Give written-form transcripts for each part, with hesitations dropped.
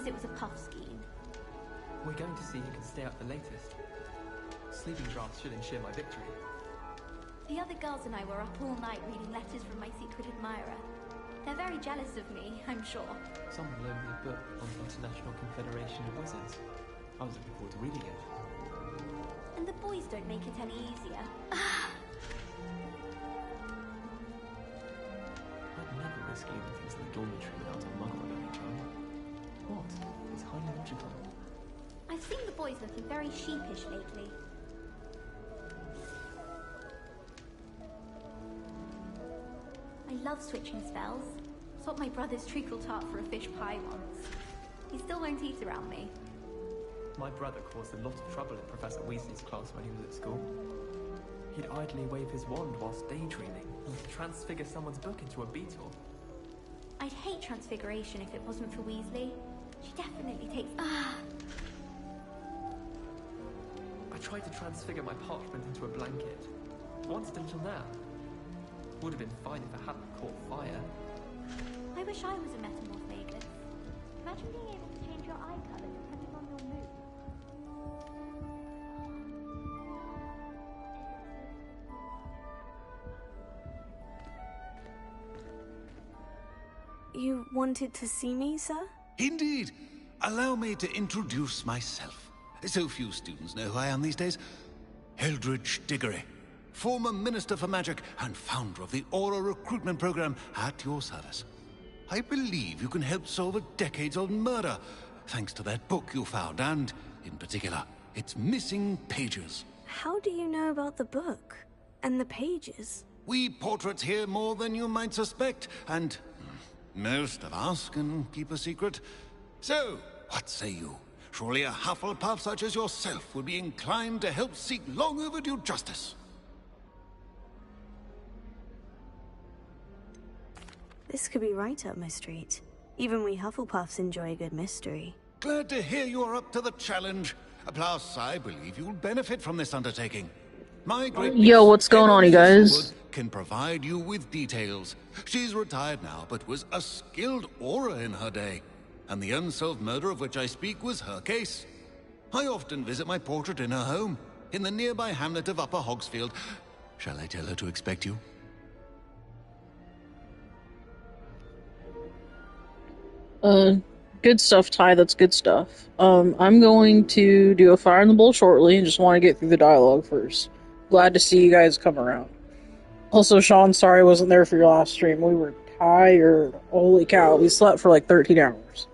it was a puff scheme. We're going to see who can stay up the latest. Sleeping drafts should ensure my victory. The other girls and I were up all night reading letters from my secret admirer. They're very jealous of me, I'm sure. Someone loaned me a book on the International Confederation of Wizards. I was looking forward to reading it. And the boys don't make it any easier. I'd never risk leaving things in the dormitory without a muggle at any time. What? It's highly logical. I've seen the boys looking very sheepish lately. I love switching spells. Swapped my brother's treacle tart for a fish pie once. He still won't eat around me. My brother caused a lot of trouble in Professor Weasley's class when he was at school. He'd idly wave his wand whilst daydreaming and transfigure someone's book into a beetle. I'd hate transfiguration if it wasn't for Weasley. She definitely takes... I tried to transfigure my parchment into a blanket. Wanted until now. Would have been fine if it hadn't caught fire. I wish I was a metamorph magus. Imagine being able to change your eye colour depending on your mood. You wanted to see me, sir? Indeed. Allow me to introduce myself. So few students know who I am these days. Eldridge Diggory, former Minister for Magic and founder of the Aura Recruitment Program, at your service. I believe you can help solve a decades-old murder, thanks to that book you found, and, in particular, its missing pages. How do you know about the book? And the pages? We portraits hear more than you might suspect, and most of us can keep a secret. So, what say you? Surely a Hufflepuff such as yourself would be inclined to help seek long overdue justice. This could be right up my street. Even we Hufflepuffs enjoy a good mystery. Glad to hear you are up to the challenge. Plus, I believe you'll benefit from this undertaking. My great Yo, what's going on, you guys? Can provide you with details. She's retired now, but was a skilled aura in her day. And the unsolved murder of which I speak was her case. I often visit my portrait in her home, in the nearby hamlet of Upper Hogsfield. Shall I tell her to expect you? Good stuff, Ty, that's good stuff. I'm going to do a fire in the bowl shortly, and just want to get through the dialogue first. Glad to see you guys come around. Also, Sean, sorry I wasn't there for your last stream. We were tired. Holy cow, we slept for like 13 hours.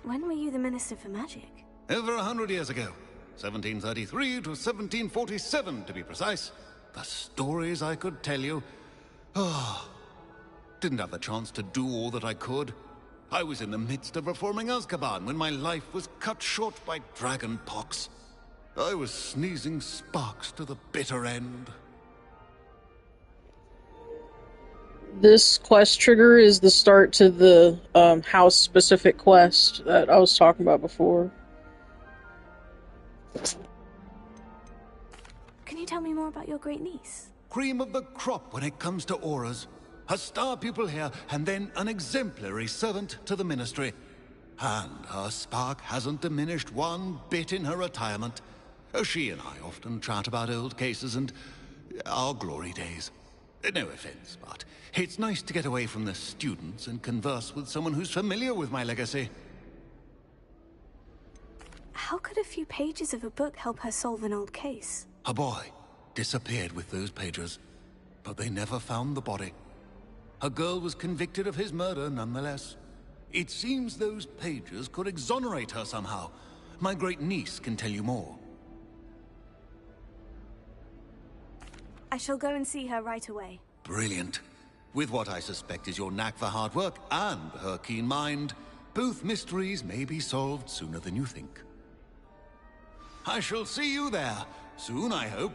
When were you the Minister for Magic? Over 100 years ago. 1733 to 1747, to be precise. The stories I could tell you. Oh, didn't have the chance to do all that I could. I was in the midst of reforming Azkaban when my life was cut short by dragon pox. I was sneezing sparks to the bitter end. This quest trigger is the start to the house-specific quest that I was talking about before. Can you tell me more about your great niece? Cream of the crop when it comes to auras. A star pupil here, and then an exemplary servant to the ministry. And her spark hasn't diminished one bit in her retirement. She and I often chat about old cases and our glory days. No offense, but it's nice to get away from the students and converse with someone who's familiar with my legacy. How could a few pages of a book help her solve an old case? A boy disappeared with those pages, but they never found the body. A girl was convicted of his murder nonetheless. It seems those pages could exonerate her somehow. My great niece can tell you more. I shall go and see her right away. Brilliant. With what I suspect is your knack for hard work and her keen mind, both mysteries may be solved sooner than you think. I shall see you there, soon I hope.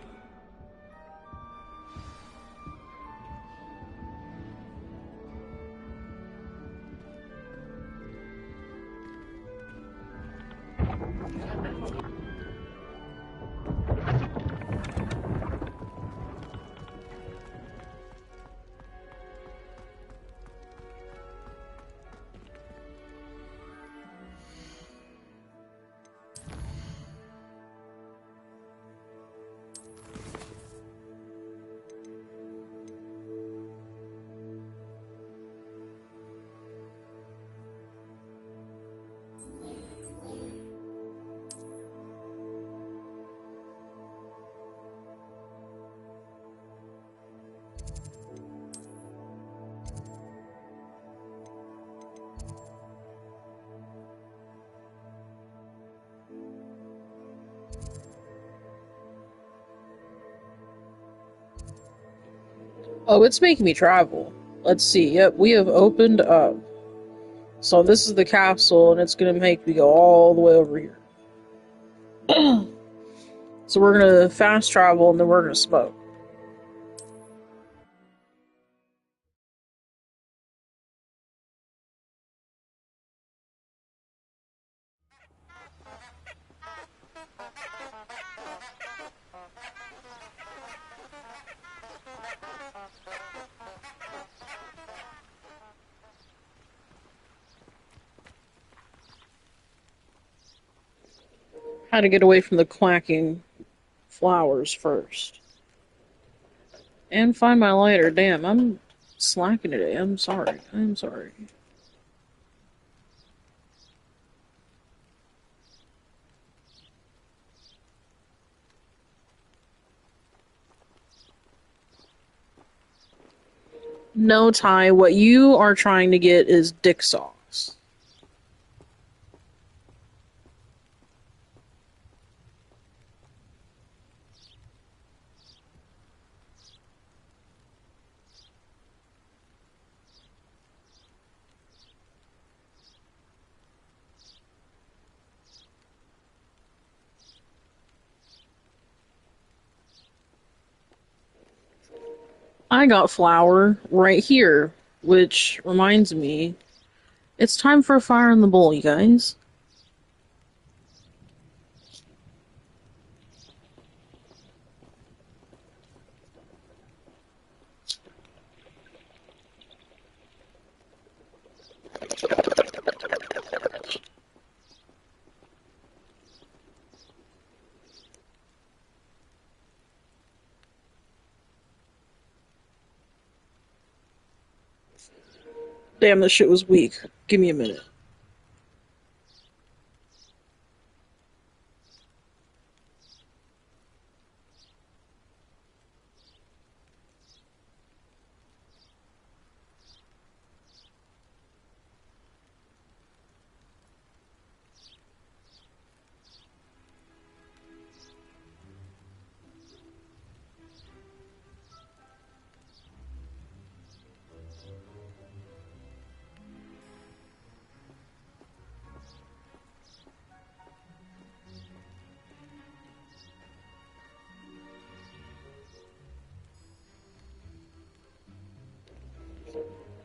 Oh, it's making me travel. Let's see. Yep, we have opened up. So this is the castle, and it's going to make me go all the way over here. So we're going to fast travel, and then we're going to smoke. How to get away from the quacking flowers first. And find my lighter. Damn, I'm slacking today. I'm sorry. I'm sorry. No, Ty, what you are trying to get is dick sauce. I got flour right here, which reminds me, it's time for a fire in the bowl, you guys. Damn, this shit was weak. Give me a minute.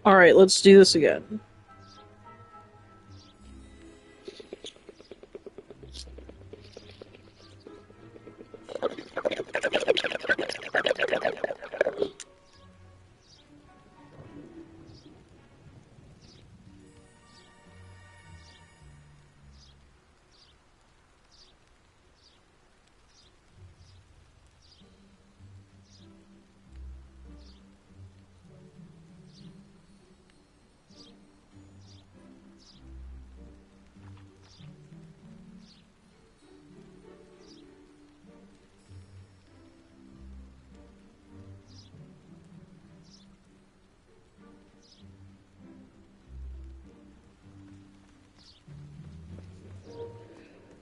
Alright, let's do this again.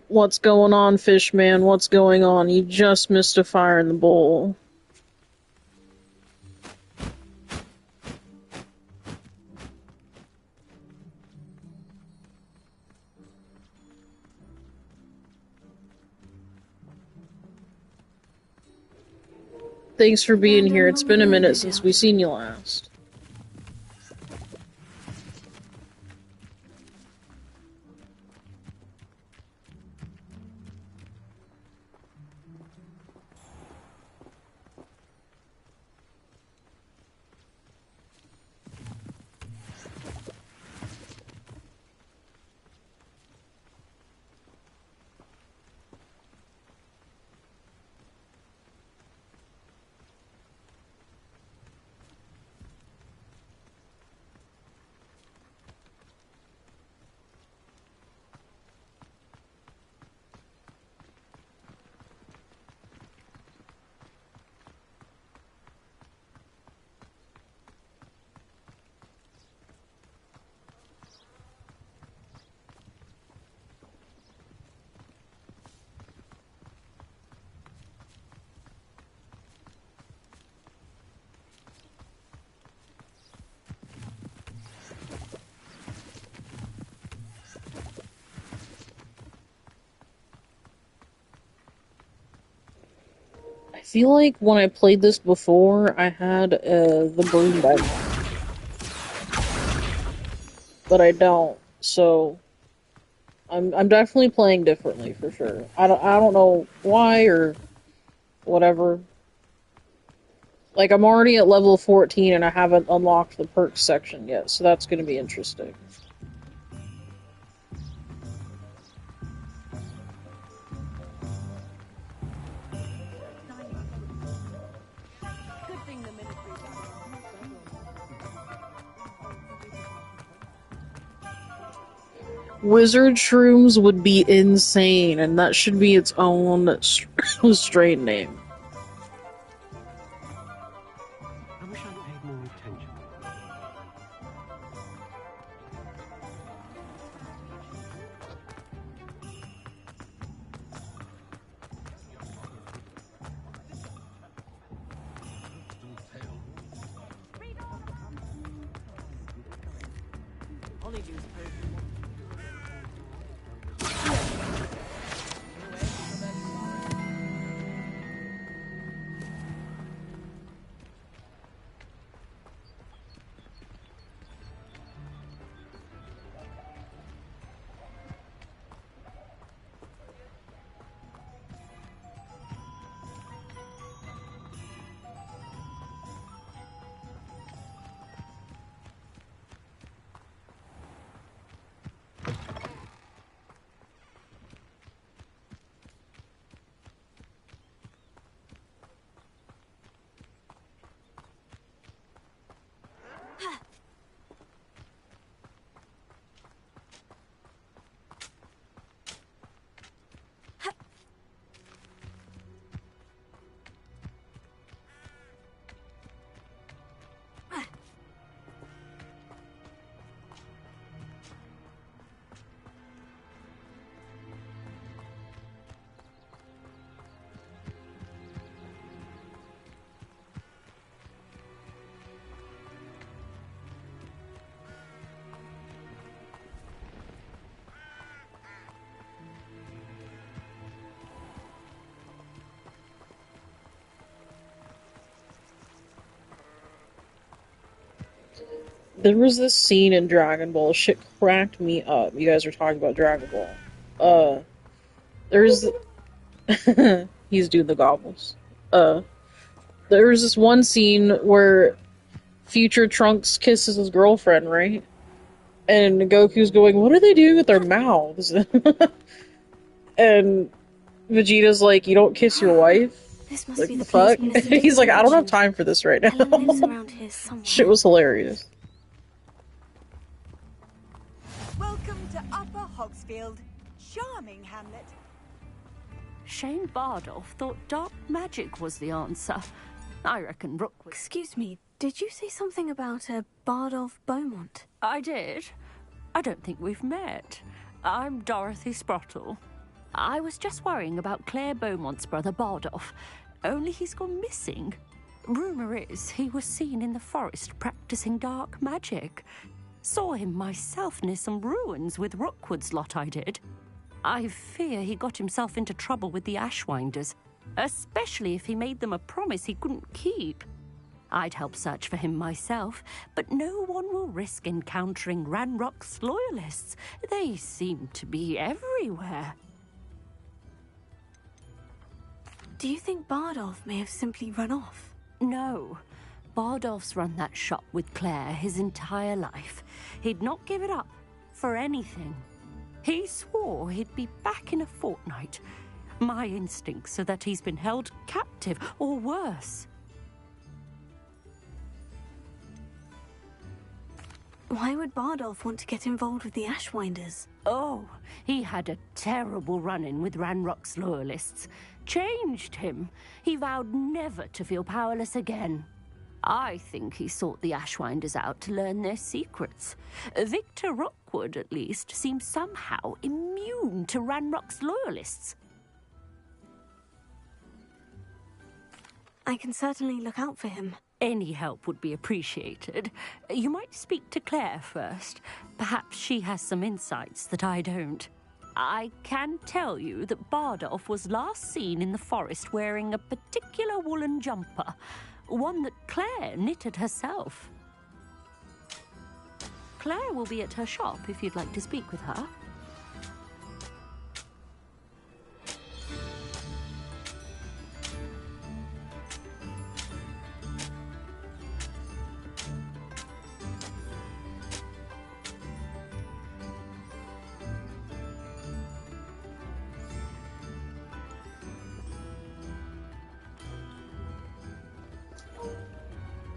What's going on, Fishman? What's going on? You just missed a fire in the bowl. Thanks for being here. It's been a minute since we seen you last. feel like when I played this before, I had the broom bag, but I don't. So I'm definitely playing differently for sure. I don't know why or whatever. Like, I'm already at level 14 and I haven't unlocked the perks section yet, so that's going to be interesting. Wizard Shrooms would be insane, and that should be its own strain name. I wish I'd paid more attention. There was this scene in Dragon Ball, shit cracked me up. You guys are talking about Dragon Ball. There's... He's doing the gobbles. There was this one scene where future Trunks kisses his girlfriend, right? And Goku's going, what are they doing with their mouths? And Vegeta's like, you don't kiss your wife? This must Like, be the the place fuck? Minister He's like, I don't have mentioned. time for this right now. Helen lives around here somewhere. Shit was hilarious. Welcome to Upper Hogsfield. Charming hamlet. Shane Bardolph thought dark magic was the answer. I reckon Rook was... Excuse me, did you say something about a Bardolph Beaumont? I did. I don't think we've met. I'm Dorothy Sprottle. I was just worrying about Claire Beaumont's brother Bardolph, only he's gone missing. Rumour is he was seen in the forest practicing dark magic. Saw him myself near some ruins with Rookwood's lot I did. I fear he got himself into trouble with the Ashwinders, especially if he made them a promise he couldn't keep. I'd help search for him myself, but no one will risk encountering Ranrock's loyalists. They seem to be everywhere. Do you think Bardolph may have simply run off? No. Bardolph's run that shop with Claire his entire life. He'd not give it up for anything. He swore he'd be back in a fortnight. My instincts are that he's been held captive, or worse. Why would Bardolph want to get involved with the Ashwinders? Oh, he had a terrible run-in with Ranrock's loyalists. Changed him. He vowed never to feel powerless again. I think he sought the Ashwinders out to learn their secrets. Victor Rookwood, at least, seems somehow immune to Ranrock's loyalists. I can certainly look out for him. Any help would be appreciated. You might speak to Claire first. Perhaps she has some insights that I don't. I can tell you that Bardolph was last seen in the forest wearing a particular woolen jumper, one that Claire knitted herself. Claire will be at her shop if you'd like to speak with her.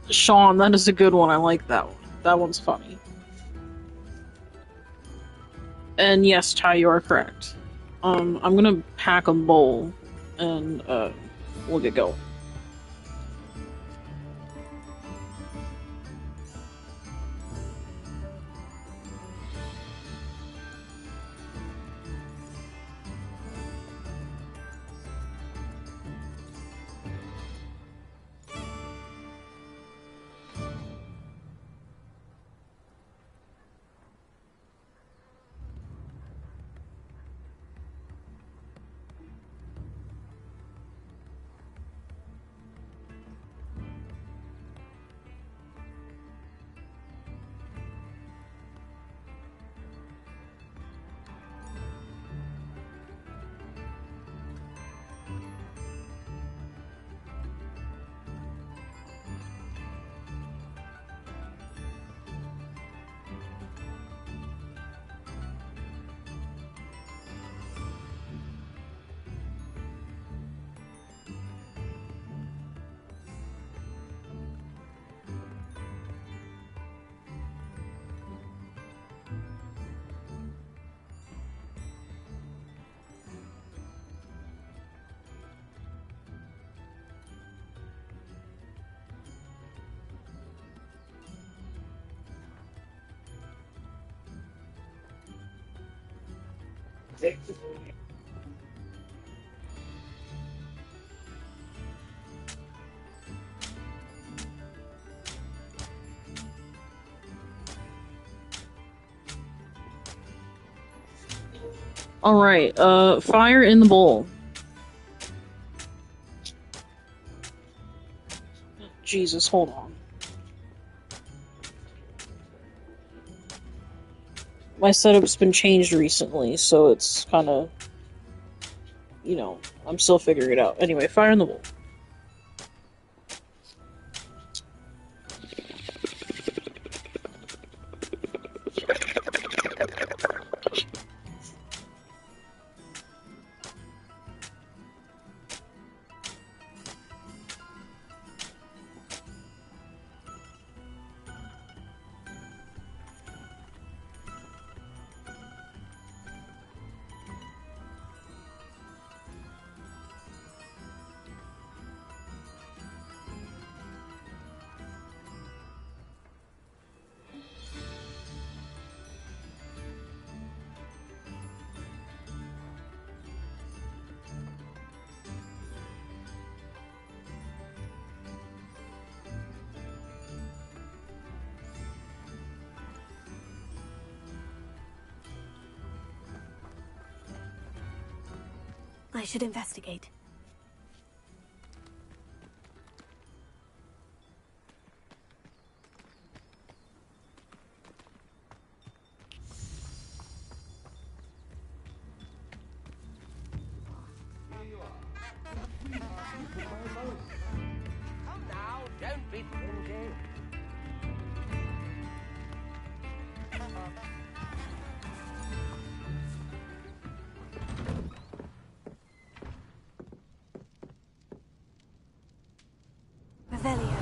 Sean, that is a good one. I like that one. That one's funny. And yes, Ty, you are correct. I'm gonna pack a bowl, and we'll get going. Alright, fire in the bowl. Jesus, hold on. My setup's been changed recently, so it's kind of, you know, I'm still figuring it out. Anyway, fire in the bowl. I should investigate. Come now, don't be cringy. Revelio.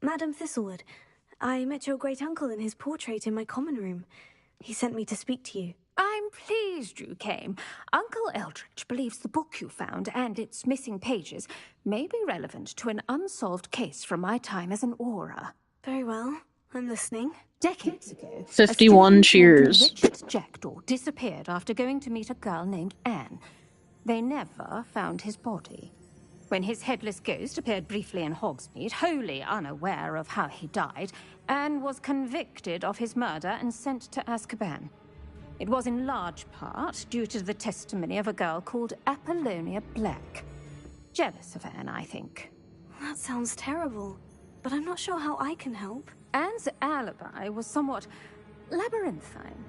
Madam Thistlewood. I met your great-uncle in his portrait in my common room. He sent me to speak to you. I'm pleased you came. Uncle Eldridge believes the book you found and its missing pages may be relevant to an unsolved case from my time as an aura. Very well. I'm listening. Decades ago, 51 cheers. Richard Jackdaw disappeared after going to meet a girl named Anne. They never found his body. When his headless ghost appeared briefly in Hogsmeade, wholly unaware of how he died, Anne was convicted of his murder and sent to Azkaban. It was in large part due to the testimony of a girl called Apollonia Black. Jealous of Anne, I think. That sounds terrible, but I'm not sure how I can help. Anne's alibi was somewhat labyrinthine.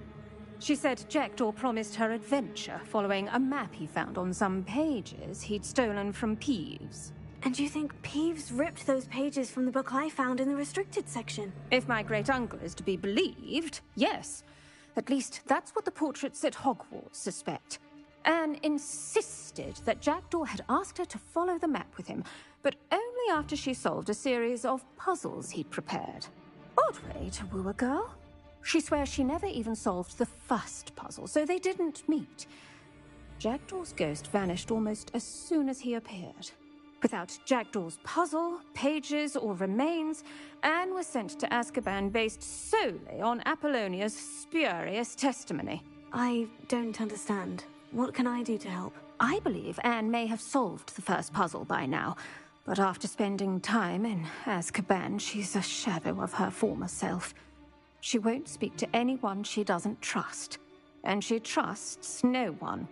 She said Jackdaw promised her adventure following a map he found on some pages he'd stolen from Peeves. And you think Peeves ripped those pages from the book I found in the restricted section? If my great-uncle is to be believed, yes. At least that's what the portraits at Hogwarts suspect. Anne insisted that Jackdaw had asked her to follow the map with him, but only after she solved a series of puzzles he'd prepared. Odd way to woo a girl. She swears she never even solved the first puzzle, so they didn't meet. Jackdaw's ghost vanished almost as soon as he appeared. Without Jackdaw's puzzle, pages, or remains, Anne was sent to Azkaban based solely on Apollonia's spurious testimony. I don't understand. What can I do to help? I believe Anne may have solved the first puzzle by now, but after spending time in Azkaban, she's a shadow of her former self. She won't speak to anyone she doesn't trust, and she trusts no one.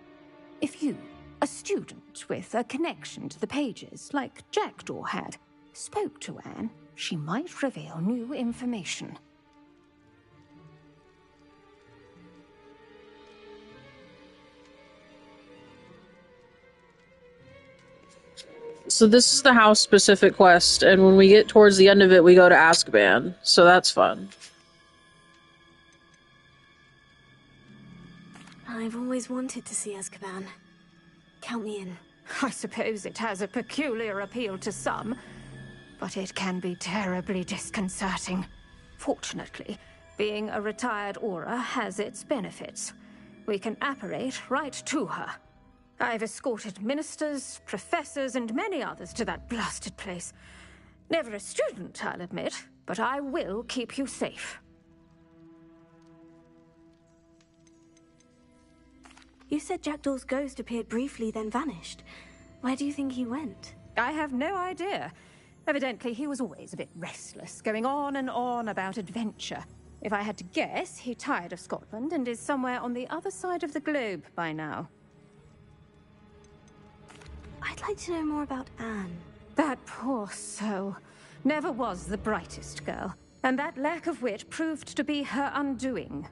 If you, a student with a connection to the pages, like Jackdaw had, spoke to Anne, she might reveal new information. So this is the house-specific quest, and when we get towards the end of it, we go to Azkaban. So that's fun. I've always wanted to see Azkaban. Count me in. I suppose it has a peculiar appeal to some, but it can be terribly disconcerting. Fortunately, being a retired aura has its benefits. We can apparate right to her. I've escorted ministers, professors, and many others to that blasted place. Never a student, I'll admit, but I will keep you safe. You said Jackdaw's ghost appeared briefly, then vanished. Where do you think he went? I have no idea. Evidently, he was always a bit restless, going on and on about adventure. If I had to guess, he tired of Scotland and is somewhere on the other side of the globe by now. I'd like to know more about Anne. That poor soul. Never was the brightest girl, and that lack of wit proved to be her undoing.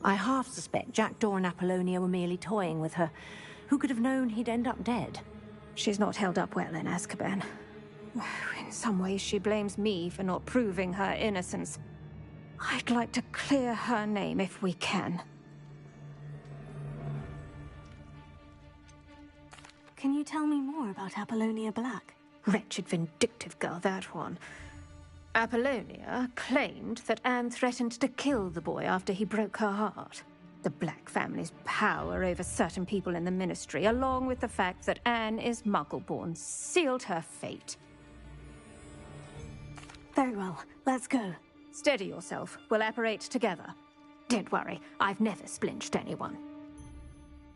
I half suspect Jackdaw and Apollonia were merely toying with her. Who could have known he'd end up dead? She's not held up well in Azkaban. In some ways, she blames me for not proving her innocence. I'd like to clear her name if we can. Can you tell me more about Apollonia Black? Wretched, vindictive girl, that one. Apollonia claimed that Anne threatened to kill the boy after he broke her heart. The Black family's power over certain people in the Ministry, along with the fact that Anne is Muggle-born, sealed her fate. Very well, let's go. Steady yourself. We'll apparate together. Don't worry, I've never splinched anyone.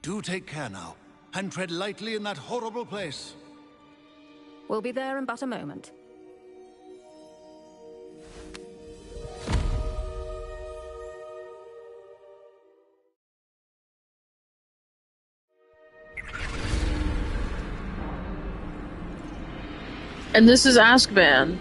Do take care now, and tread lightly in that horrible place. We'll be there in but a moment. And this is Azkaban.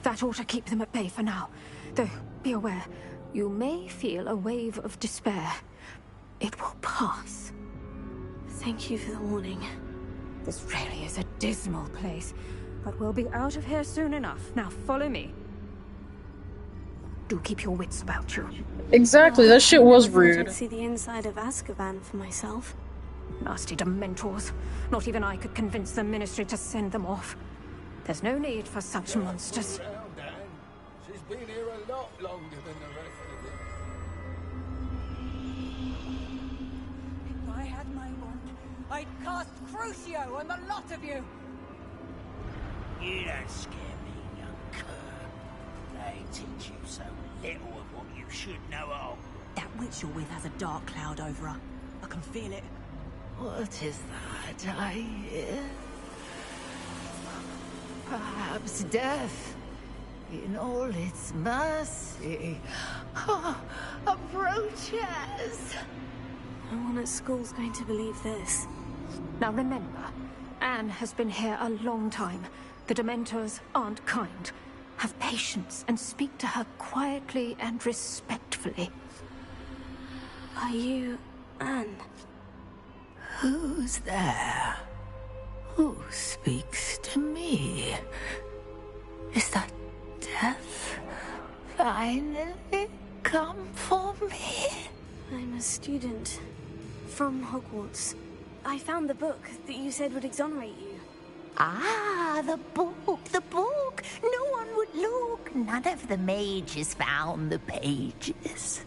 That ought to keep them at bay for now. Though, be aware, you may feel a wave of despair. It will pass. Thank you for the warning. This really is a dismal place, but we'll be out of here soon enough. Now follow me. Do keep your wits about you. Exactly, that shit was I never thought rude. I'd see the inside of Azkaban for myself. Nasty Dementors. Not even I could convince the Ministry to send them off. There's no need for such monsters. Around, Dan. She's been here a lot longer than the rest of them. If I had my wand, I'd cast Crucio on the lot of you. You don't scare me, young cur. They teach you so little of what you should know of. That witch you're with has a dark cloud over her. I can feel it. What is that I hear? Perhaps death, in all its mercy, approaches. No one at school's going to believe this. Now remember, Anne has been here a long time. The Dementors aren't kind. Have patience and speak to her quietly and respectfully. Are you Anne? Who's there? Who speaks to me? Is that death finally come for me? I'm a student from Hogwarts. I found the book that you said would exonerate you. Ah, the book, the book. No one would look. None of the mages found the pages.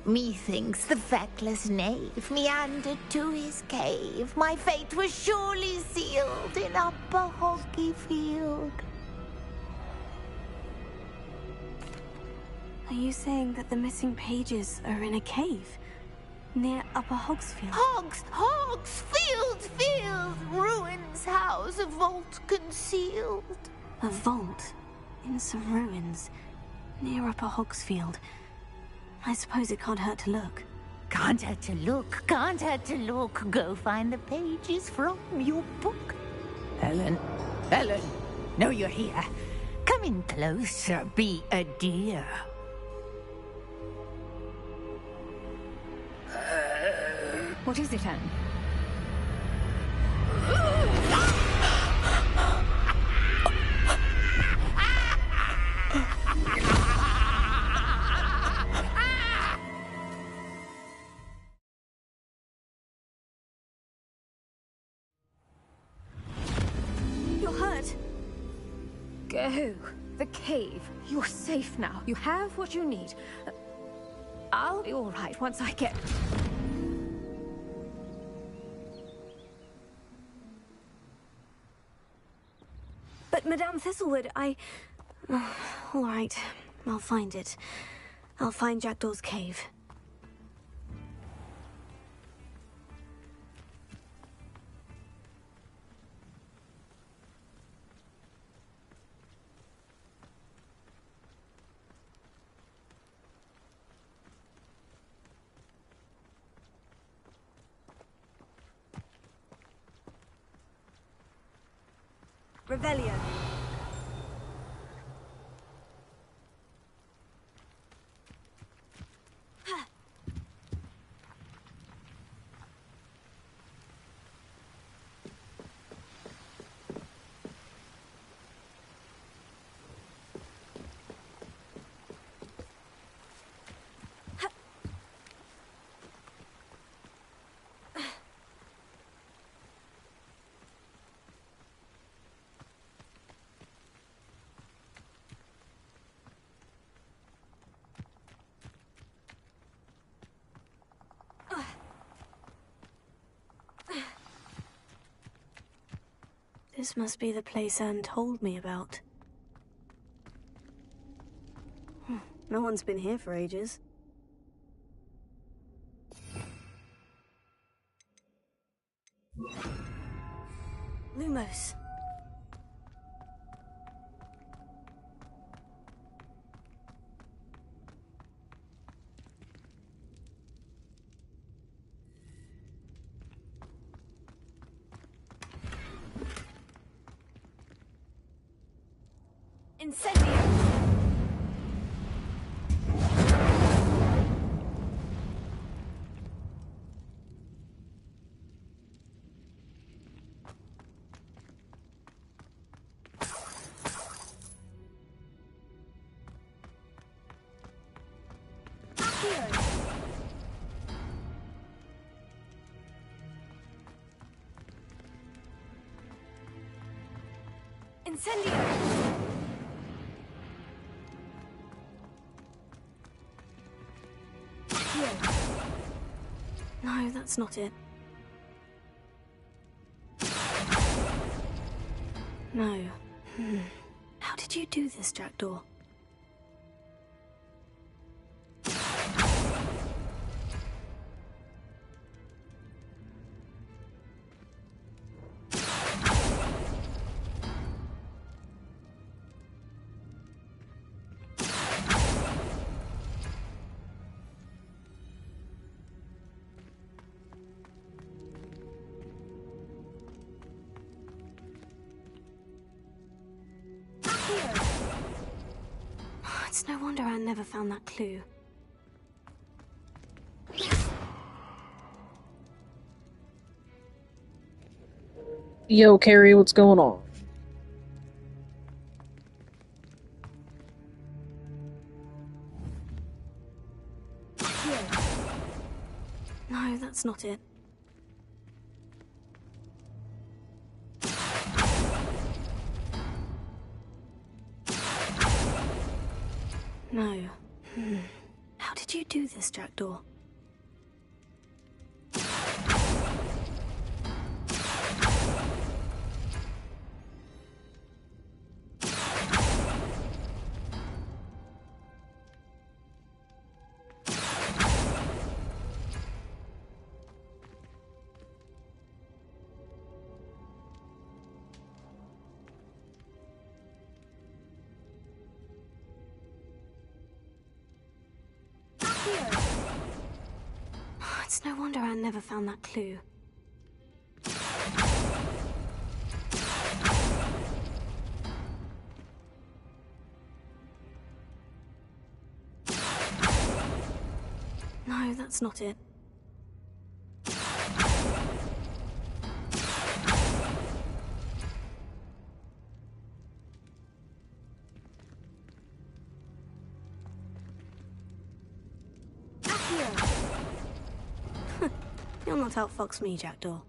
Methinks the feckless knave meandered to his cave. My fate was surely sealed in Upper Hogsfield. Are you saying that the missing pages are in a cave? Near Upper Hogsfield? Hogsfield, ruins house, a vault concealed. A vault? In some ruins? Near Upper Hogsfield? I suppose it can't hurt to look. Can't hurt to look, can't hurt to look. Go find the pages from your book. Ellen, know you're here. Come in closer, be a dear. What is it, Anne? You're hurt. Go. The cave. You're safe now. You have what you need. I'll be all right once I get... But Madame Thistlewood, all right, I'll find it. I'll find Jackdaw's cave. Revelio. This must be the place Anne told me about. No one's been here for ages. Lumos. Incendio! Incendio! No, that's not it. No. How did you do this, Jackdaw? It's no wonder Anne never found that clue. Yo, Carrie, what's going on? No, that's not it. No. How did you do this, Jackdaw? It's no wonder Anne never found that clue. No, that's not it. You'll not outfox me, Jackdaw.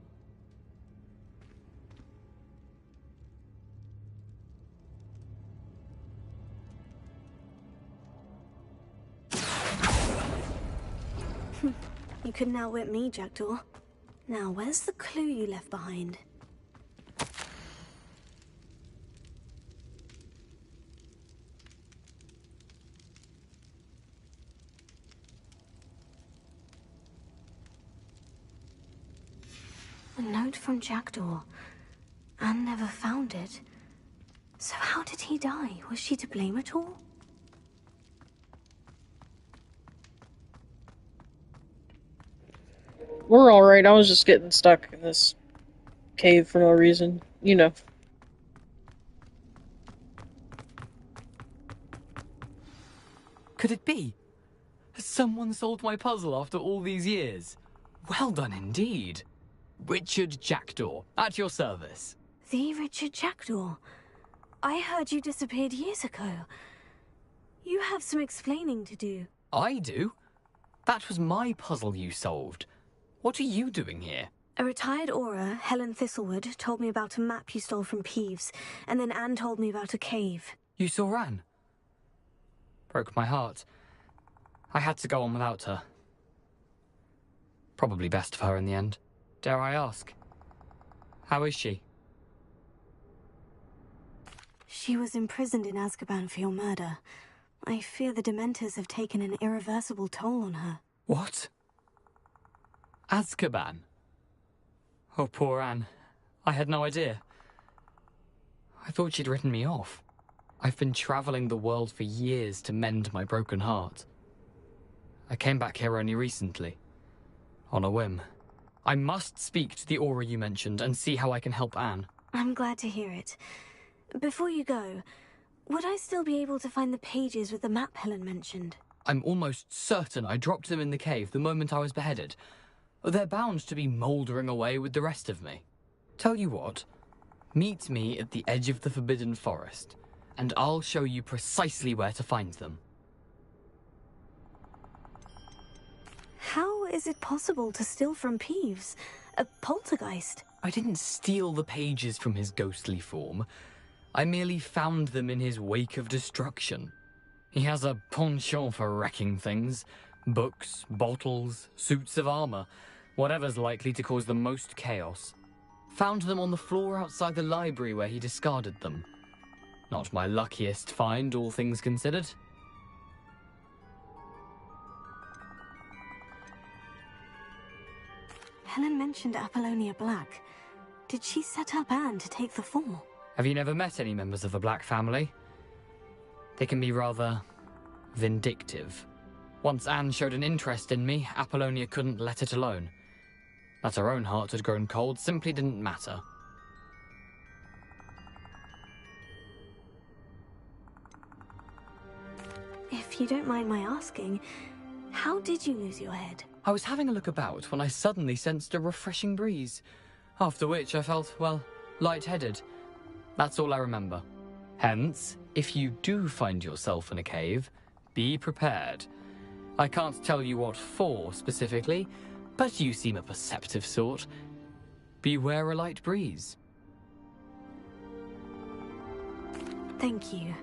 You couldn't outwit me, Jackdaw. Now, where's the clue you left behind? A note from Jackdaw. Anne never found it. So how did he die? Was she to blame at all? We're alright, I was just getting stuck in this cave for no reason. You know. Could it be? Has someone solved my puzzle after all these years? Well done indeed. Richard Jackdaw, at your service. The Richard Jackdaw? I heard you disappeared years ago. You have some explaining to do. I do? That was my puzzle you solved. What are you doing here? A retired Aura, Helen Thistlewood, told me about a map you stole from Peeves, and then Anne told me about a cave. You saw Anne? Broke my heart. I had to go on without her. Probably best for her in the end. Dare I ask? How is she? She was imprisoned in Azkaban for your murder. I fear the Dementors have taken an irreversible toll on her. What? Azkaban? Oh, poor Anne. I had no idea. I thought she'd written me off. I've been traveling the world for years to mend my broken heart. I came back here only recently. On a whim. I must speak to the Aura you mentioned and see how I can help Anne. I'm glad to hear it. Before you go, would I still be able to find the pages with the map Helen mentioned? I'm almost certain I dropped them in the cave the moment I was beheaded. They're bound to be mouldering away with the rest of me. Tell you what, meet me at the edge of the Forbidden Forest, and I'll show you precisely where to find them. How is it possible to steal from Peeves? A poltergeist? I didn't steal the pages from his ghostly form. I merely found them in his wake of destruction. He has a penchant for wrecking things. Books, bottles, suits of armor, whatever's likely to cause the most chaos. Found them on the floor outside the library where he discarded them. Not my luckiest find, all things considered. Helen mentioned Apollonia Black. Did she set up Anne to take the fall? Have you never met any members of the Black family? They can be rather vindictive. Once Anne showed an interest in me, Apollonia couldn't let it alone. That her own heart had grown cold simply didn't matter. If you don't mind my asking, how did you lose your head? I was having a look about when I suddenly sensed a refreshing breeze, after which I felt, well, lightheaded. That's all I remember. Hence, if you do find yourself in a cave, be prepared. I can't tell you what for specifically, but you seem a perceptive sort. Beware a light breeze. Thank you.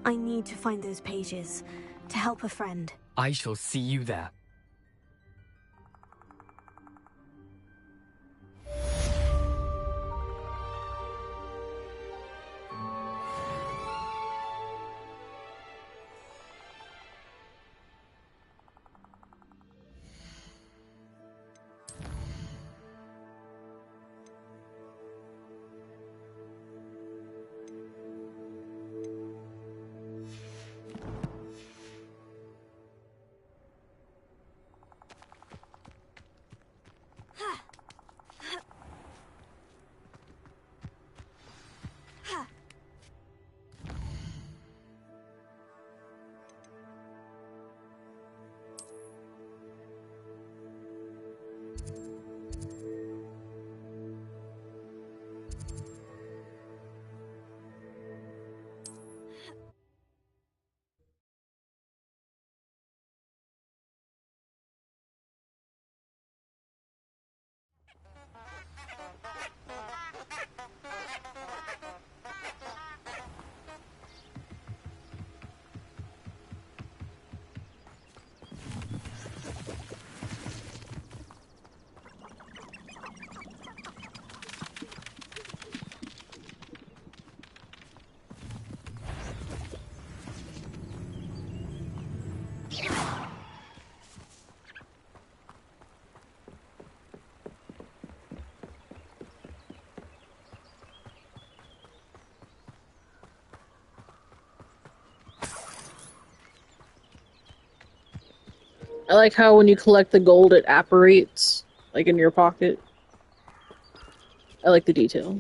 I need to find those pages to help a friend. I shall see you there. I like how when you collect the gold, it apparates, like in your pocket. I like the detail.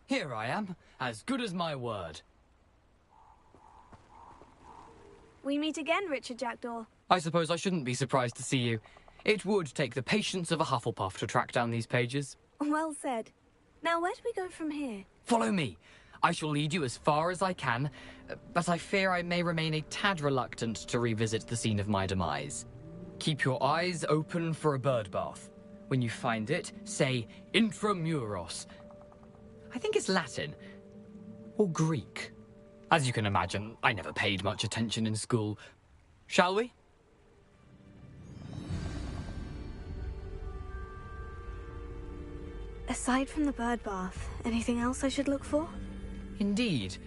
Here I am, as good as my word. We meet again, Richard Jackdaw. I suppose I shouldn't be surprised to see you. It would take the patience of a Hufflepuff to track down these pages. Well said. Now, where do we go from here? Follow me. I shall lead you as far as I can, but I fear I may remain a tad reluctant to revisit the scene of my demise. Keep your eyes open for a bird bath. When you find it, say Intramuros. I think it's Latin. Or Greek. As you can imagine, I never paid much attention in school. Shall we? Aside from the bird bath, anything else I should look for? Indeed.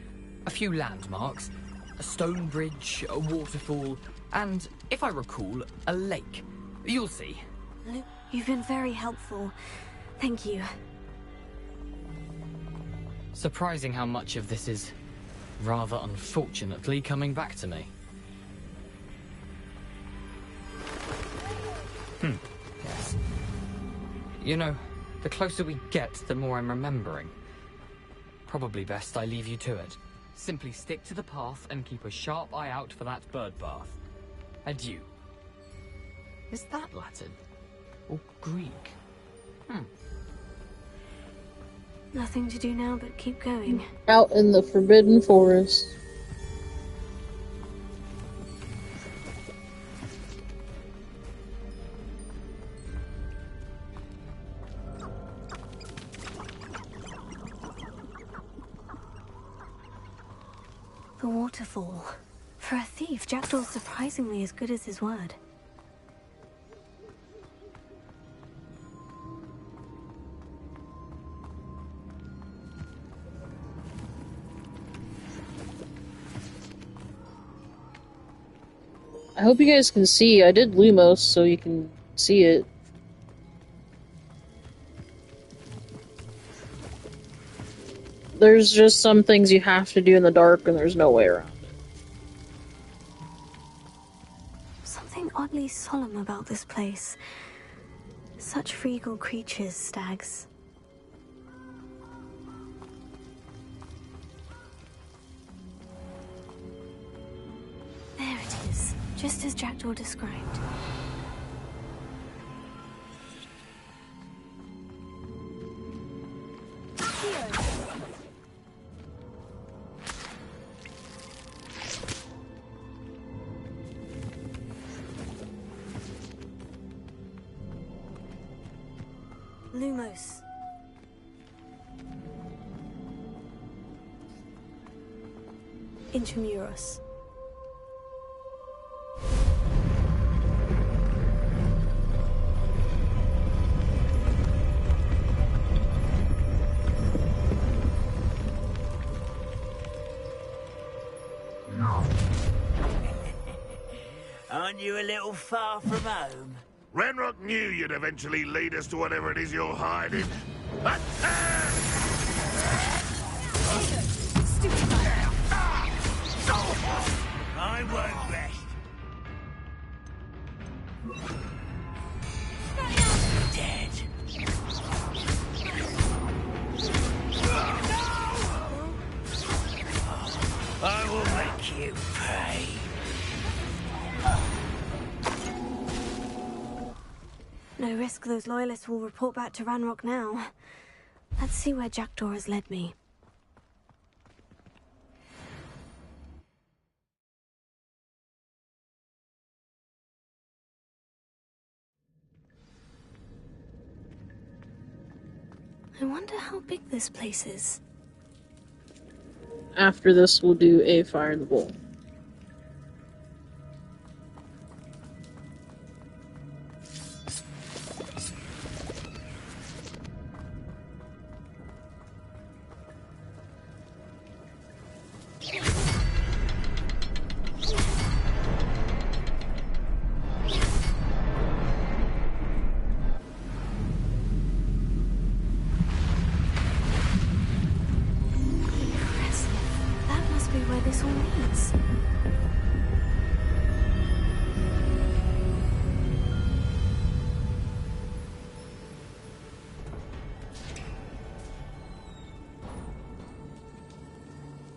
A few landmarks. A stone bridge, a waterfall, and, if I recall, a lake. You'll see. Luke, you've been very helpful. Thank you. Surprising how much of this is, rather unfortunately, coming back to me. Yes. You know, the closer we get, the more I'm remembering. Probably best I leave you to it. Simply stick to the path and keep a sharp eye out for that bird bath. Adieu. Is that Latin? Or Greek? Nothing to do now but keep going. Out in the Forbidden Forest. The waterfall. For a thief, Jackdaw's surprisingly as good as his word. I hope you guys can see. I did Lumos so you can see it. There's just some things you have to do in the dark and there's no way around it. Something oddly solemn about this place. Such regal creatures, stags. There it is, just as Jackdaw described. Lumos. Intramuros. Aren't you a little far from home? Ranrock knew you'd eventually lead us to whatever it is you're hiding. I won't rest. Dead. I will make you pay. No risk those loyalists will report back to Ranrock now. Let's see where Jackdaw has led me. I wonder how big this place is. After this, we'll do a Fire in the Bowl.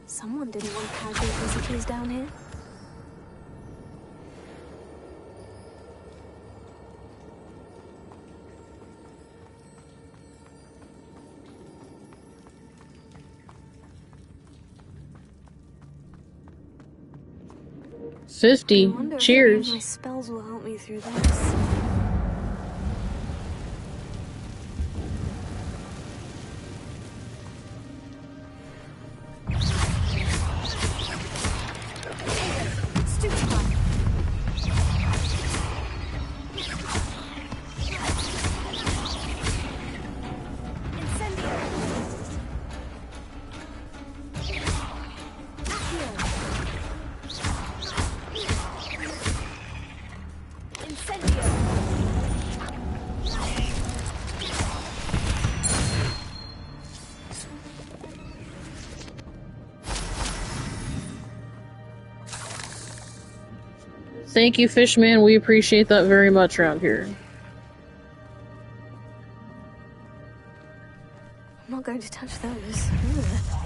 Someone didn't want casual visitors down here. $50. I wonder Cheers. if my spells will help me through this. Thank you, Fishman. We appreciate that very much around here. I'm not going to touch those. Ugh.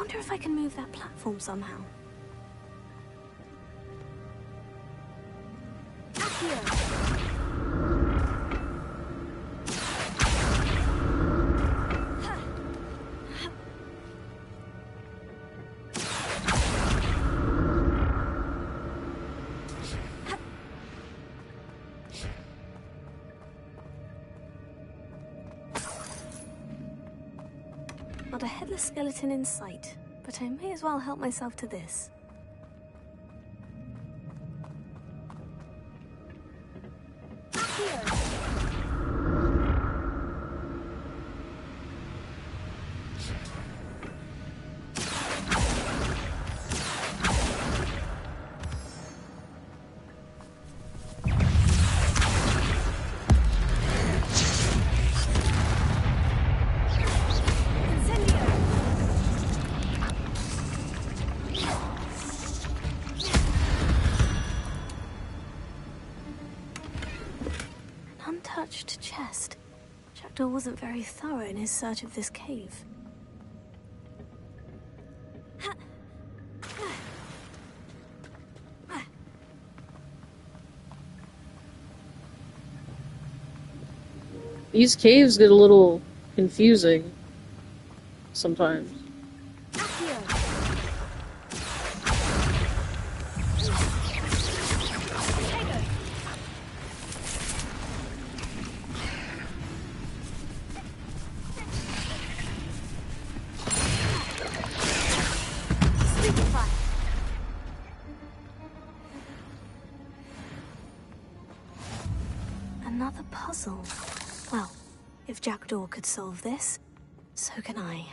wonder if I can move that platform somehow. Not a headless skeleton in sight, but I may as well help myself to this. Untouched chest. Jackdaw wasn't very thorough in his search of this cave. These caves get a little confusing sometimes. Another puzzle. Well, if Jackdaw could solve this, so can I.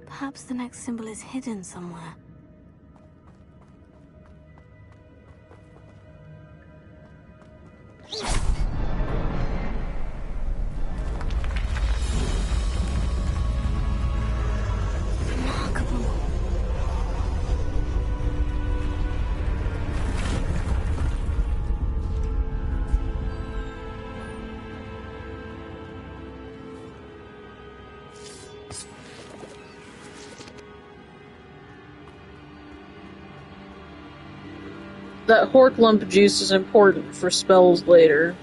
Perhaps the next symbol is hidden somewhere. That Hork lump juice is important for spells later.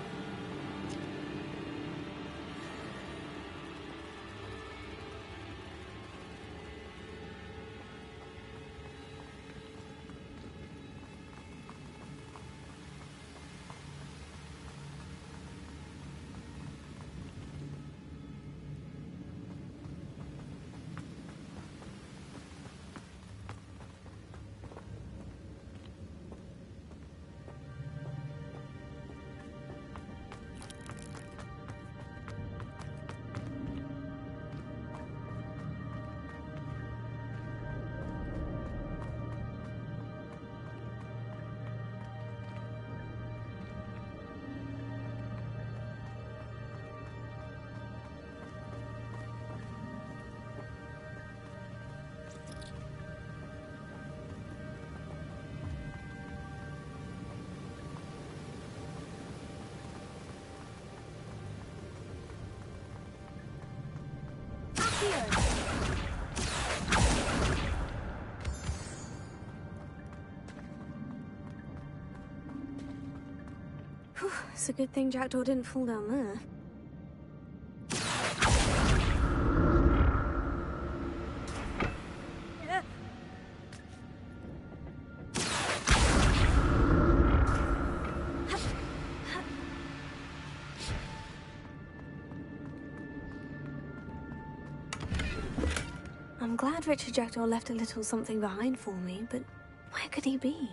Whew, it's a good thing Jackdaw didn't fall down there. I'm glad Richard Jackdaw left a little something behind for me, but where could he be?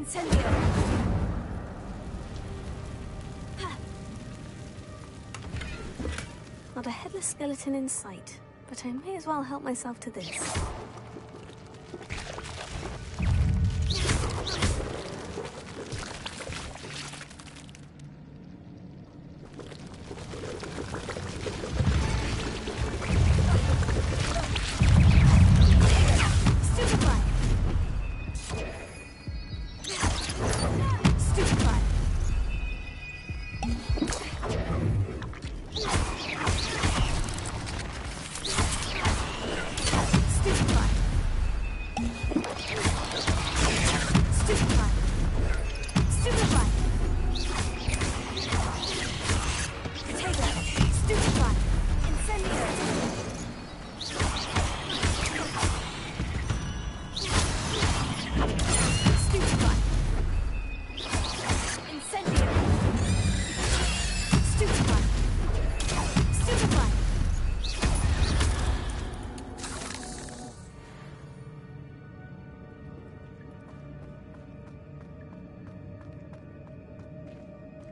Incendio! Not a headless skeleton in sight, but I may as well help myself to this.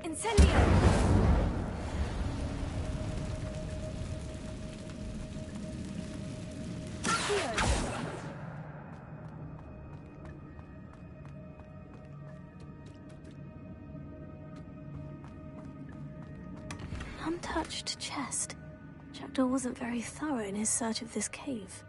Incendio! An untouched chest. Jackdaw wasn't very thorough in his search of this cave.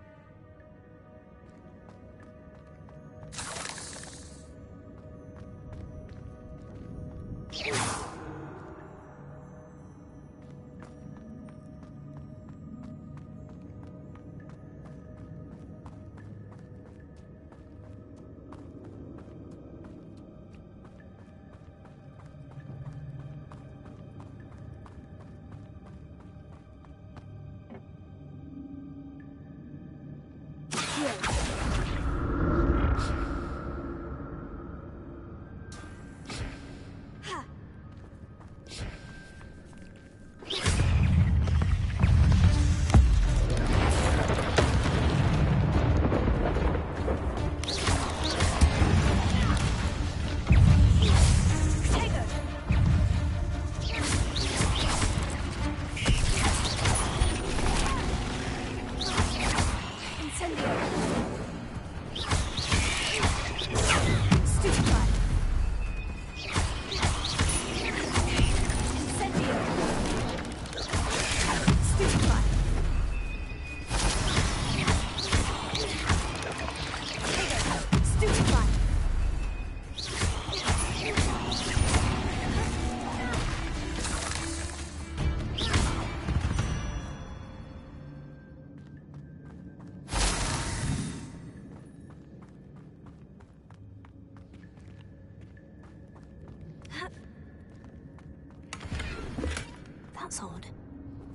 That's odd.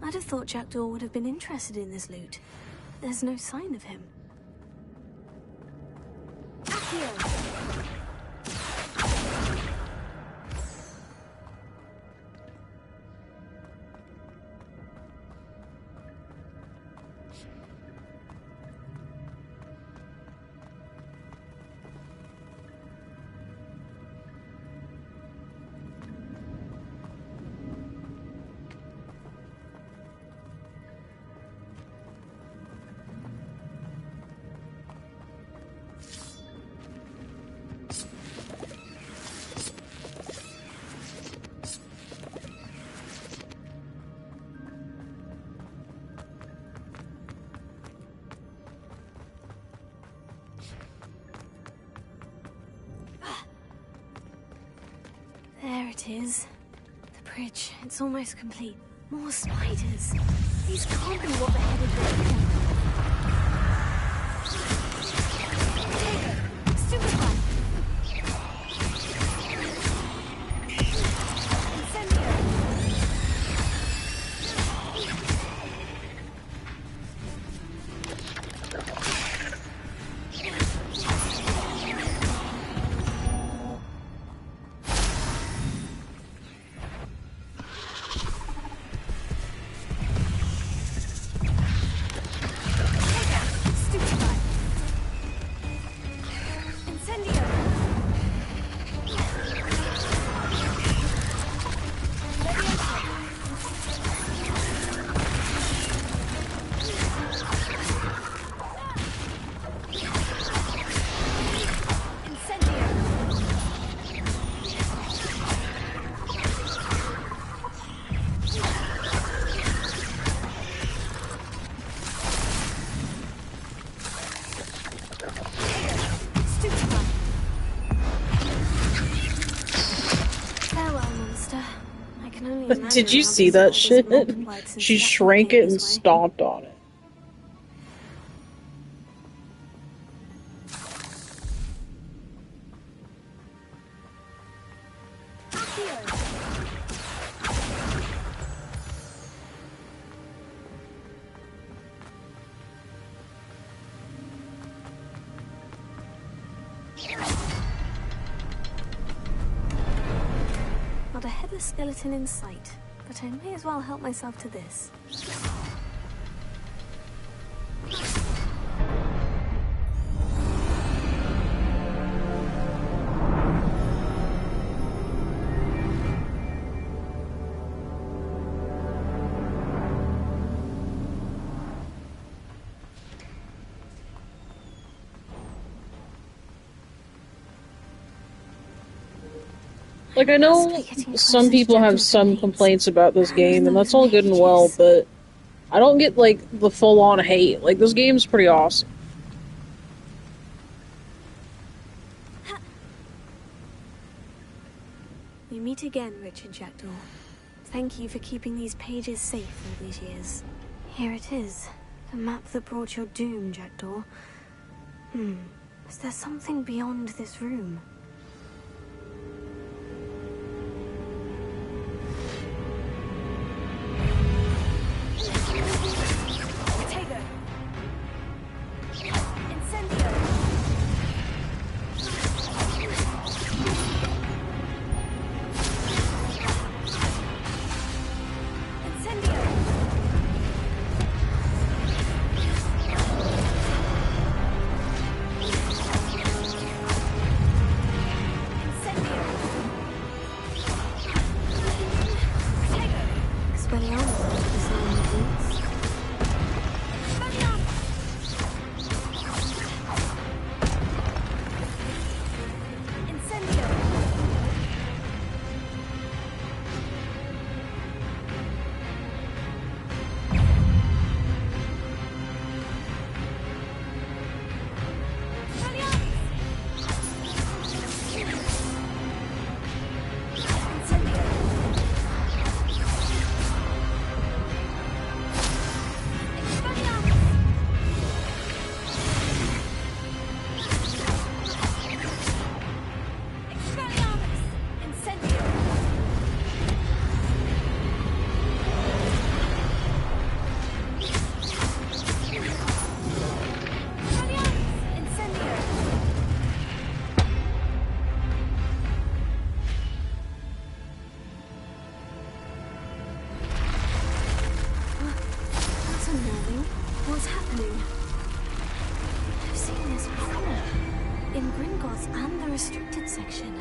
I'd have thought Jackdaw would have been interested in this loot. There's no sign of him. There it is. The bridge. It's almost complete. More spiders. These can't be what the headed dragon. Stupefy! Incendio! only imagine Did you how see these that spiders shit? multiplied since She Jackdaw shrank came it and this way. stomped on it. Not a headless skeleton in sight, but I may as well help myself to this. Like, I know some people have some complaints about this game, and that's all good and well, but I don't get, like, the full-on hate. Like, this game's pretty awesome. We meet again, Richard Jackdaw. Thank you for keeping these pages safe all these years. Here it is. The map that brought your doom, Jackdaw. Is there something beyond this room? What's happening? I've seen this before. In Gringotts and the restricted section.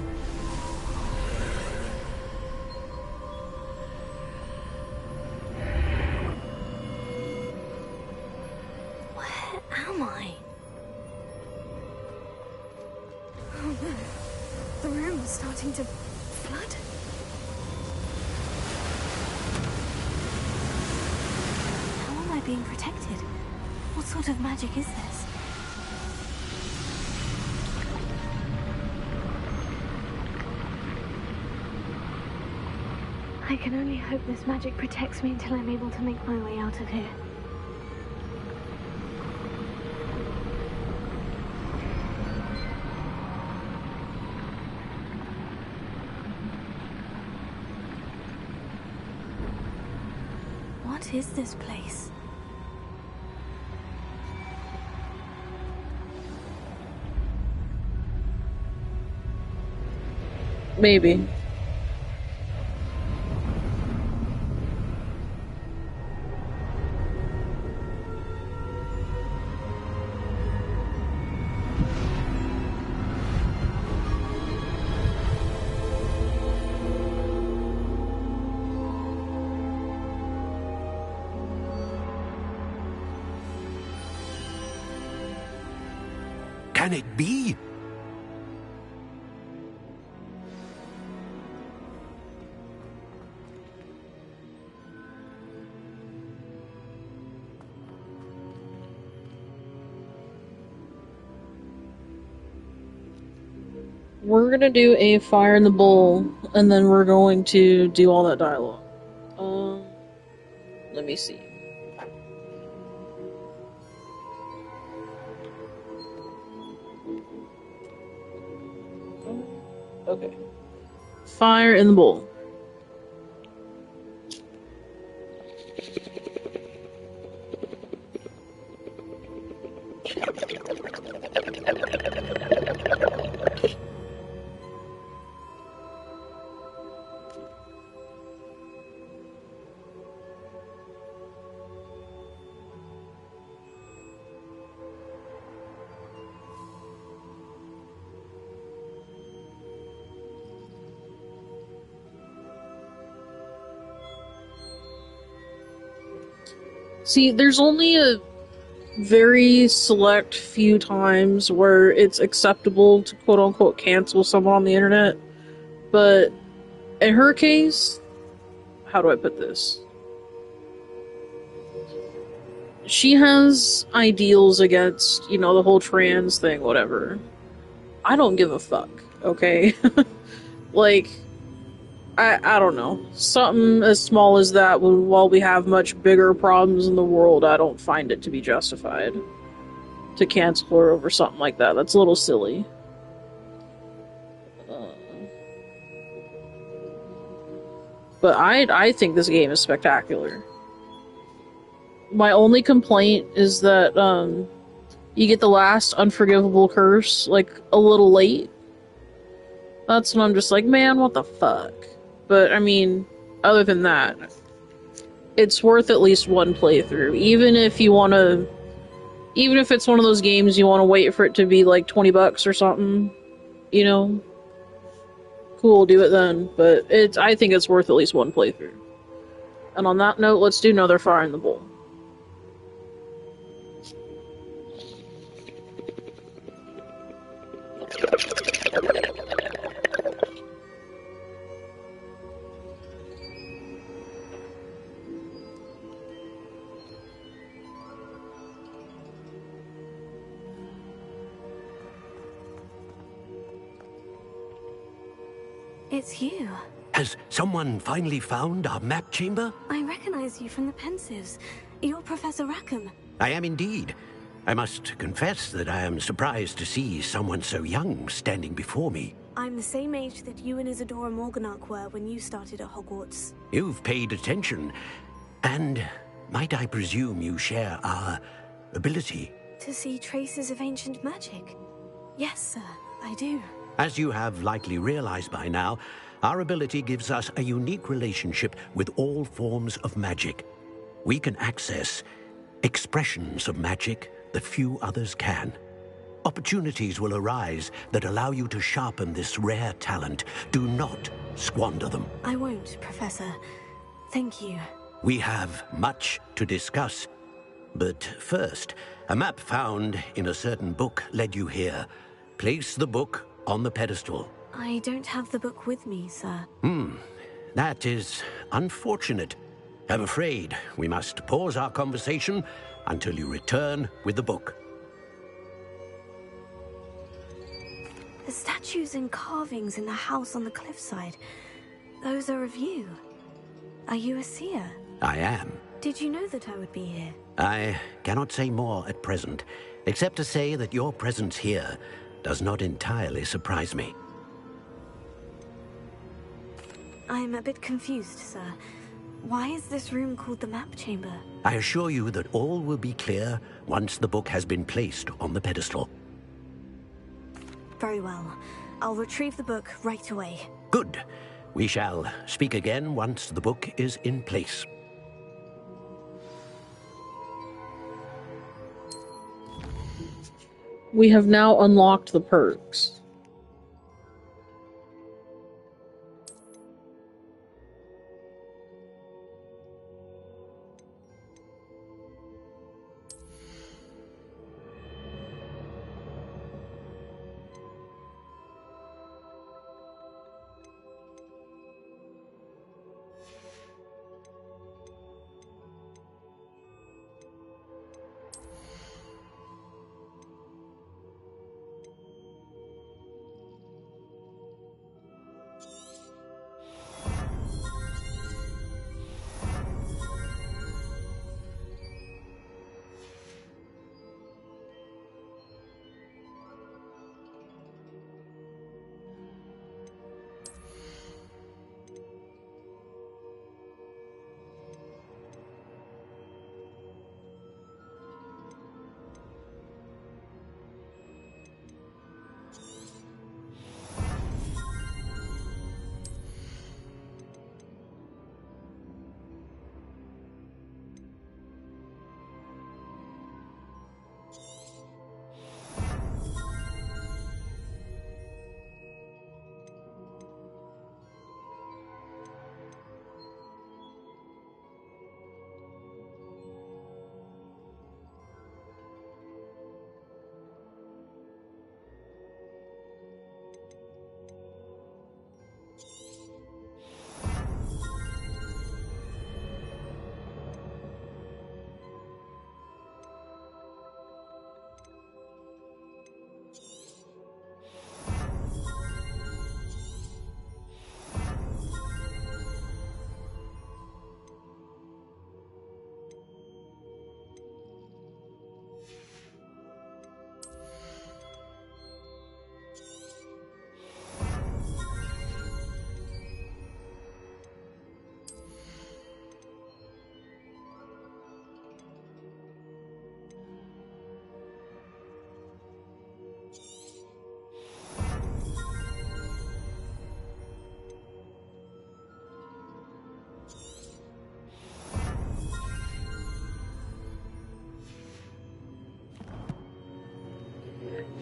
Where am I? Oh no. The room is starting to flood. How am I being protected? What sort of magic is this? I can only hope this magic protects me until I'm able to make my way out of here. What is this place? Maybe. Can it be? We're gonna do a fire in the bowl, and then we're going to do all that dialogue. Let me see. Okay. Fire in the bowl. See, there's only a very select few times where it's acceptable to quote-unquote cancel someone on the internet, but in her case, how do I put this? She has ideals against, you know, the whole trans thing, whatever. I don't give a fuck, okay? Like, I don't know. Something as small as that, while we have much bigger problems in the world, I don't find it to be justified to cancel her over something like that. That's a little silly. But I think this game is spectacular. My only complaint is that you get the last unforgivable curse like a little late. That's when I'm just like, man, what the fuck? But I mean, other than that, it's worth at least one playthrough. Even if it's one of those games you want to wait for it to be like $20 or something, you know, cool, do it then. But I think it's worth at least one playthrough. And on that note, let's do another Fire in the Bowl. It's you. Has someone finally found our map chamber? I recognize you from the Pensives. You're Professor Rackham. I am indeed. I must confess that I am surprised to see someone so young standing before me. I'm the same age that you and Isadora Morganach were when you started at Hogwarts. You've paid attention. And might I presume you share our ability? To see traces of ancient magic? Yes, sir, I do. As you have likely realized by now, our ability gives us a unique relationship with all forms of magic. We can access expressions of magic that few others can. Opportunities will arise that allow you to sharpen this rare talent. Do not squander them. I won't, Professor. Thank you. We have much to discuss. But first, a map found in a certain book led you here. Place the book on the pedestal. I don't have the book with me, sir. That is unfortunate. I'm afraid we must pause our conversation until you return with the book. The statues and carvings in the house on the cliffside, those are of you. Are you a seer? I am. Did you know that I would be here? I cannot say more at present, except to say that your presence here does not entirely surprise me. I'm a bit confused, sir. Why is this room called the map chamber? I assure you that all will be clear once the book has been placed on the pedestal. Very well. I'll retrieve the book right away. Good. We shall speak again once the book is in place. We have now unlocked the perks.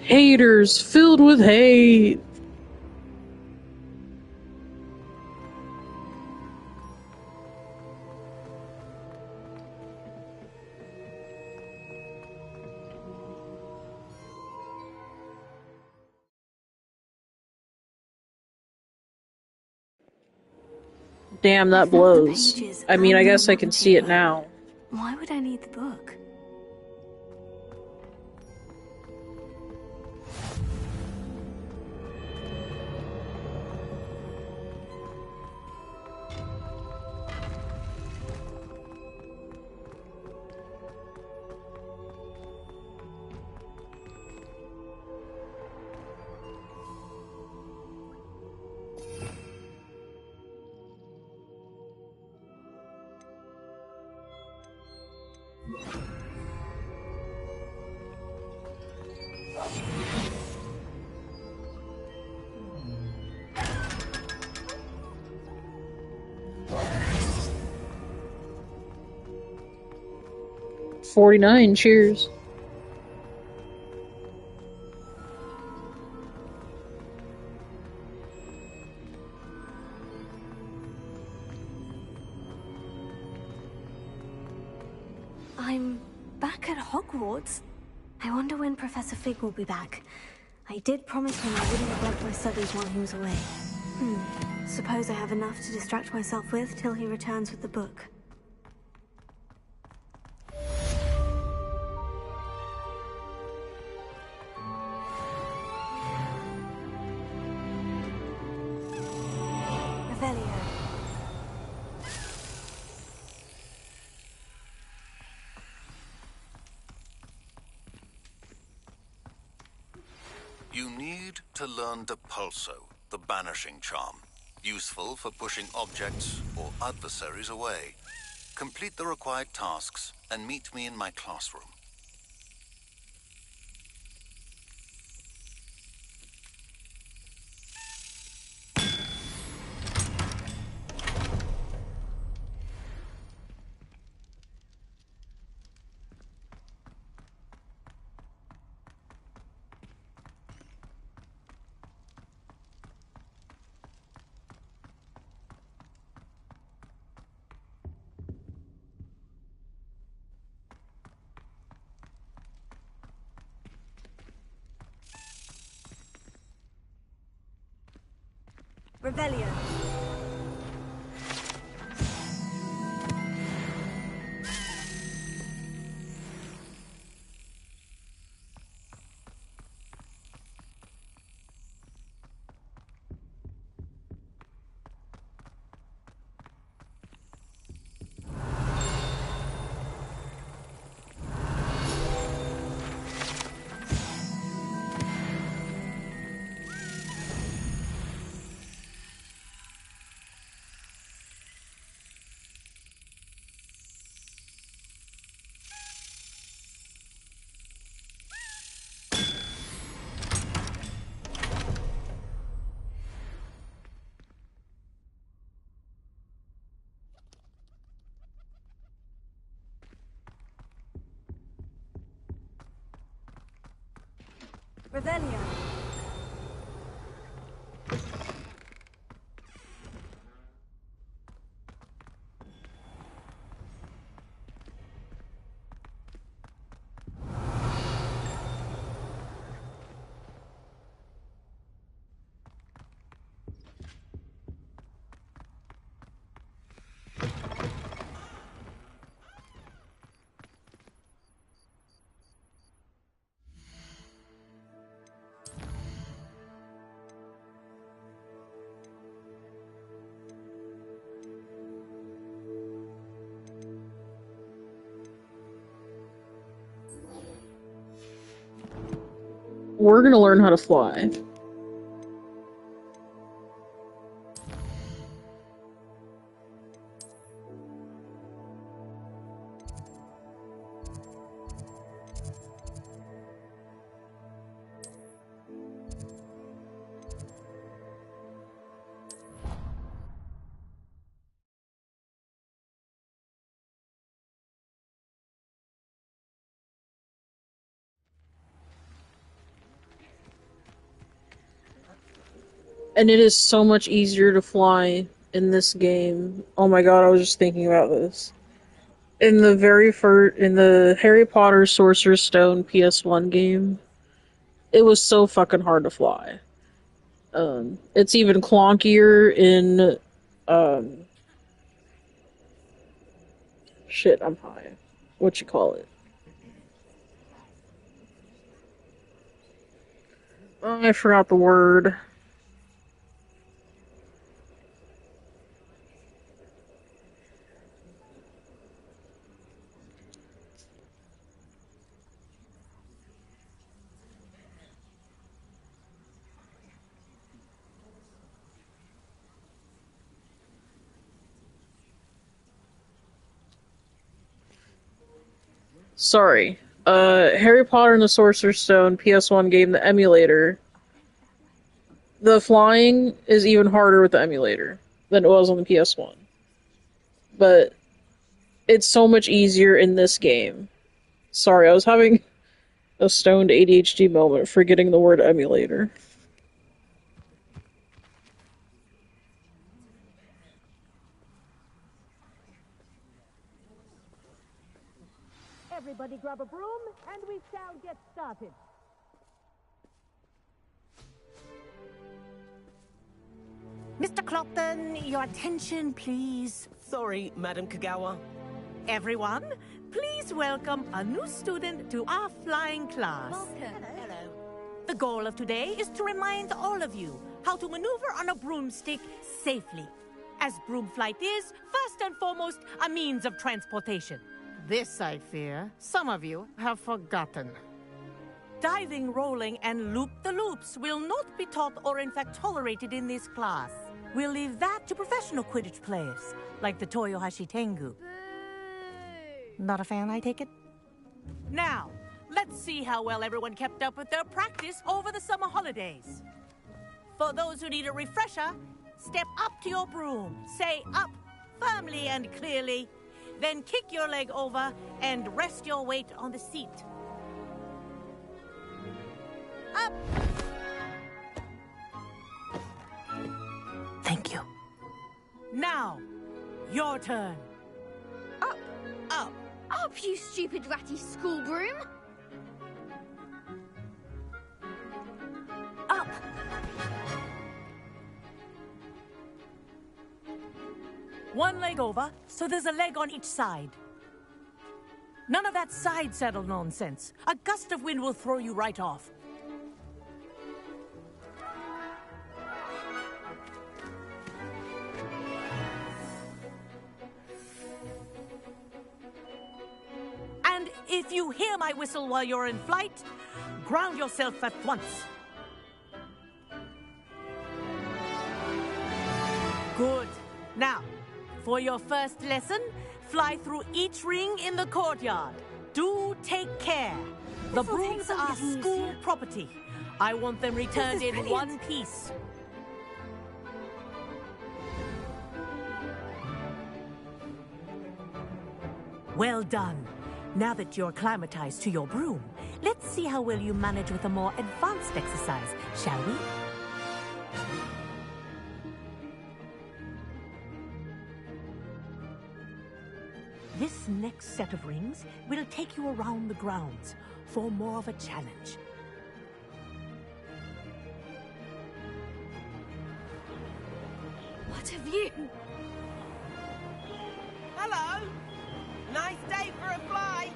Haters filled with hate. Damn, that I've marked the blows. pages I mean, I and the guess I can modern see it chamber. now. Why would I need the book? $49, cheers. I'm back at Hogwarts. I wonder when Professor Fig will be back. I did promise him I wouldn't neglect my studies while he was away. Suppose I have enough to distract myself with till he returns with the book. Revelio. You need to learn Depulso, the banishing charm. Useful for pushing objects or adversaries away. Complete the required tasks and meet me in my classroom. Revelio. Revelio. We're gonna learn how to fly. And it is so much easier to fly in this game. Oh my god, I was just thinking about this. In the Harry Potter Sorcerer's Stone PS1 game, it was so fucking hard to fly. It's even clonkier in, shit, I'm high. What you call it? Oh, I forgot the word. Sorry. Harry Potter and the Sorcerer's Stone PS1 game, the emulator. The flying is even harder with the emulator than it was on the PS1. But it's so much easier in this game. Sorry, I was having a stoned ADHD moment forgetting the word emulator. Everybody grab a broom, and we shall get started. Mr. Clopton, your attention, please. Sorry, Madam Kagawa. Everyone, please welcome a new student to our flying class. Welcome. Hello. The goal of today is to remind all of you how to maneuver on a broomstick safely, as broom flight is, first and foremost, a means of transportation. This, I fear, some of you have forgotten. Diving, rolling, and loop-the-loops will not be taught or in fact tolerated in this class. We'll leave that to professional Quidditch players, like the Toyohashi Tengu. Not a fan, I take it? Now, let's see how well everyone kept up with their practice over the summer holidays. For those who need a refresher, step up to your broom, say up firmly and clearly, then kick your leg over and rest your weight on the seat. Up! Thank you. Now, your turn. Up! Up! Up, you stupid ratty school broom! Up! One leg over, so there's a leg on each side. None of that side saddle nonsense. A gust of wind will throw you right off. And if you hear my whistle while you're in flight, ground yourself at once. Good. Now, for your first lesson, fly through each ring in the courtyard. Do take care. The brooms are school property. I want them returned in one piece. Well done. Now that you're acclimatized to your broom, let's see how well you manage with a more advanced exercise, shall we? This next set of rings will take you around the grounds for more of a challenge. What have you? Hello! Nice day for a flight!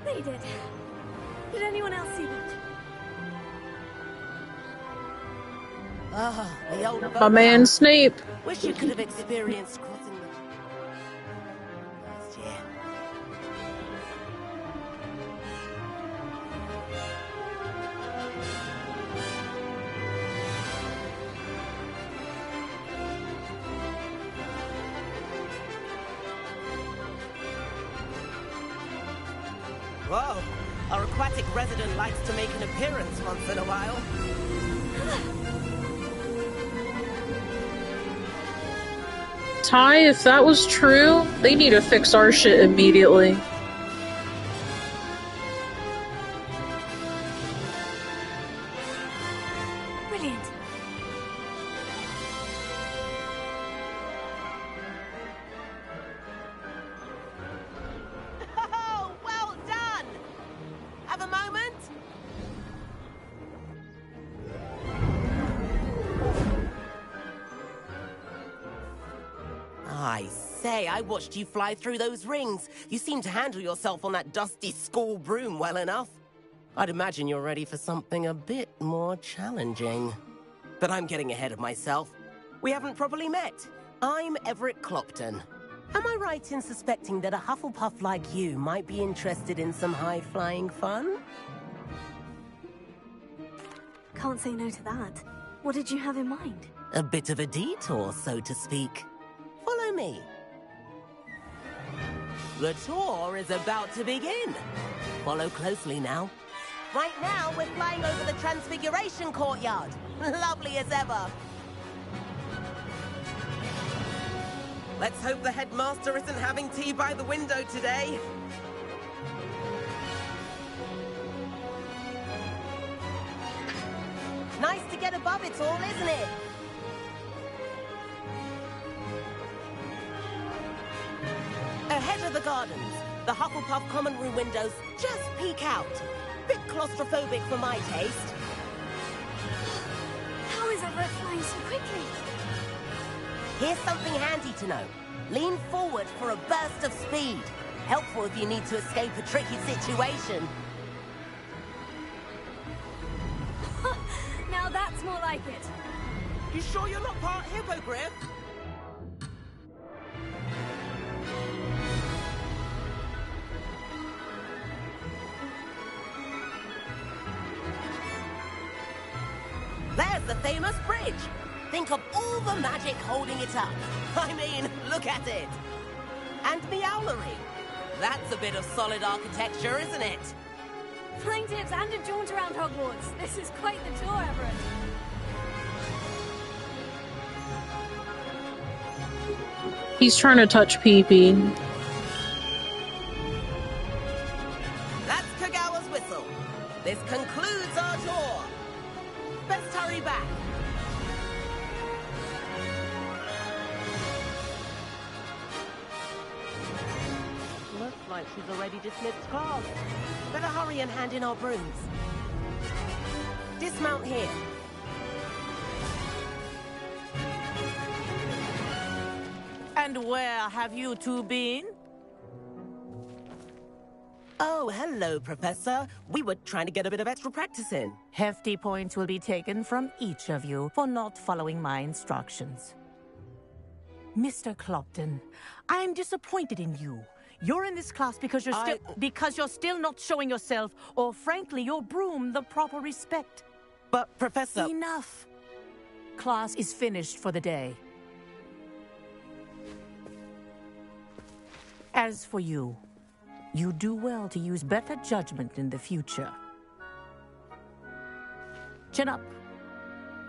They did. Did anyone else see that? Ah, the old My man Snape. Wish you could have experienced crossing the last year. Whoa, our aquatic resident likes to make an appearance once in a while. Ty, if that was true, they need to fix our shit immediately. brilliant. Oh, well done! Have a moment? I say, I watched you fly through those rings. You seem to handle yourself on that dusty school broom well enough. I'd imagine you're ready for something a bit more challenging. But I'm getting ahead of myself. We haven't properly met. I'm Everett Clopton. Am I right in suspecting that a Hufflepuff like you might be interested in some high-flying fun? Can't say no to that. What did you have in mind? A bit of a detour, so to speak. Follow me. The tour is about to begin. Follow closely now. Right now, we're flying over the Transfiguration Courtyard. Lovely as ever. Let's hope the headmaster isn't having tea by the window today. Nice to get above it all, isn't it? Ahead of the gardens, the Hufflepuff common room windows just peek out. Bit claustrophobic for my taste. How is Everett flying so quickly? Here's something handy to know. Lean forward for a burst of speed. Helpful if you need to escape a tricky situation. Now that's more like it. You sure you're not part hippogriff? There's the famous bridge. Think of all the magic holding it up. I mean, look at it. And Meowlery. That's a bit of solid architecture, isn't it? Flying tips and a jaunt around Hogwarts. This is quite the tour, Everett. He's trying to touch Pee-Pee. That's Kagawa's whistle. This concludes our tour. Best hurry back. Looks like she's already dismissed class. Better hurry and hand in our brooms. Dismount here. And where have you two been? Oh, hello, Professor. We were trying to get a bit of extra practice in. Hefty points will be taken from each of you for not following my instructions. Mr. Clopton, I'm disappointed in you. You're in this class because you're still not showing yourself, or frankly, your broom the proper respect. But, Professor... Enough. Class is finished for the day. As for you, you do well to use better judgment in the future. Chin up.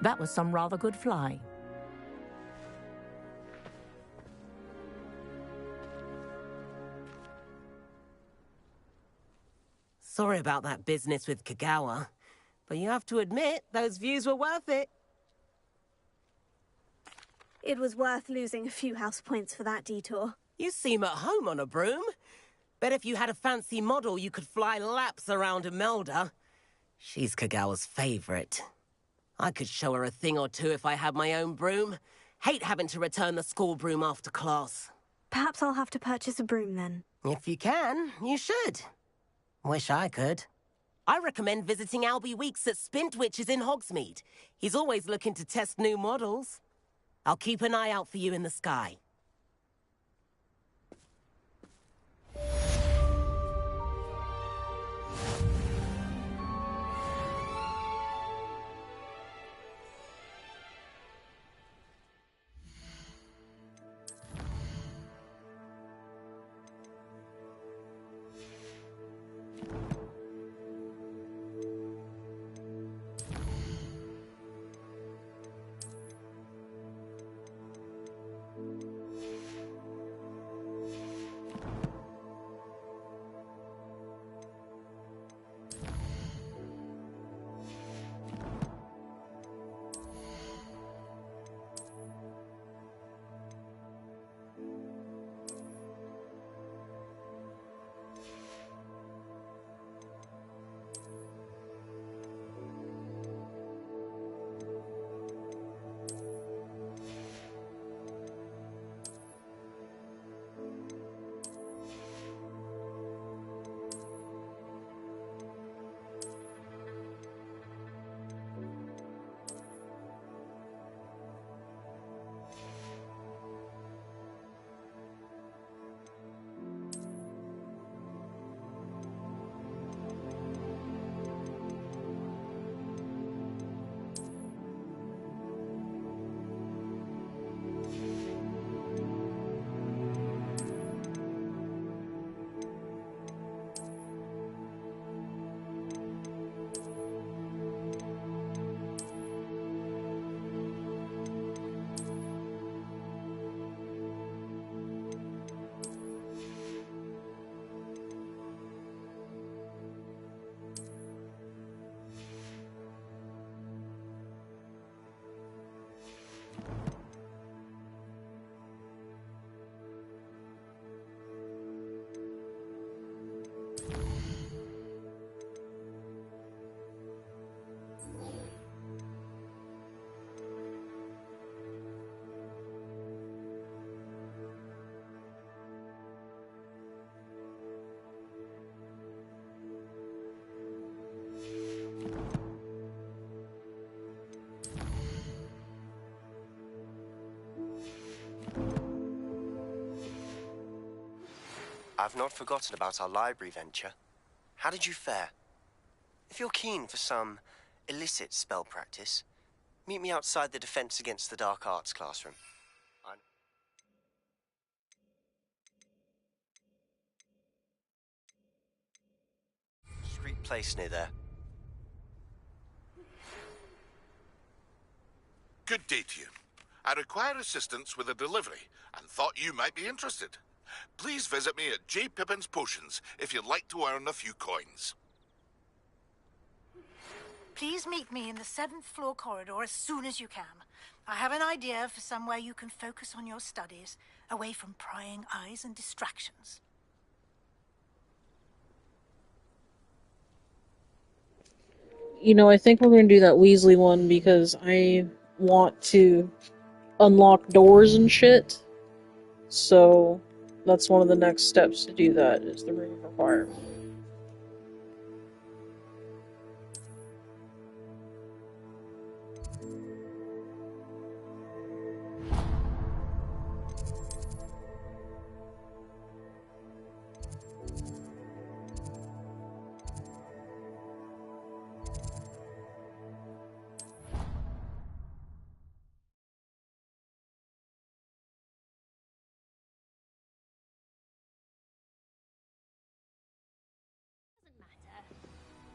That was some rather good flying. Sorry about that business with Kagawa, but you have to admit, those views were worth it. It was worth losing a few house points for that detour. You seem at home on a broom. Bet if you had a fancy model, you could fly laps around Imelda. She's Kagawa's favorite. I could show her a thing or two if I had my own broom. Hate having to return the school broom after class. Perhaps I'll have to purchase a broom then. If you can, you should. Wish I could. I recommend visiting Albie Weeks at Spintwitches in Hogsmeade. He's always looking to test new models. I'll keep an eye out for you in the sky. I've not forgotten about our library venture. How did you fare? If you're keen for some illicit spell practice, meet me outside the Defense Against the Dark Arts classroom. Street Place near there. Good day to you. I require assistance with a delivery and thought you might be interested. Please visit me at J. Pippin's Potions if you'd like to earn a few coins. Please meet me in the 7th floor corridor as soon as you can. I have an idea for somewhere you can focus on your studies, away from prying eyes and distractions. You know, I think we're going to do that Weasley one because I want to unlock doors and shit. So that's one of the next steps to do that, is the Room of Requirement.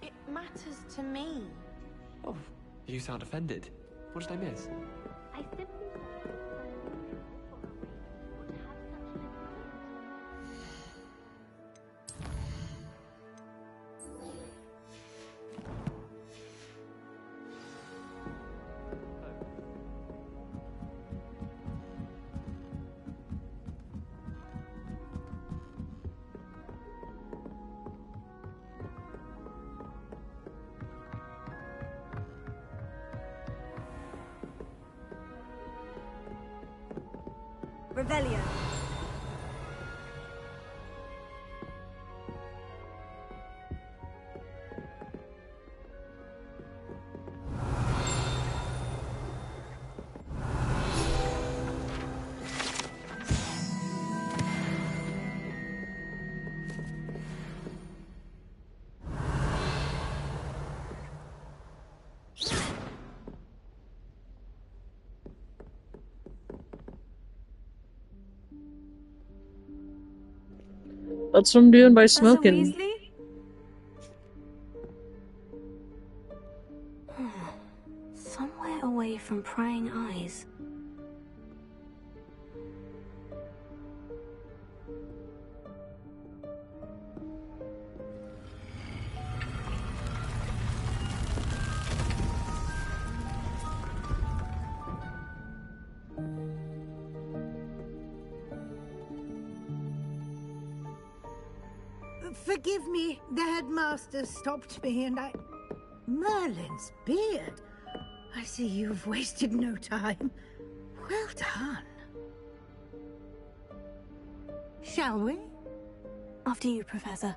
It matters to me. Oh, you sound offended. What did I miss? I simply Revelio. That's what I'm doing by Professor smoking. Weasley? Somewhere away from prying eyes. Forgive me, the headmaster stopped me and I... Merlin's beard. I see you've wasted no time. Well done. Shall we? After you, Professor.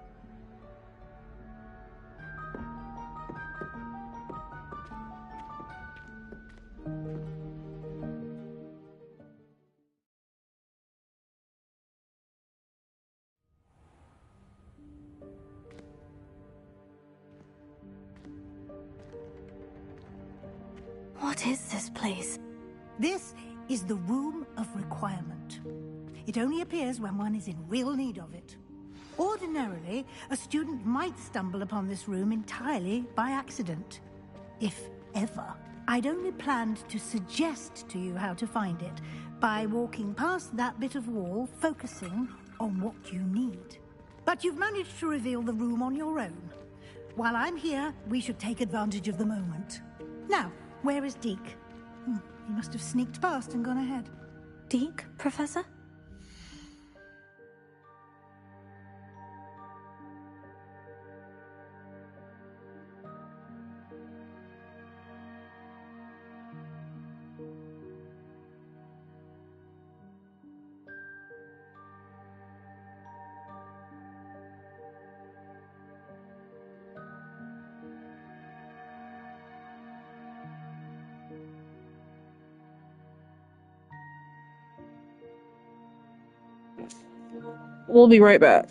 What is this place? This is the Room of Requirement. It only appears when one is in real need of it. Ordinarily, a student might stumble upon this room entirely by accident. If ever. I'd only planned to suggest to you how to find it by walking past that bit of wall, focusing on what you need. But you've managed to reveal the room on your own. While I'm here, we should take advantage of the moment. Now, where is Deke? He must have sneaked past and gone ahead. Deke, Professor? We'll be right back.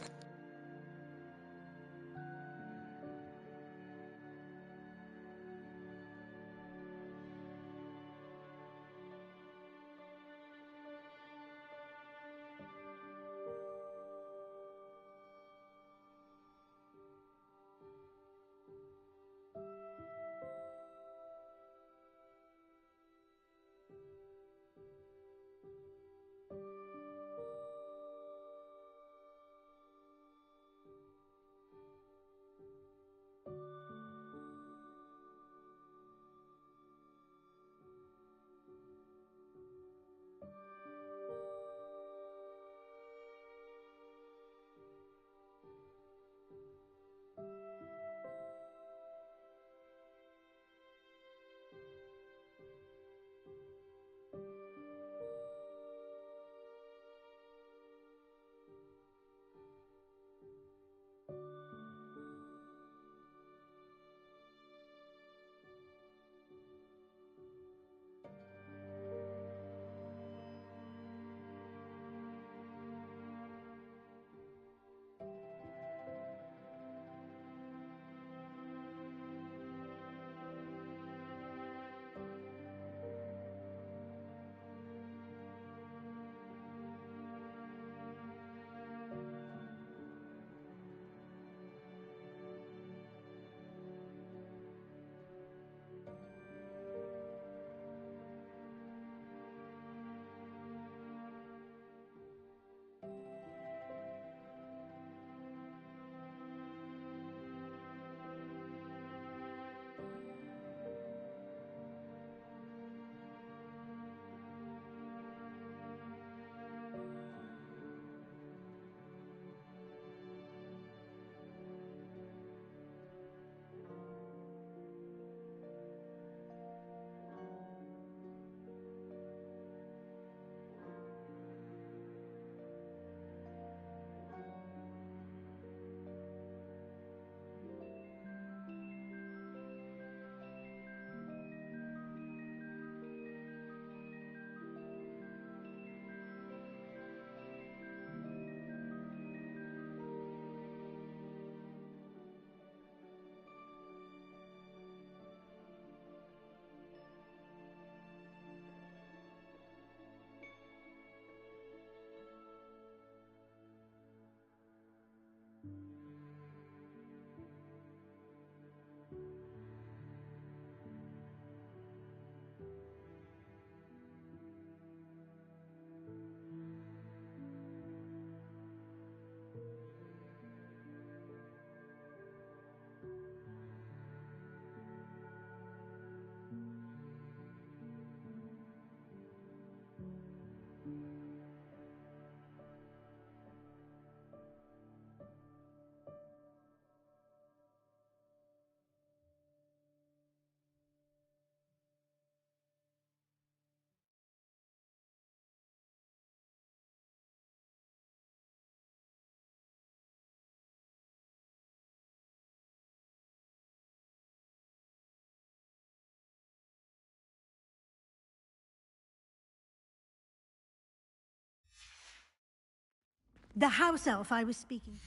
The house elf I was speaking.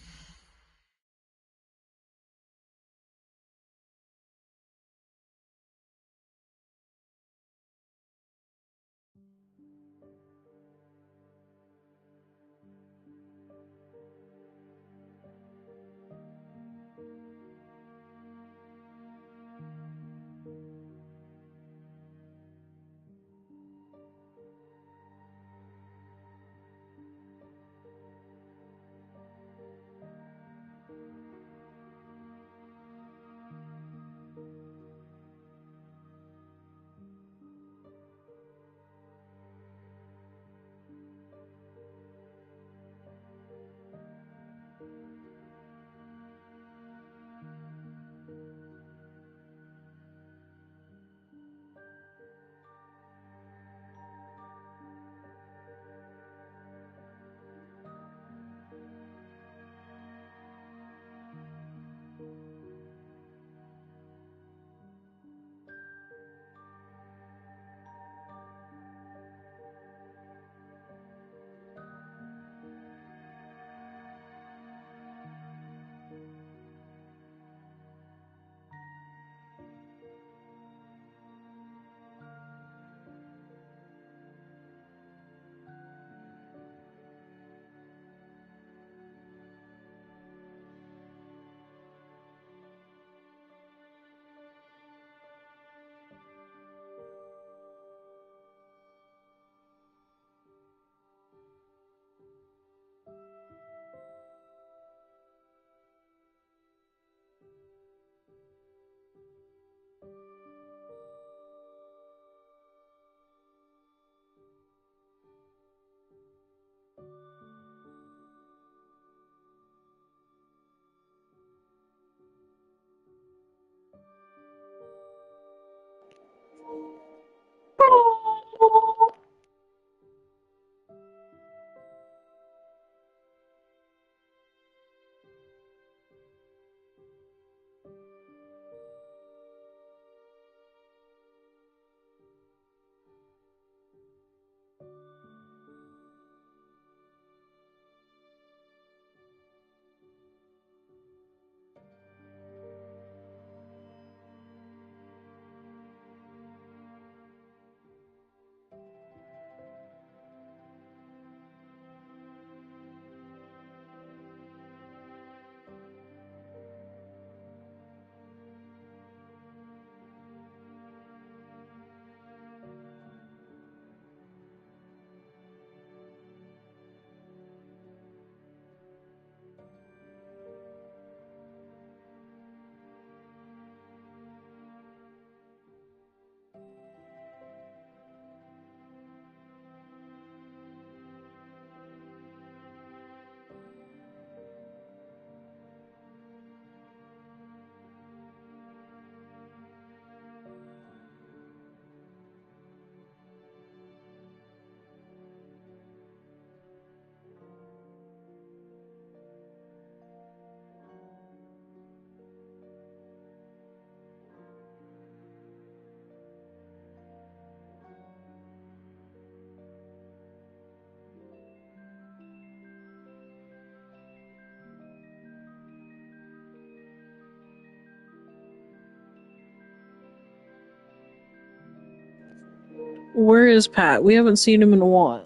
Where is Pat? We haven't seen him in a while.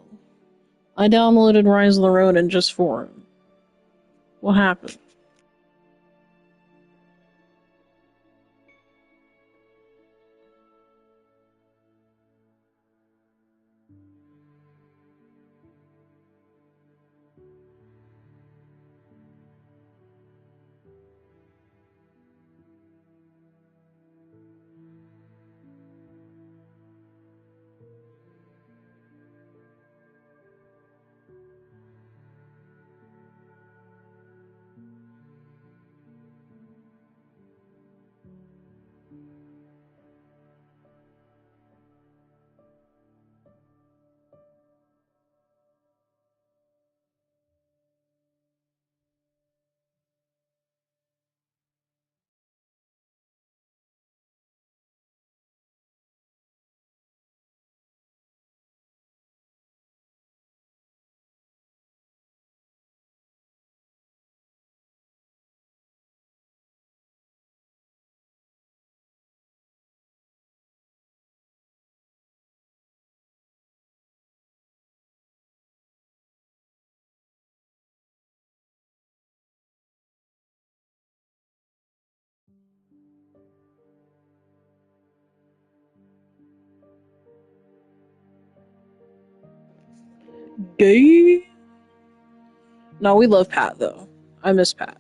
I downloaded Rise of the Ronin just for him. What happened? Gay? No, we love Pat though. I miss Pat.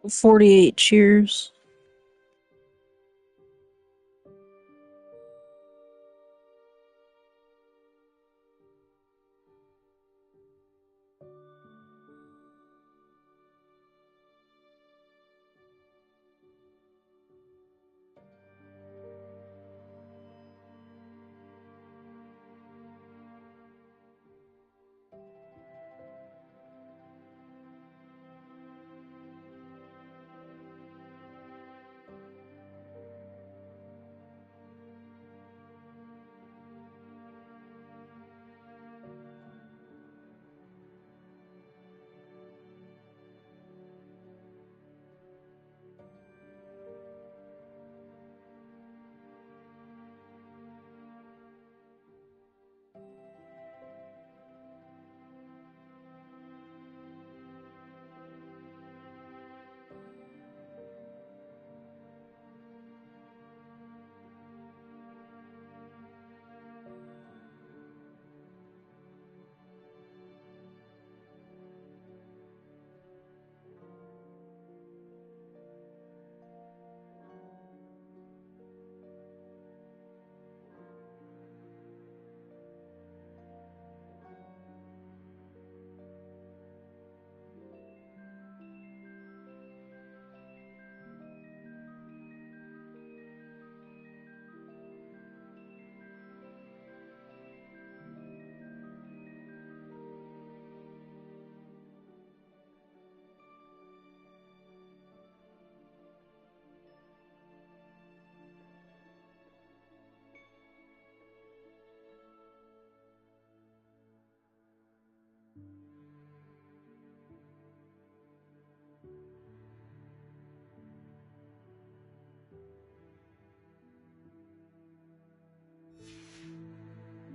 $48 cheers.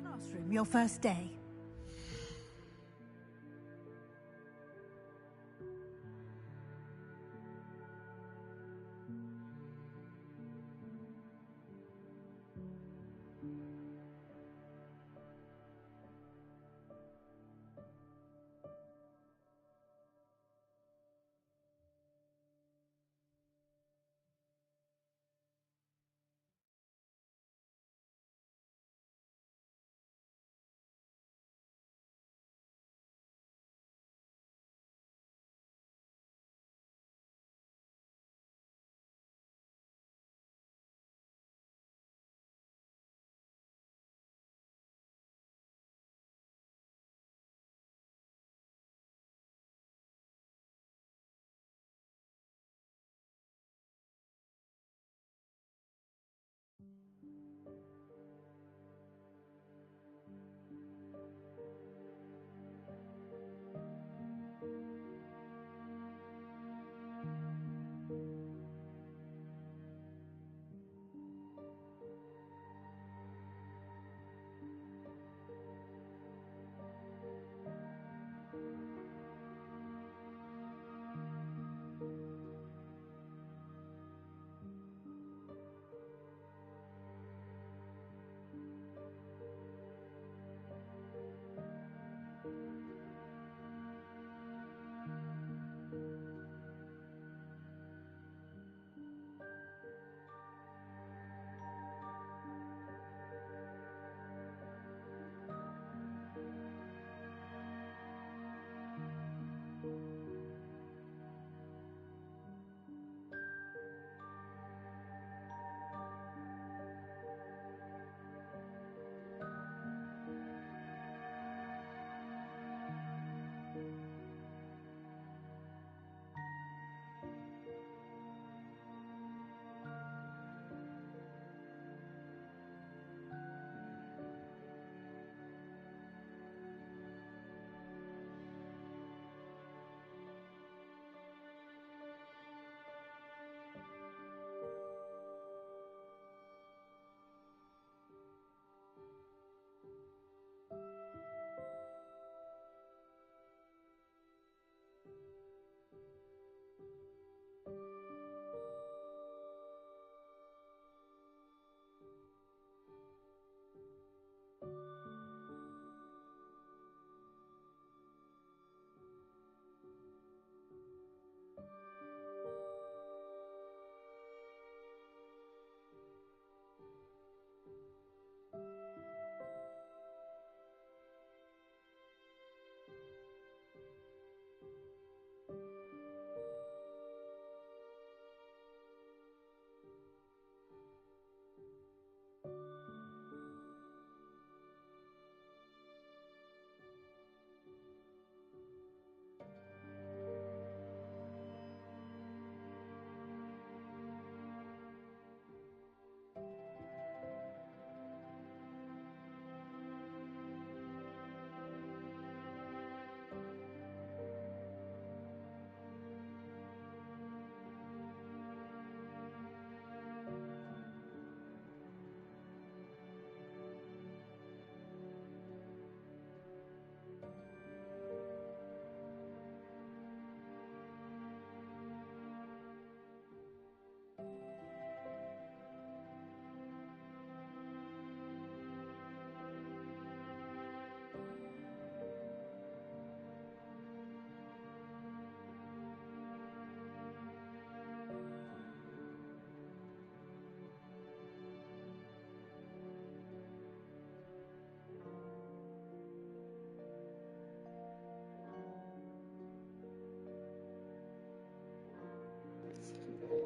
Classroom, your first day.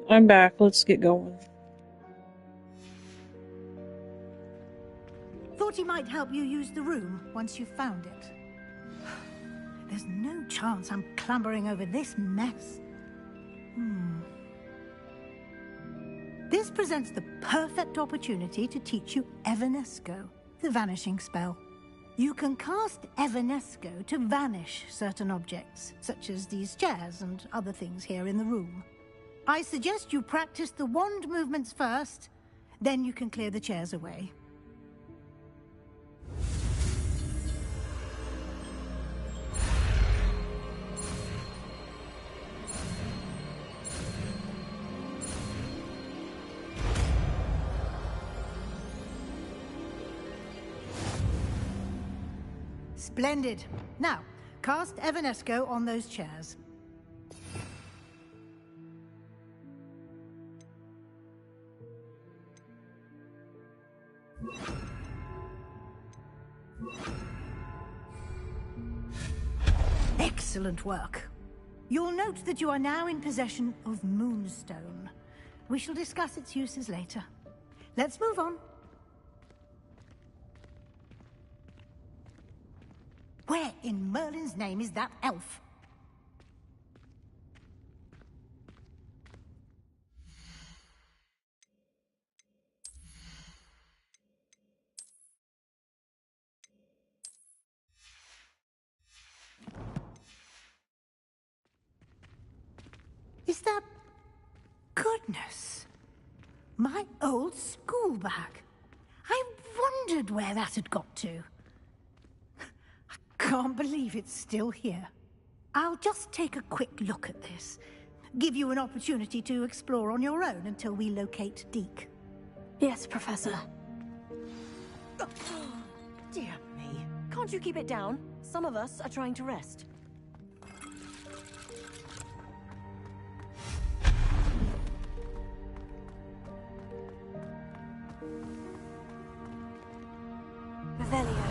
I'm back. Let's get going. Thought he might help you use the room once you've found it. There's no chance I'm clambering over this mess. This presents the perfect opportunity to teach you Evanesco, the vanishing spell. You can cast Evanesco to vanish certain objects, such as these chairs and other things here in the room. I suggest you practice the wand movements first, then you can clear the chairs away. Splendid. Now, cast Evanesco on those chairs. Excellent work. You'll note that you are now in possession of Moonstone. We shall discuss its uses later. Let's move on. Where in Merlin's name is that elf? Is that... Goodness. My old school bag. I wondered where that had got to. Can't believe it's still here. I'll just take a quick look at this. Give you an opportunity to explore on your own until we locate Deke. Yes, Professor. Dear me. Can't you keep it down? Some of us are trying to rest. Revelio.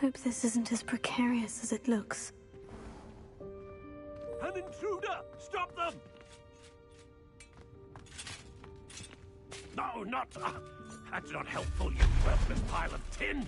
Hope this isn't as precarious as it looks. An intruder! Stop them! No, not... that's not helpful, you worthless pile of tin!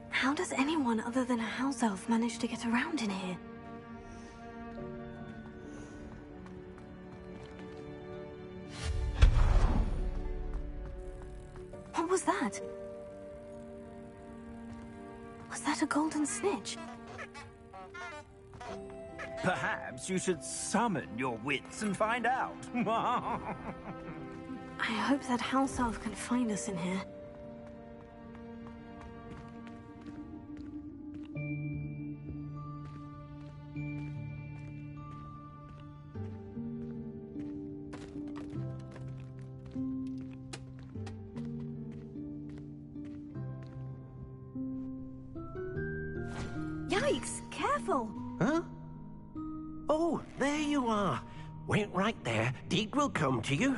How does anyone other than a house elf manage to get around in here? What was that? Was that a golden snitch? Perhaps you should summon your wits and find out. I hope that house elf can find us in here. Yikes! Careful! Huh? Oh, there you are. Wait right there. Deke will come to you.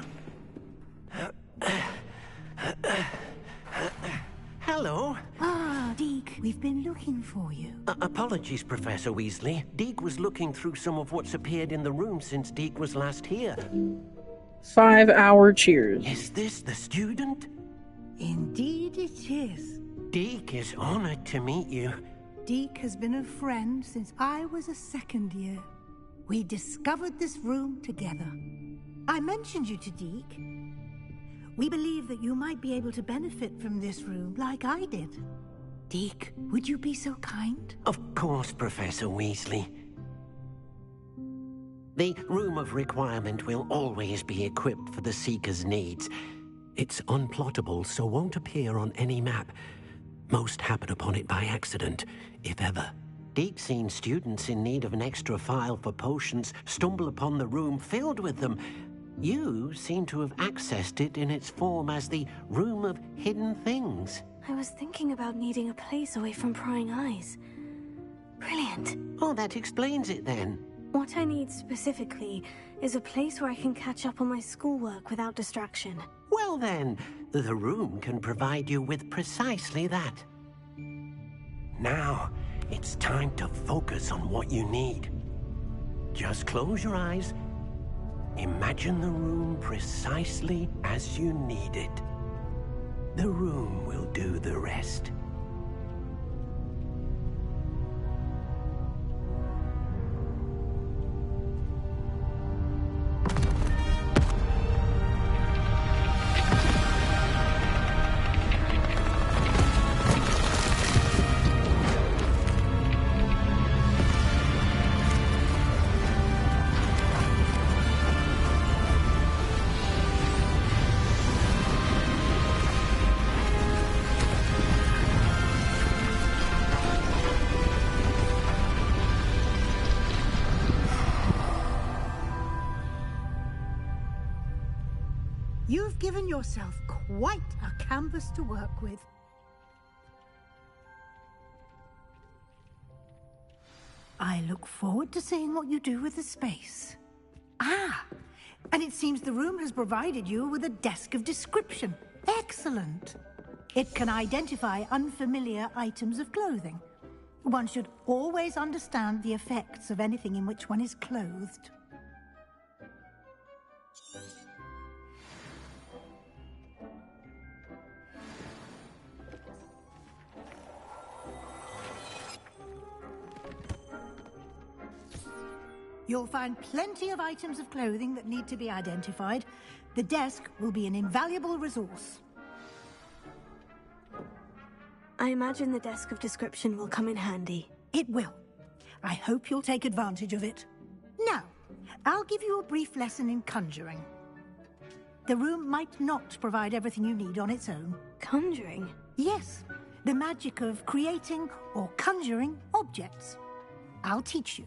Hello. Ah, Deke, we've been looking for you. Apologies, Professor Weasley. Deke was looking through some of what's appeared in the room since Deke was last here. 5-hour cheers. Is this the student? Indeed it is. Deke is honored to meet you. Deke has been a friend since I was a second year. We discovered this room together. I mentioned you to Deke. We believe that you might be able to benefit from this room like I did. Deke, would you be so kind? Of course, Professor Weasley. The Room of Requirement will always be equipped for the Seeker's needs. It's unplottable, so won't appear on any map. Most happen upon it by accident, if ever. Deke's seen students in need of an extra file for potions stumble upon the room filled with them. You seem to have accessed it in its form as the Room of Hidden Things. I was thinking about needing a place away from prying eyes. Brilliant. Oh, that explains it then. What I need specifically is a place where I can catch up on my schoolwork without distraction. Well then, the room can provide you with precisely that. Now, it's time to focus on what you need. Just close your eyes. Imagine the room precisely as you need it. The room will do the rest. You've given yourself quite a canvas to work with. I look forward to seeing what you do with the space. Ah, and it seems the room has provided you with a desk of description. Excellent. It can identify unfamiliar items of clothing. One should always understand the effects of anything in which one is clothed. You'll find plenty of items of clothing that need to be identified. The desk will be an invaluable resource. I imagine the desk of description will come in handy. It will. I hope you'll take advantage of it. Now, I'll give you a brief lesson in conjuring. The room might not provide everything you need on its own. Conjuring? Yes, the magic of creating or conjuring objects. I'll teach you.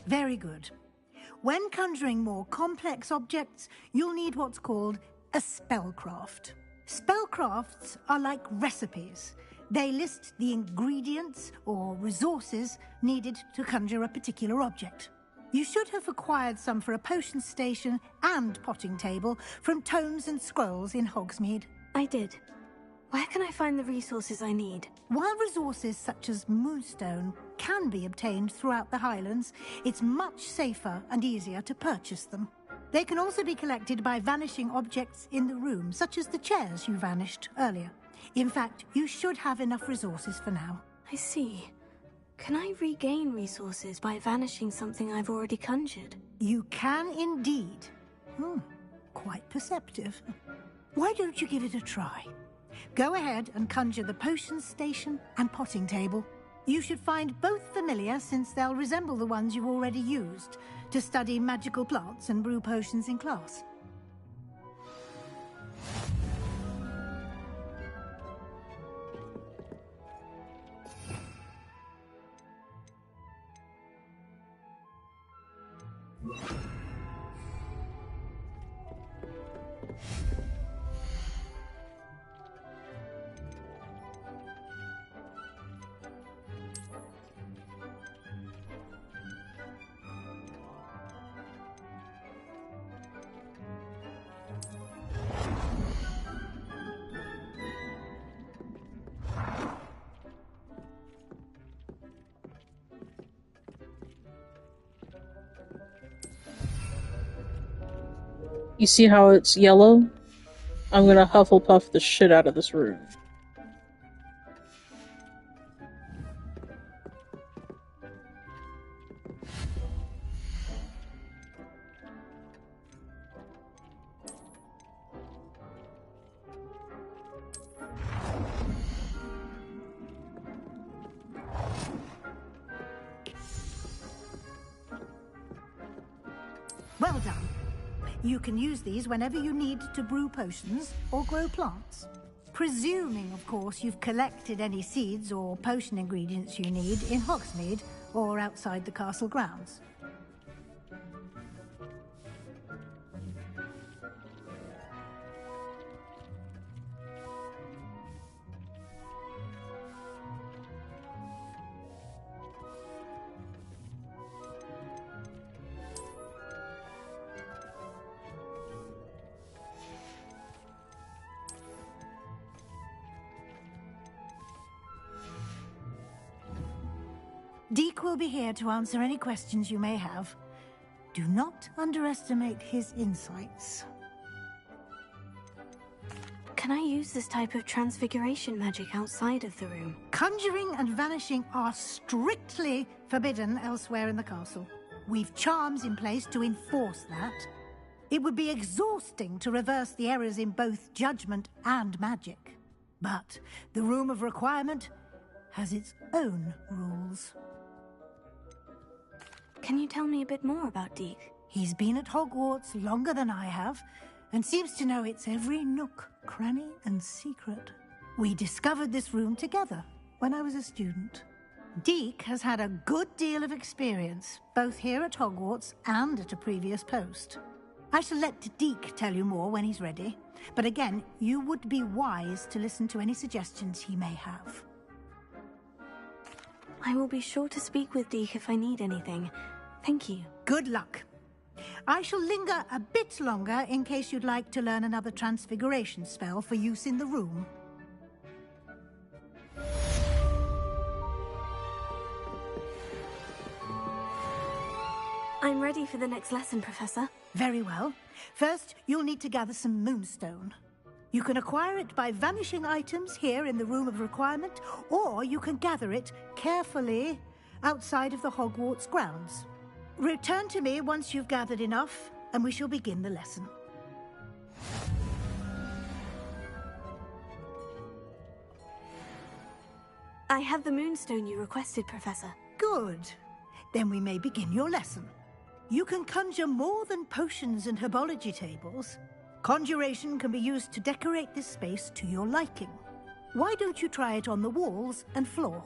Very good. When conjuring more complex objects, you'll need what's called a spellcraft. Spellcrafts are like recipes. They list the ingredients or resources needed to conjure a particular object. You should have acquired some for a potion station and potting table from tomes and scrolls in Hogsmeade. I did. Where can I find the resources I need? While resources such as Moonstone can be obtained throughout the Highlands, it's much safer and easier to purchase them. They can also be collected by vanishing objects in the room, such as the chairs you vanished earlier. In fact, you should have enough resources for now. I see. Can I regain resources by vanishing something I've already conjured? You can indeed. Quite perceptive. Why don't you give it a try? Go ahead and conjure the potions station and potting table. You should find both familiar, since they'll resemble the ones you've already used to study magical plants and brew potions in class. You see how it's yellow? I'm gonna Hufflepuff the shit out of this room. Well done. You can use these whenever you need to brew potions or grow plants. Presuming, of course, you've collected any seeds or potion ingredients you need in Hogsmeade or outside the castle grounds. Deke will be here to answer any questions you may have. Do not underestimate his insights. Can I use this type of transfiguration magic outside of the room? Conjuring and vanishing are strictly forbidden elsewhere in the castle. We've charms in place to enforce that. It would be exhausting to reverse the errors in both judgment and magic. But the Room of Requirement has its own rules. Can you tell me a bit more about Deke? He's been at Hogwarts longer than I have, and seems to know its every nook, cranny, and secret. We discovered this room together when I was a student. Deke has had a good deal of experience, both here at Hogwarts and at a previous post. I shall let Deke tell you more when he's ready, but again, you would be wise to listen to any suggestions he may have. I will be sure to speak with Deke if I need anything. Thank you. Good luck. I shall linger a bit longer in case you'd like to learn another transfiguration spell for use in the room. I'm ready for the next lesson, Professor. Very well. First, you'll need to gather some moonstone. You can acquire it by vanishing items here in the Room of Requirement, or you can gather it carefully outside of the Hogwarts grounds. Return to me once you've gathered enough, and we shall begin the lesson. I have the moonstone you requested, Professor. Good. Then we may begin your lesson. You can conjure more than potions and herbology tables. Conjuration can be used to decorate this space to your liking. Why don't you try it on the walls and floor?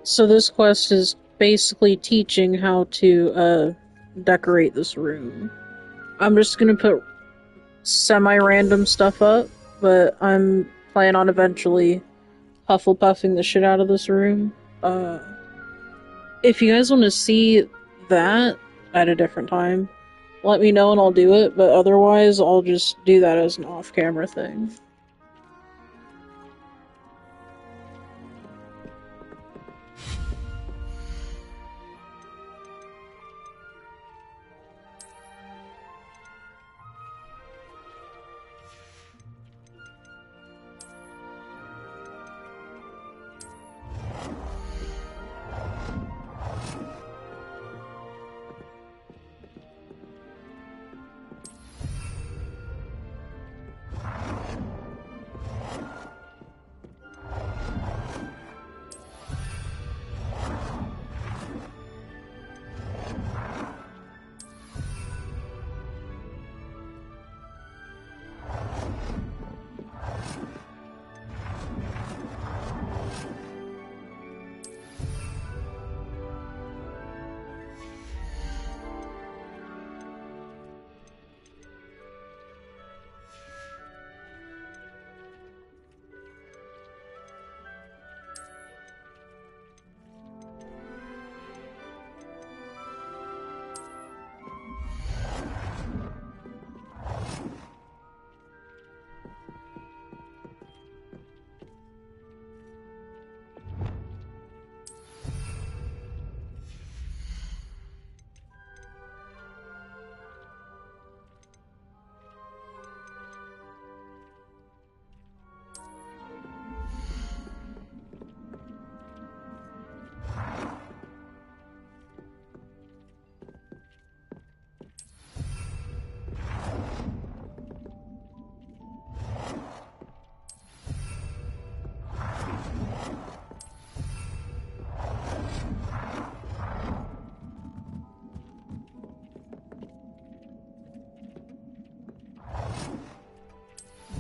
So this quest is basically teaching how to decorate this room. I'm just gonna put semi-random stuff up, but I'm planning on eventually Hufflepuffing the shit out of this room. If you guys want to see that at a different time, let me know and I'll do it, but otherwise I'll just do that as an off-camera thing.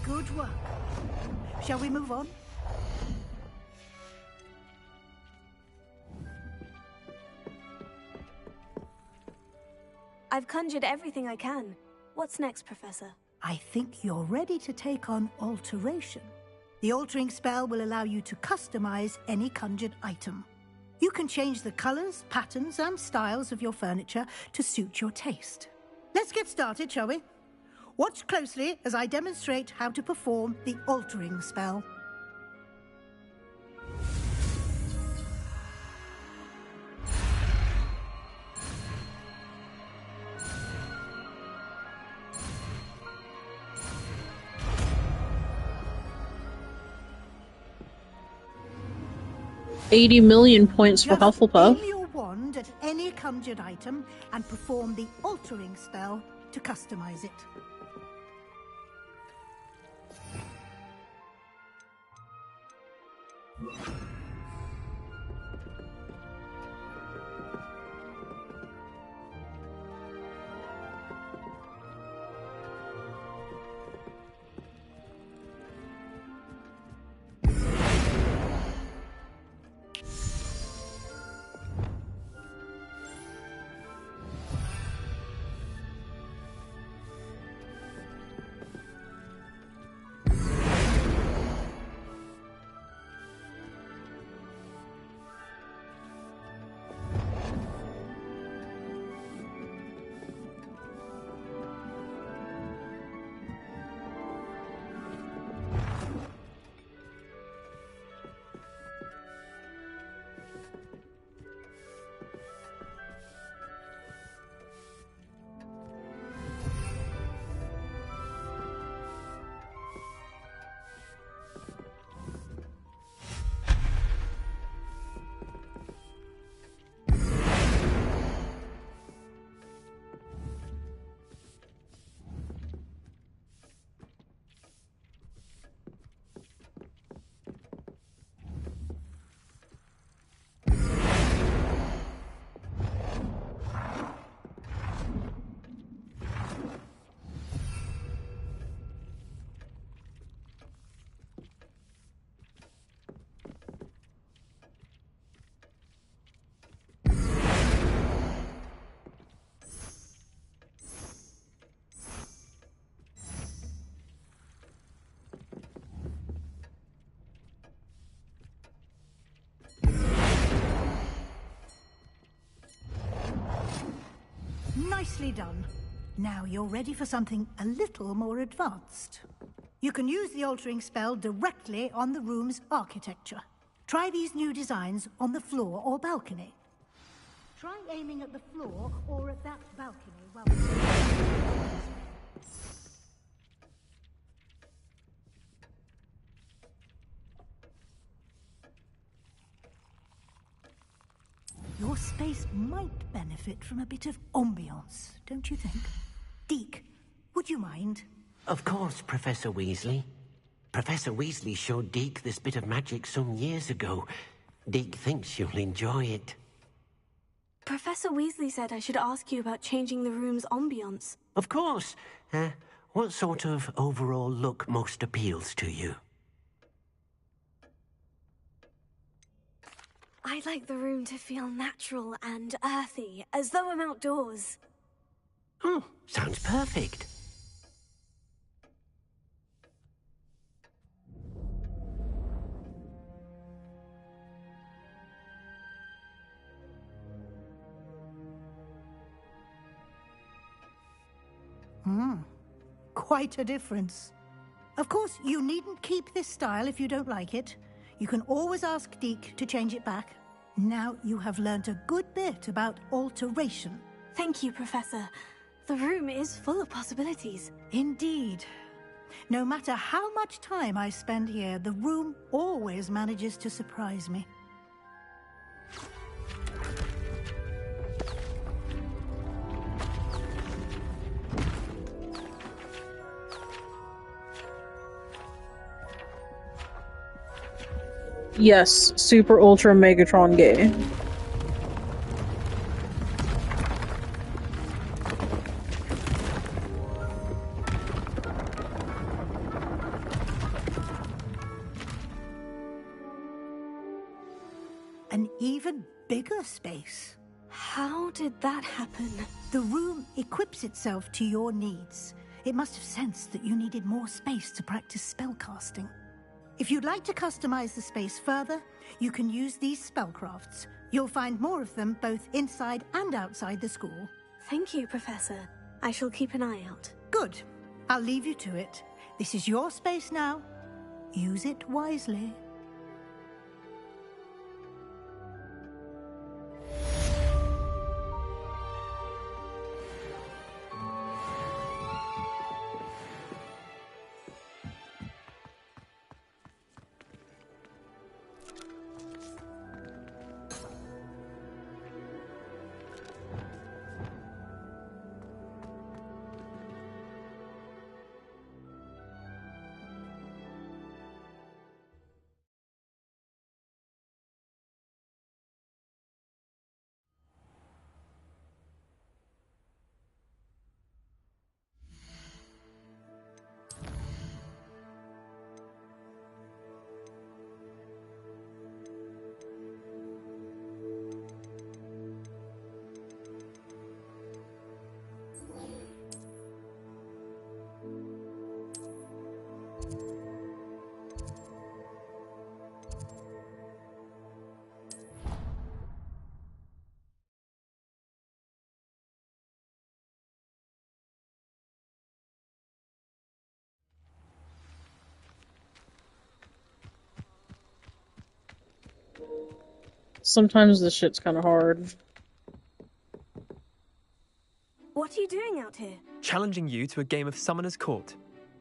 Good work. Shall we move on? I've conjured everything I can. What's next, Professor? I think you're ready to take on alteration. The altering spell will allow you to customize any conjured item. You can change the colors, patterns, and styles of your furniture to suit your taste. Let's get started, shall we? Watch closely as I demonstrate how to perform the altering spell. $80 million points for Hufflepuff. Aim your wand at any conjured item and perform the altering spell to customize it. Nicely done. Now you're ready for something a little more advanced. You can use the altering spell directly on the room's architecture. Try these new designs on the floor or balcony. Try aiming at the floor or at that balcony while... Your space might benefit from a bit of ambiance, don't you think? Deke, would you mind? Of course, Professor Weasley. Professor Weasley showed Deke this bit of magic some years ago. Deke thinks you'll enjoy it. Professor Weasley said I should ask you about changing the room's ambiance. Of course. What sort of overall look most appeals to you? I'd like the room to feel natural and earthy, as though I'm outdoors. Oh, sounds perfect. Quite a difference. Of course, you needn't keep this style if you don't like it. You can always ask Deke to change it back. Now you have learnt a good bit about alteration. Thank you, Professor. The room is full of possibilities. Indeed. No matter how much time I spend here, the room always manages to surprise me. Yes, Super Ultra Megatron gay. An even bigger space. How did that happen? The room equips itself to your needs. It must have sensed that you needed more space to practice spellcasting. If you'd like to customize the space further, you can use these spellcrafts. You'll find more of them both inside and outside the school. Thank you, Professor. I shall keep an eye out. Good. I'll leave you to it. This is your space now. Use it wisely. Sometimes this shit's kind of hard. What are you doing out here? Challenging you to a game of Summoner's Court.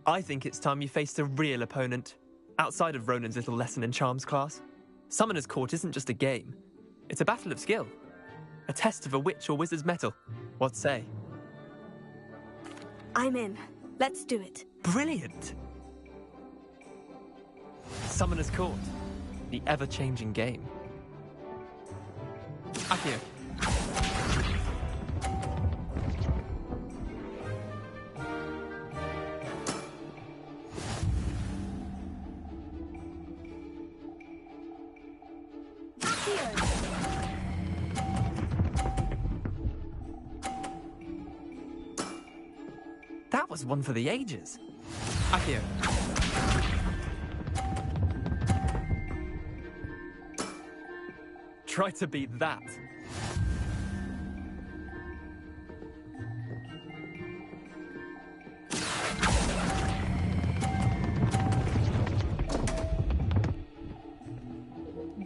I think it's time you faced a real opponent, outside of Ronan's little lesson in charms class. Summoner's Court isn't just a game. It's a battle of skill. A test of a witch or wizard's mettle. What say? I'm in. Let's do it. Brilliant! Summoner's Court. The ever-changing game. Accio. That was one for the ages. Accio. Try to beat that.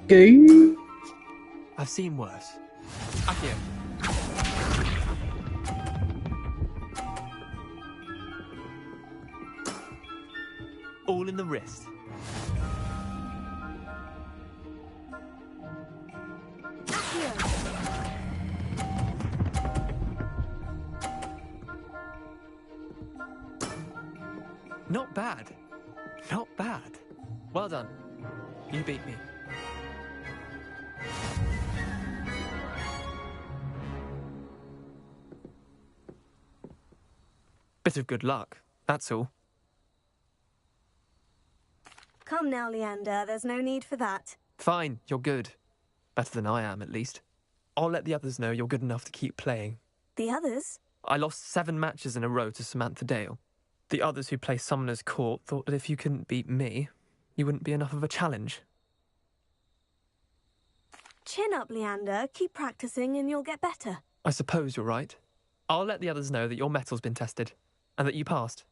Okay. I've seen worse. Accio. All in the wrist. Not bad. Not bad. Well done. You beat me. Bit of good luck, that's all. Come now, Leander, there's no need for that. Fine, you're good. Better than I am, at least. I'll let the others know you're good enough to keep playing. The others? I lost 7 matches in a row to Samantha Dale. The others who play Summoner's Court thought that if you couldn't beat me, you wouldn't be enough of a challenge. Chin up, Leander. Keep practicing and you'll get better. I suppose you're right. I'll let the others know that your metal's been tested, and that you passed.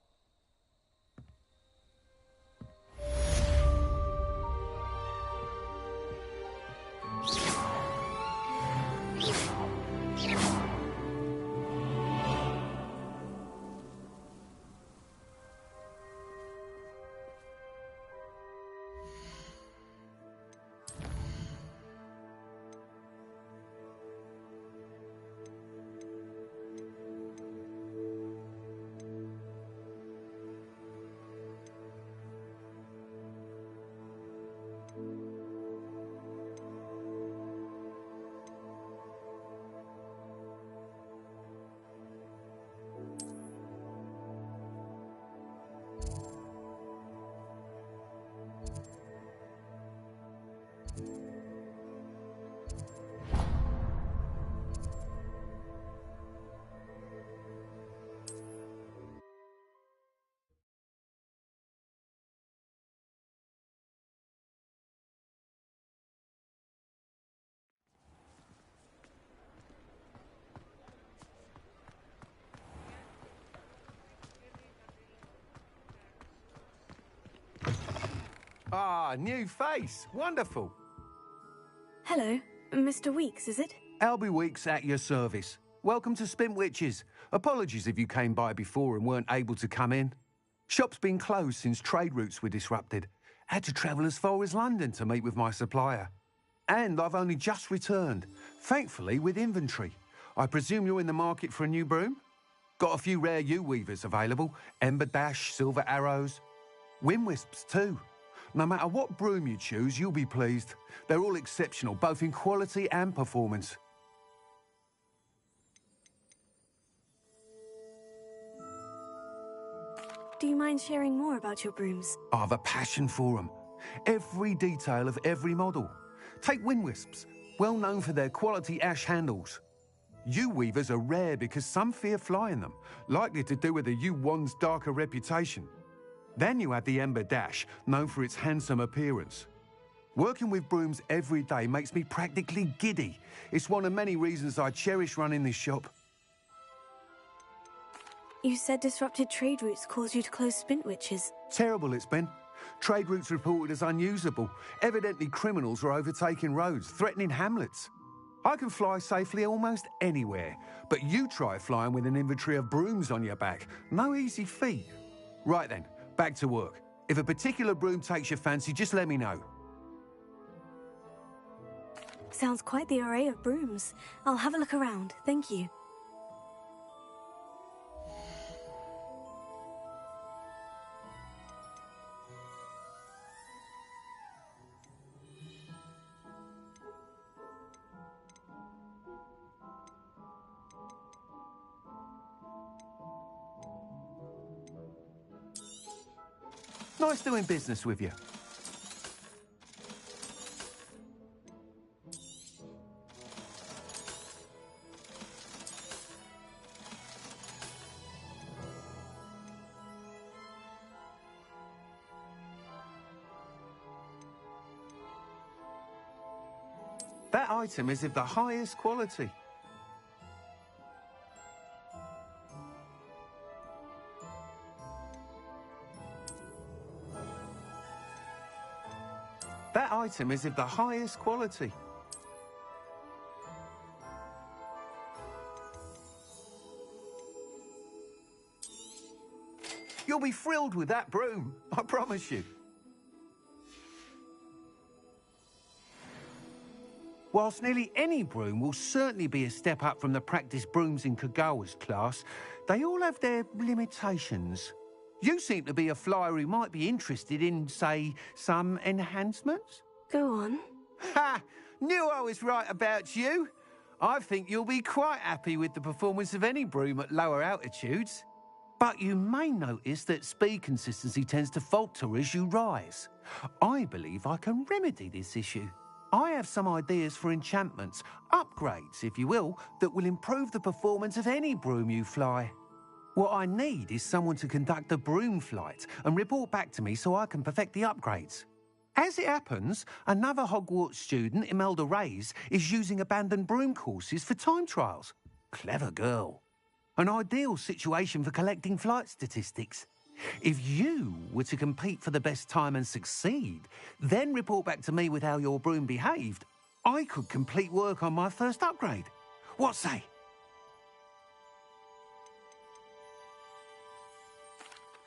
Ah, new face. Wonderful. Hello, Mr. Weeks, is it? Albie Weeks at your service. Welcome to Spintwitches. Apologies if you came by before and weren't able to come in. Shop's been closed since trade routes were disrupted. Had to travel as far as London to meet with my supplier. And I've only just returned, thankfully with inventory. I presume you're in the market for a new broom? Got a few rare U-weavers available. Ember Dash, Silver Arrows. Wind Wisps too. No matter what broom you choose, you'll be pleased. They're all exceptional, both in quality and performance. Do you mind sharing more about your brooms? I have a passion for them. Every detail of every model. Take Wind Wisps, well known for their quality ash handles. U-weavers are rare because some fear flying them, likely to do with the U-wand's darker reputation. Then you have the Ember Dash, known for its handsome appearance. Working with brooms every day makes me practically giddy. It's one of many reasons I cherish running this shop. You said disrupted trade routes caused you to close Spintwitches. Terrible it's been. Trade routes reported as unusable. Evidently criminals are overtaking roads, threatening hamlets. I can fly safely almost anywhere, but you try flying with an inventory of brooms on your back. No easy feat. Right then. Back to work. If a particular broom takes your fancy, just let me know. Sounds quite the array of brooms. I'll have a look around, thank you. Nice doing business with you. That item is of the highest quality. That item is of the highest quality. You'll be thrilled with that broom, I promise you. Whilst nearly any broom will certainly be a step up from the practice brooms in Kagawa's class, they all have their limitations. You seem to be a flyer who might be interested in, say, some enhancements? Go on. Ha! Knew I was right about you. I think you'll be quite happy with the performance of any broom at lower altitudes. But you may notice that speed consistency tends to falter as you rise. I believe I can remedy this issue. I have some ideas for enchantments, upgrades, if you will, that will improve the performance of any broom you fly. What I need is someone to conduct a broom flight and report back to me so I can perfect the upgrades. As it happens, another Hogwarts student, Imelda Reyes, is using abandoned broom courses for time trials. Clever girl. An ideal situation for collecting flight statistics. If you were to compete for the best time and succeed, then report back to me with how your broom behaved, I could complete work on my first upgrade. What say?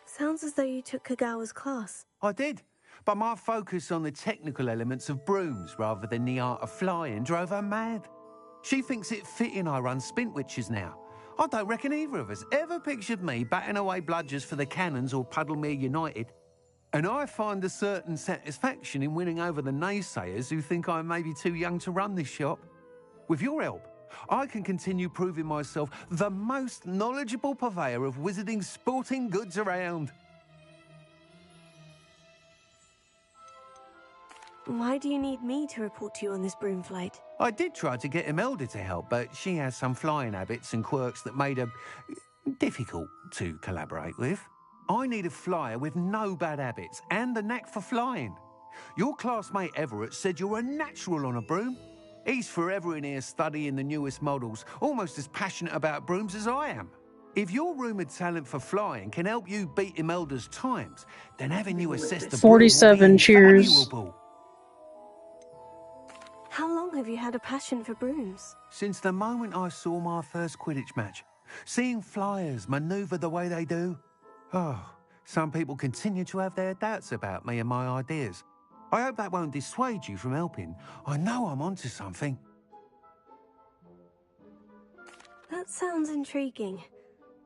Sounds as though you took Kagawa's class. I did, but my focus on the technical elements of brooms rather than the art of flying drove her mad. She thinks it fitting I run Spintwitches now. I don't reckon either of us ever pictured me batting away bludgers for the Cannons or Puddlemere United. And I find a certain satisfaction in winning over the naysayers who think I may be too young to run this shop. With your help, I can continue proving myself the most knowledgeable purveyor of wizarding sporting goods around. Why do you need me to report to you on this broom flight? I did try to get Imelda to help, but she has some flying habits and quirks that made her difficult to collaborate with. I need a flyer with no bad habits and the knack for flying. Your classmate Everett said you're a natural on a broom. He's forever in here studying the newest models, almost as passionate about brooms as I am. If your rumoured talent for flying can help you beat Imelda's times, then having you assess the 47 broom will be cheers. invaluable. How long have you had a passion for brooms? Since the moment I saw my first Quidditch match. Seeing flyers manoeuvre the way they do. Oh, some people continue to have their doubts about me and my ideas. I hope that won't dissuade you from helping. I know I'm onto something. That sounds intriguing.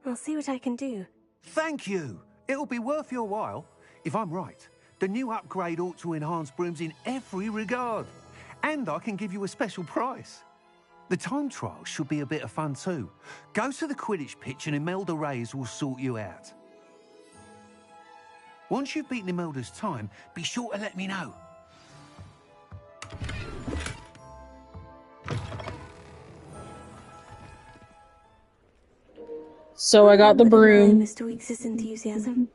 I'll see what I can do. Thank you. It'll be worth your while. If I'm right, the new upgrade ought to enhance brooms in every regard. And I can give you a special price. The time trial should be a bit of fun too. Go to the Quidditch pitch and Imelda Reyes will sort you out. Once you've beaten Imelda's time, be sure to let me know. So I got the broom. Mr. Weeks' enthusiasm.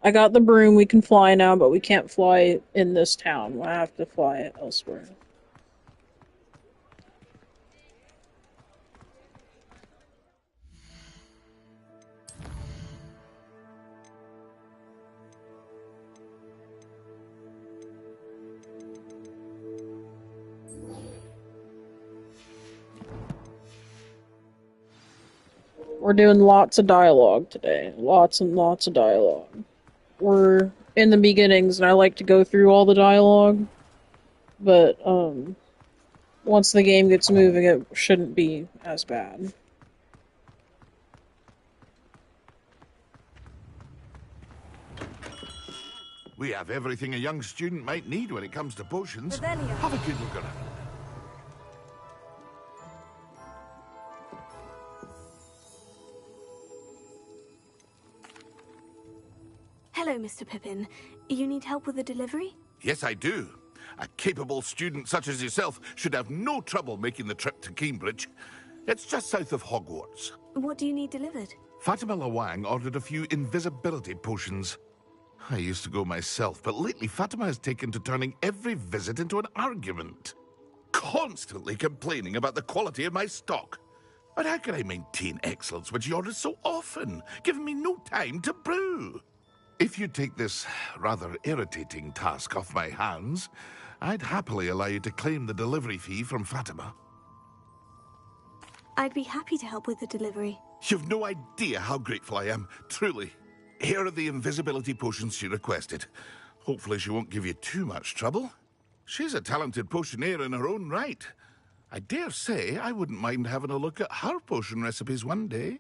I got the broom. We can fly now, but we can't fly in this town. I have to fly it elsewhere. We're doing lots of dialogue today. Lots and lots of dialogue. We're in the beginnings, and I like to go through all the dialogue. But, once the game gets moving, it shouldn't be as bad. We have everything a young student might need when it comes to potions. Revelio. Have a good look around. Hello, Mr. Pippin. You need help with a delivery? Yes, I do. A capable student such as yourself should have no trouble making the trip to Cambridge. It's just south of Hogwarts. What do you need delivered? Fatima Lawang ordered a few invisibility potions. I used to go myself, but lately Fatima has taken to turning every visit into an argument. Constantly complaining about the quality of my stock. But how can I maintain excellence when she orders so often, giving me no time to brew? If you take this rather irritating task off my hands, I'd happily allow you to claim the delivery fee from Fatima. I'd be happy to help with the delivery. You've no idea how grateful I am, truly. Here are the invisibility potions she requested. Hopefully she won't give you too much trouble. She's a talented potioneer in her own right. I dare say I wouldn't mind having a look at her potion recipes one day.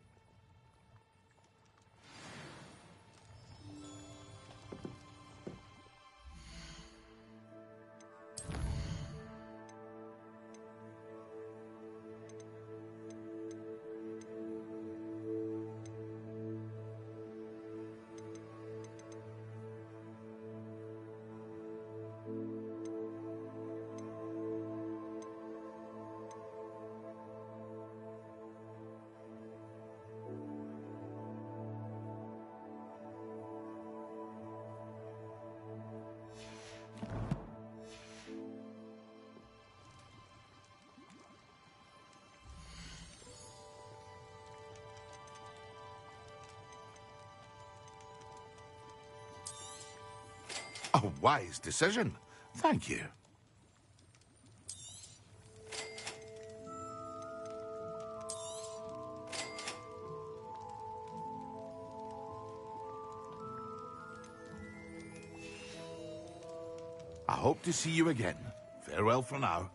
A wise decision. Thank you. I hope to see you again. Farewell for now.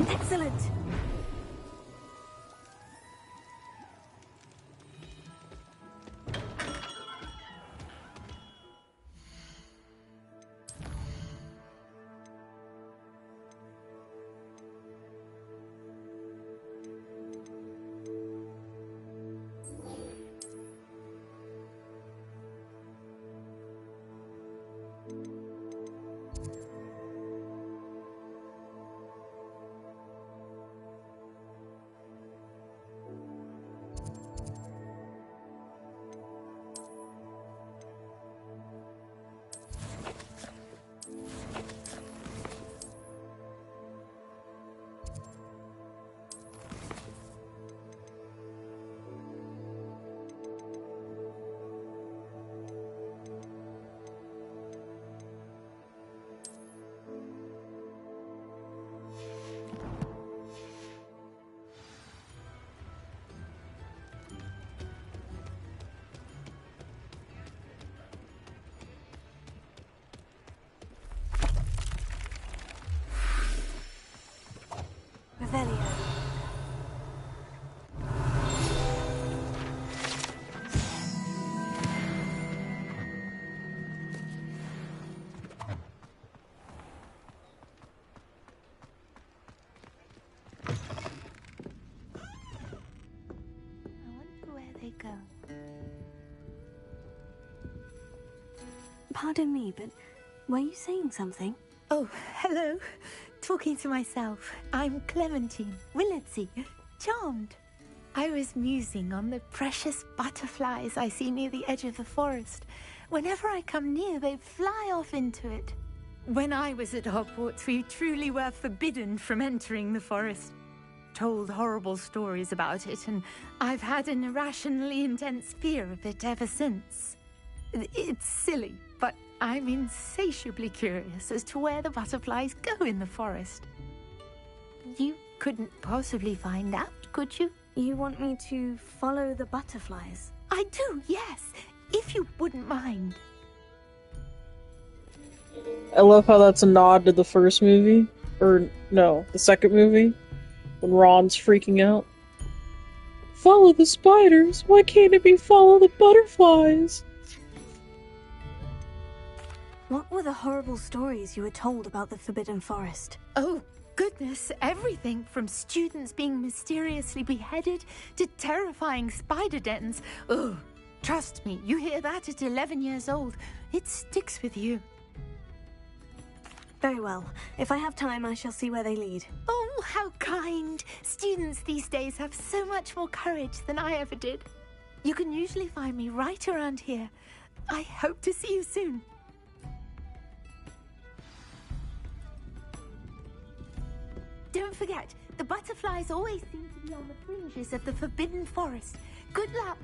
Excellent! Revelio. They go. Pardon me, but were you saying something? Oh, hello. Talking to myself. I'm Clementine, Willardsey, charmed. I was musing on the precious butterflies I see near the edge of the forest. Whenever I come near, they fly off into it. When I was at Hogwarts, we truly were forbidden from entering the forest. Told horrible stories about it, and I've had an irrationally intense fear of it ever since. It's silly, but I'm insatiably curious as to where the butterflies go in the forest. You couldn't possibly find out, could you? You want me to follow the butterflies? I do, yes, if you wouldn't mind. I love how that's a nod to the first movie. Or, no, the second movie. When Ron's freaking out. Follow the spiders? Why can't it be follow the butterflies? What were the horrible stories you were told about the Forbidden Forest? Oh, goodness, everything from students being mysteriously beheaded to terrifying spider dens. Oh, trust me, you hear that at 11 years old. It sticks with you. Very well. If I have time, I shall see where they lead. Oh, how kind. Students these days have so much more courage than I ever did. You can usually find me right around here. I hope to see you soon. Don't forget, the butterflies always seem to be on the fringes of the Forbidden Forest. Good luck!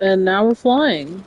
And now we're flying.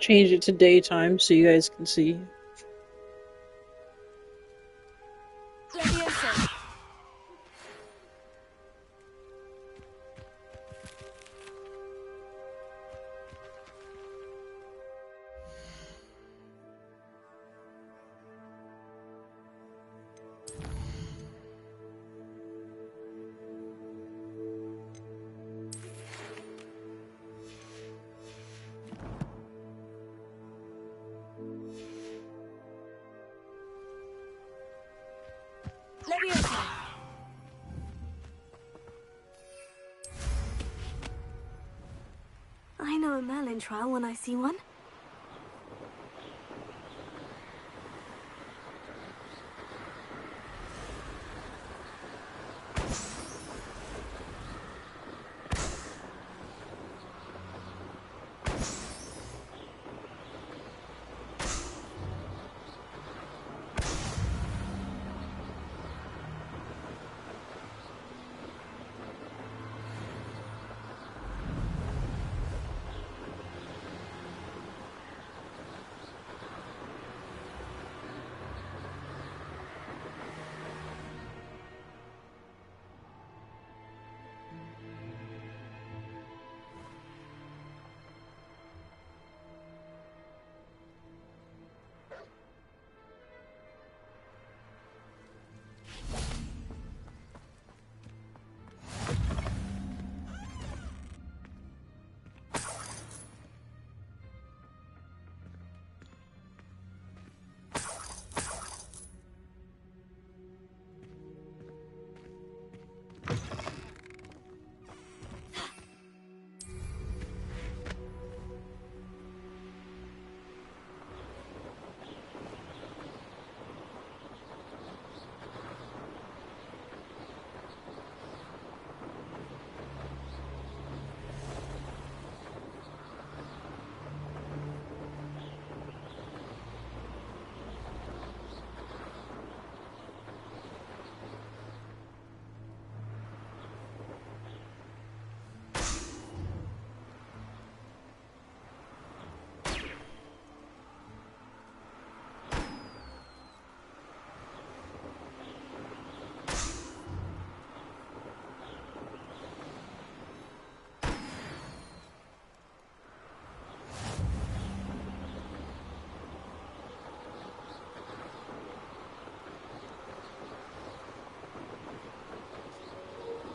Change it to daytime so you guys can see. I know a Merlin trial when I see one.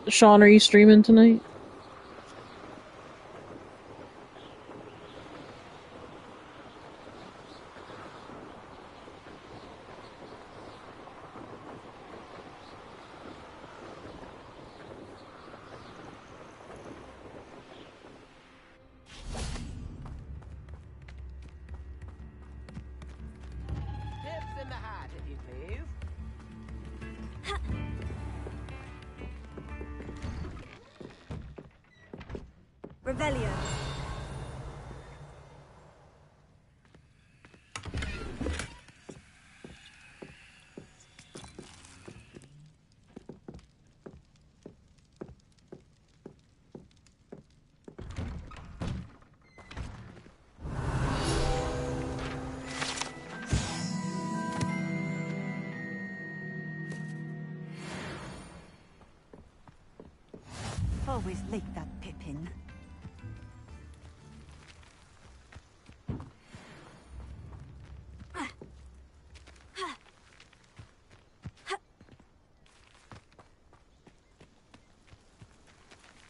Sean, are you streaming tonight? Tips in the hat, if you please. Revelio. Always like that Pippin.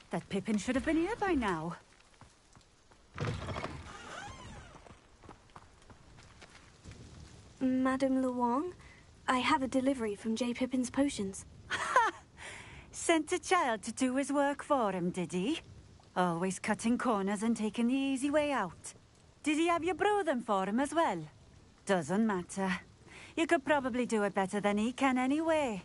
That Pippin should have been here by now. Madame Luong, I have a delivery from J. Pippin's potions. Sent a child to do his work for him, did he? Always cutting corners and taking the easy way out. Did he have you brew them for him as well? Doesn't matter. You could probably do it better than he can anyway.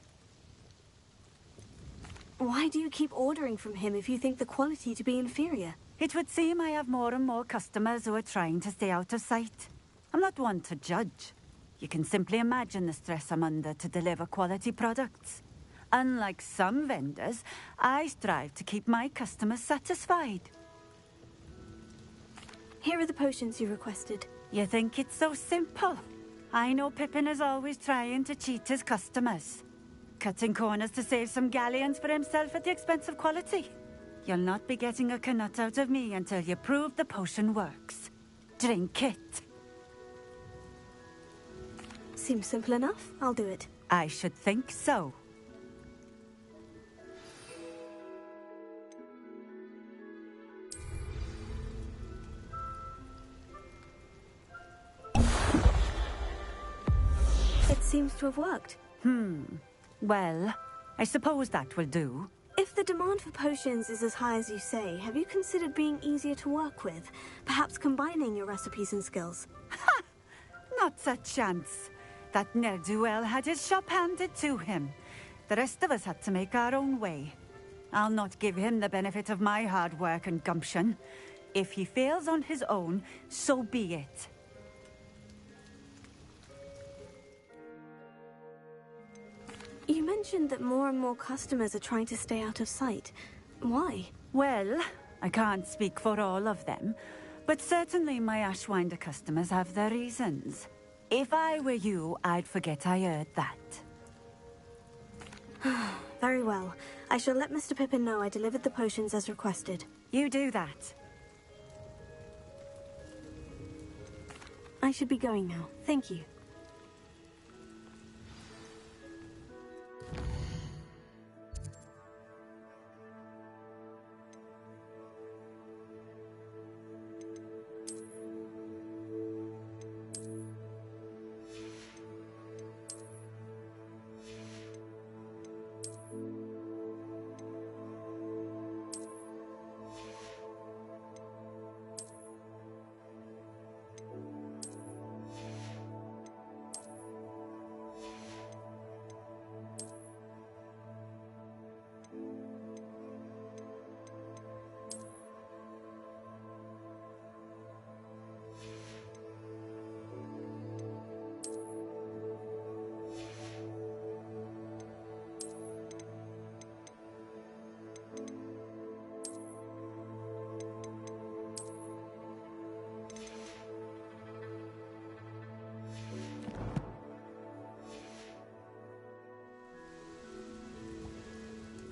Why do you keep ordering from him if you think the quality to be inferior? It would seem I have more and more customers who are trying to stay out of sight. I'm not one to judge. You can simply imagine the stress I'm under to deliver quality products. Unlike some vendors, I strive to keep my customers satisfied. Here are the potions you requested. You think it's so simple? I know Pippin is always trying to cheat his customers. Cutting corners to save some galleons for himself at the expense of quality. You'll not be getting a canut out of me until you prove the potion works. Drink it. Seems simple enough. I'll do it. I should think so. It seems to have worked. Well, I suppose that will do. If the demand for potions is as high as you say, have you considered being easier to work with? Perhaps combining your recipes and skills? Not a chance. That ne'er-do-well had his shop handed to him. The rest of us had to make our own way. I'll not give him the benefit of my hard work and gumption. If he fails on his own, so be it. You mentioned that more and more customers are trying to stay out of sight. Why? Well, I can't speak for all of them, but certainly my Ashwinder customers have their reasons. If I were you, I'd forget I heard that. Very well. I shall let Mr. Pippin know I delivered the potions as requested. You do that. I should be going now. Thank you.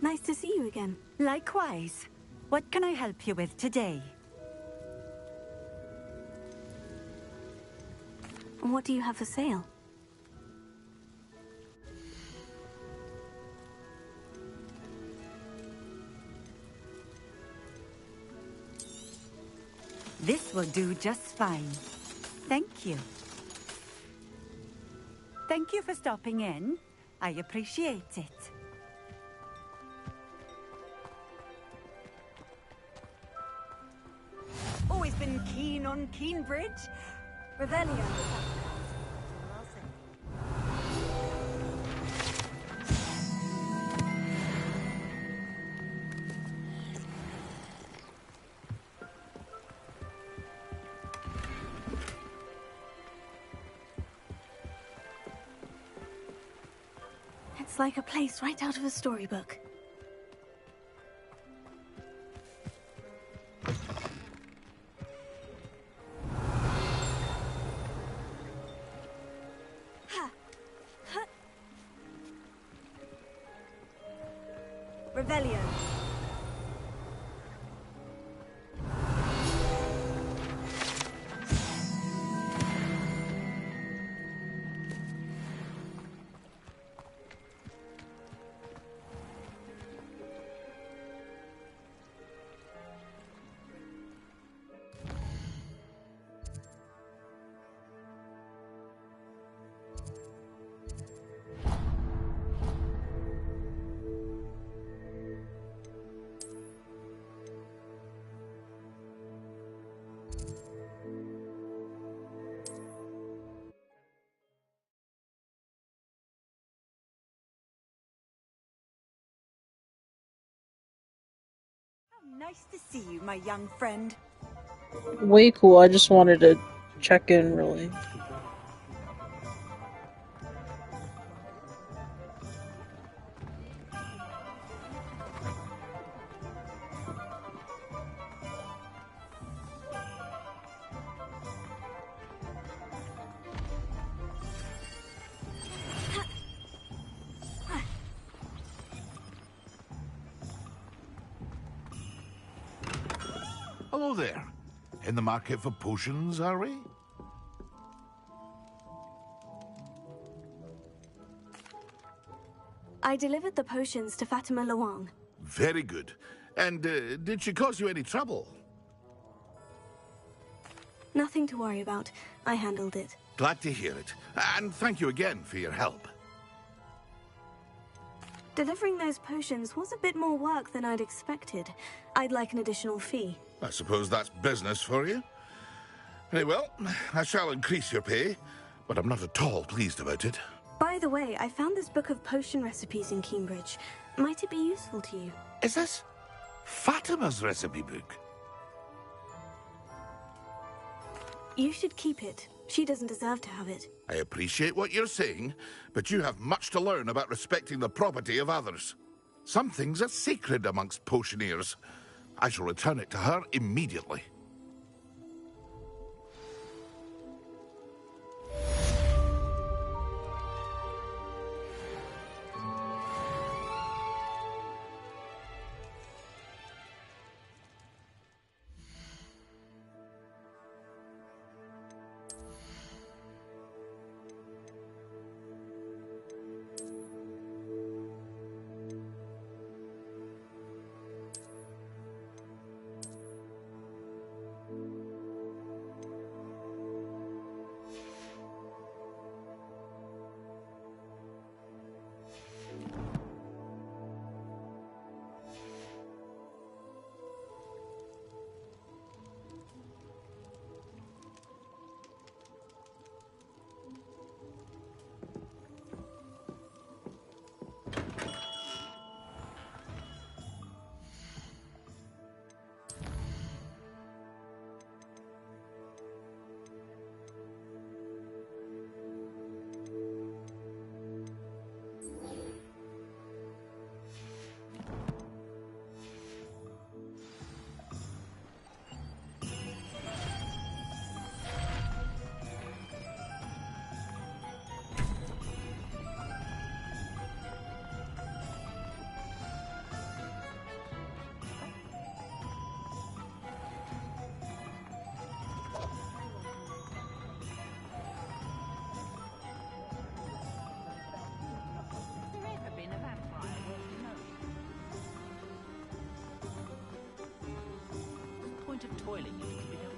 Nice to see you again. Likewise. What can I help you with today? What do you have for sale? This will do just fine. Thank you. Thank you for stopping in. I appreciate it. Always been keen on Keenbridge. Revelio. It's like a place right out of a storybook. Revelio. Nice to see you, my young friend. Way cool. I just wanted to check in, really. Hello there. In the market for potions, are we? I delivered the potions to Fatima Luang. Very good. And did she cause you any trouble? Nothing to worry about. I handled it. Glad to hear it. And thank you again for your help. Delivering those potions was a bit more work than I'd expected. I'd like an additional fee. I suppose that's business for you. Very well, I shall increase your pay, but I'm not at all pleased about it. By the way, I found this book of potion recipes in Cambridge. Might it be useful to you? Is this Fatima's recipe book? You should keep it. She doesn't deserve to have it. I appreciate what you're saying, but you have much to learn about respecting the property of others. Some things are sacred amongst potioneers. I shall return it to her immediately. Point of toiling, you could be done.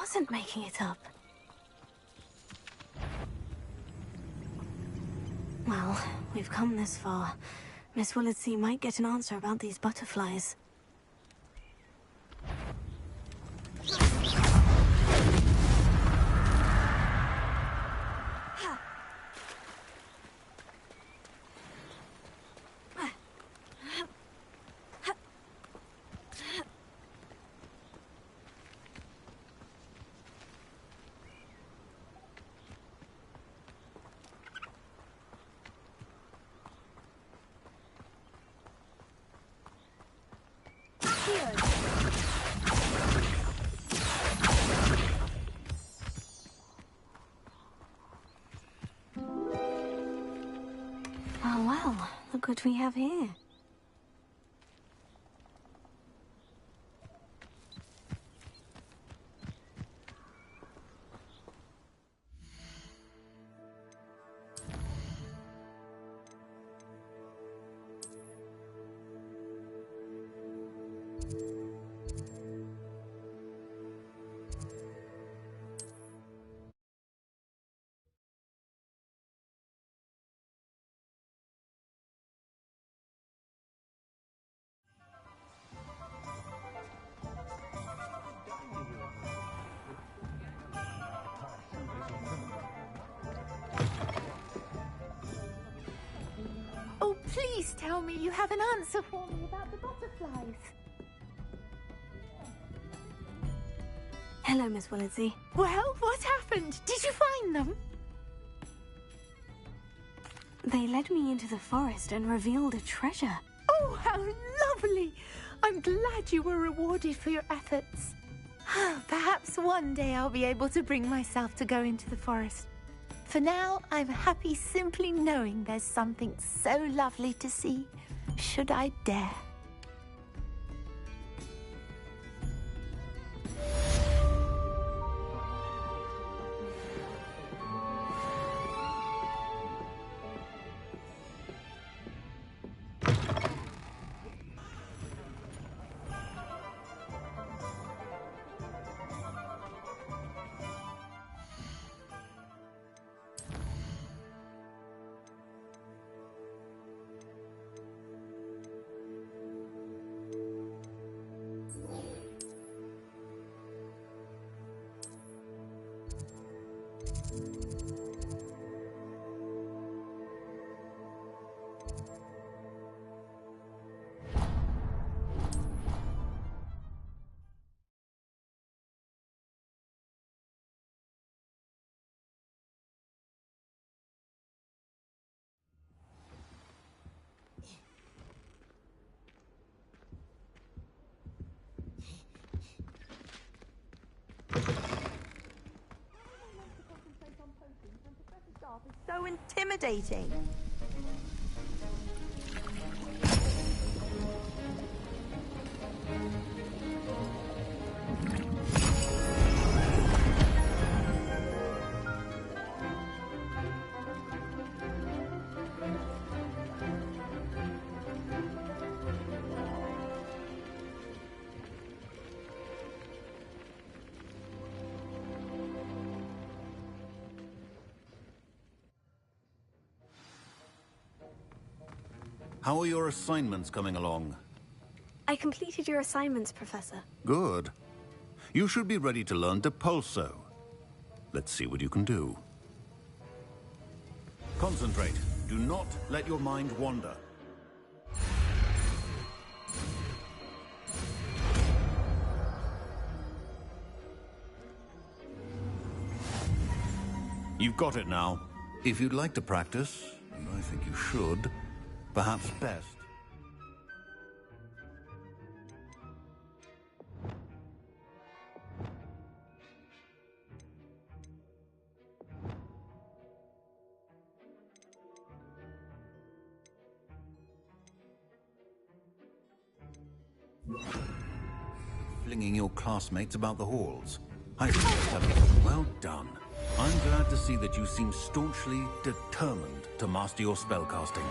wasn't making it up. Well, we've come this far. Miss Willitsey might get an answer about these butterflies. Oh well, look what we have here. Oh, please tell me you have an answer for me about the butterflies. Hello, Miss Willitsey. Well, what happened? Did you find them? They led me into the forest and revealed a treasure. Oh, how lovely! I'm glad you were rewarded for your efforts. Perhaps one day I'll be able to bring myself to go into the forest. For now, I'm happy simply knowing there's something so lovely to see, should I dare. So intimidating. How are your assignments coming along? I completed your assignments, Professor. Good. You should be ready to learn Depulso. Let's see what you can do. Concentrate. Do not let your mind wander. You've got it now. If you'd like to practice, and I think you should, perhaps best. Flinging your classmates about the halls. I suggest having... Well done. I'm glad to see that you seem staunchly determined to master your spellcasting.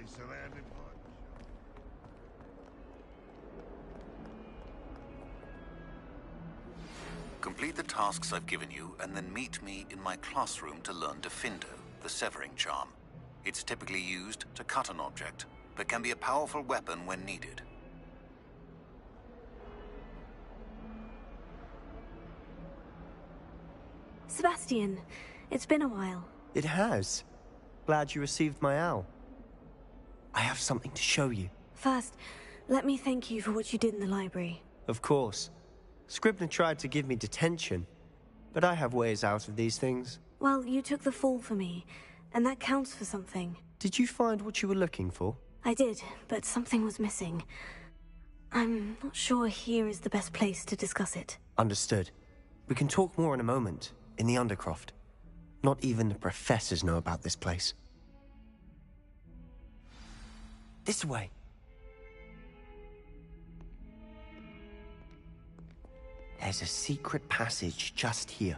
be surrounded by... Complete the tasks I've given you, and then meet me in my classroom to learn Defindo, the severing charm. It's typically used to cut an object, but can be a powerful weapon when needed. Sebastian, it's been a while. It has. Glad you received my owl. I have something to show you. First, let me thank you for what you did in the library. Of course. Scribner tried to give me detention, but I have ways out of these things. Well, you took the fall for me, and that counts for something. Did you find what you were looking for? I did, but something was missing. I'm not sure here is the best place to discuss it. Understood. We can talk more in a moment, in the Undercroft. Not even the professors know about this place. This way. There's a secret passage just here.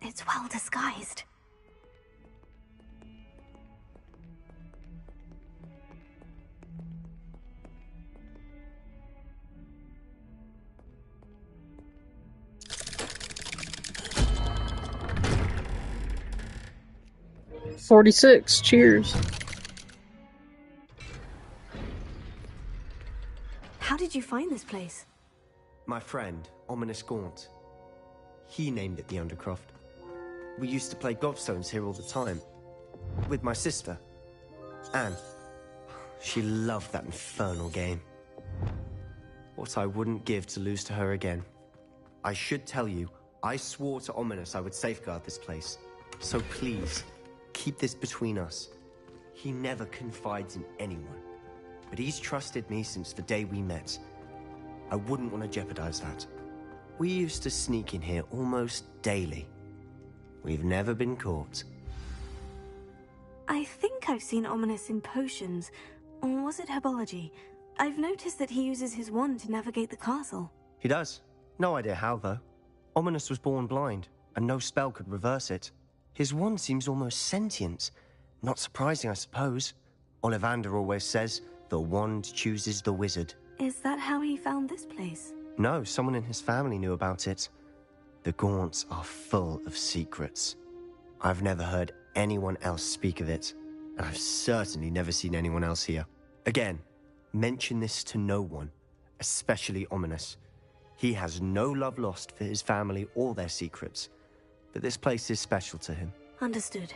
It's well disguised. $46. Cheers. How did you find this place? My friend, Ominous Gaunt. He named it the Undercroft. We used to play gobstones here all the time. With my sister, Anne. She loved that infernal game. What I wouldn't give to lose to her again. I should tell you, I swore to Ominous I would safeguard this place. So please, keep this between us. He never confides in anyone. But he's trusted me since the day we met. I wouldn't want to jeopardize that. We used to sneak in here almost daily. We've never been caught. I think I've seen Ominous in potions. Or was it herbology? I've noticed that he uses his wand to navigate the castle. He does. No idea how, though. Ominous was born blind, and no spell could reverse it. His wand seems almost sentient. Not surprising, I suppose. Ollivander always says, the wand chooses the wizard. Is that how he found this place? No, someone in his family knew about it. The Gaunts are full of secrets. I've never heard anyone else speak of it, and I've certainly never seen anyone else here. Again, mention this to no one, especially Ominous. He has no love lost for his family or their secrets, but this place is special to him. Understood.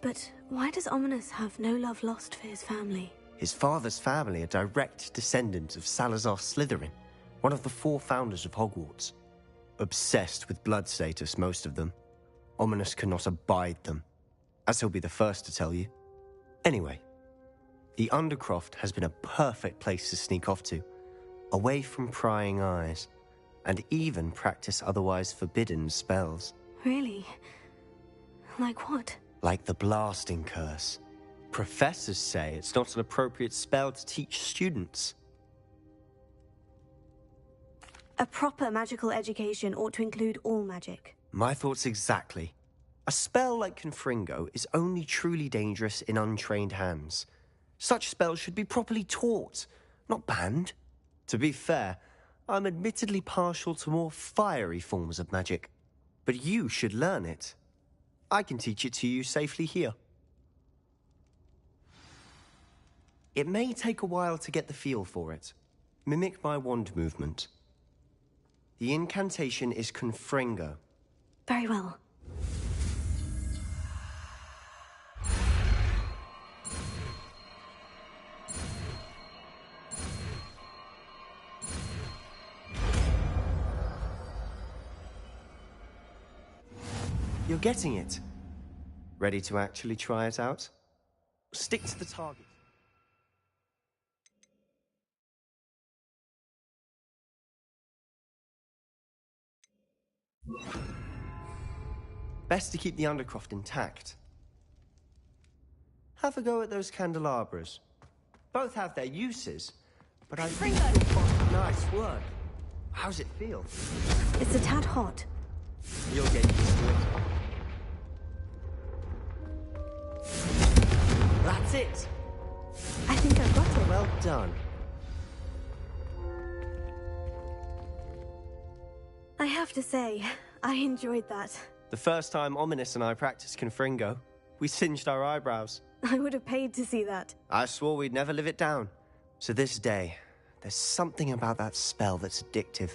But why does Ominous have no love lost for his family? His father's family are direct descendants of Salazar Slytherin, one of the 4 founders of Hogwarts. Obsessed with blood status, most of them. Ominous cannot abide them, as he'll be the first to tell you. Anyway, the Undercroft has been a perfect place to sneak off to, away from prying eyes, and even practice otherwise forbidden spells. Really? Like what? Like the blasting curse. Professors say it's not an appropriate spell to teach students. A proper magical education ought to include all magic. My thoughts exactly. A spell like Confringo is only truly dangerous in untrained hands. Such spells should be properly taught, not banned. To be fair, I'm admittedly partial to more fiery forms of magic. But you should learn it. I can teach it to you safely here. It may take a while to get the feel for it. Mimic my wand movement. The incantation is Confringo. Very well. You're getting it. Ready to actually try it out? Stick to the target. Best to keep the Undercroft intact. Have a go at those candelabras. Both have their uses, but I think nice work. How's it feel? It's a tad hot. You'll get used to it. That's it. I Well done. I have to say, I enjoyed that. The first time Ominous and I practiced Confringo, we singed our eyebrows. I would have paid to see that. I swore we'd never live it down. So this day, there's something about that spell that's addictive.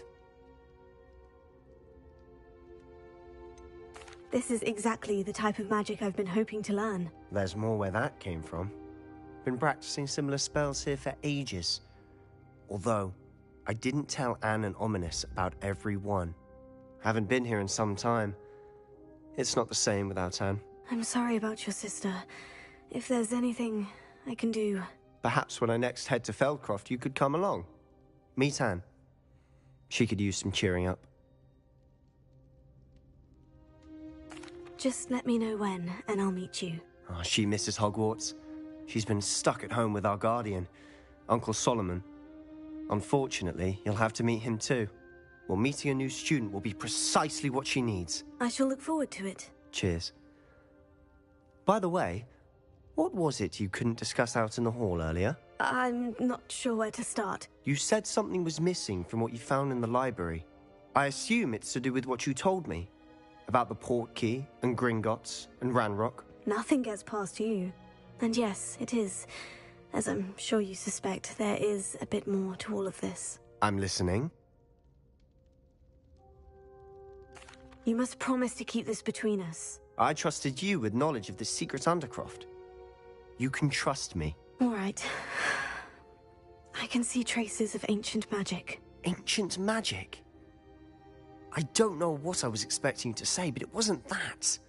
This is exactly the type of magic I've been hoping to learn. There's more where that came from. Been practicing similar spells here for ages. Although, I didn't tell Anne and Ominous about every one. Haven't been here in some time. It's not the same without Anne. I'm sorry about your sister. If there's anything I can do... Perhaps when I next head to Feldcroft, you could come along. Meet Anne. She could use some cheering up. Just let me know when, and I'll meet you. Oh, she misses Hogwarts. She's been stuck at home with our guardian, Uncle Solomon. Unfortunately, you'll have to meet him too. Well, meeting a new student will be precisely what she needs. I shall look forward to it. Cheers. By the way, what was it you couldn't discuss out in the hall earlier? I'm not sure where to start. You said something was missing from what you found in the library. I assume it's to do with what you told me. About the Portkey, and Gringotts, and Ranrock. Nothing gets past you. And yes, it is. As I'm sure you suspect, there is a bit more to all of this. I'm listening. You must promise to keep this between us. I trusted you with knowledge of the secret Undercroft. You can trust me. All right. I can see traces of ancient magic. Ancient magic? I don't know what I was expecting you to say, but it wasn't that.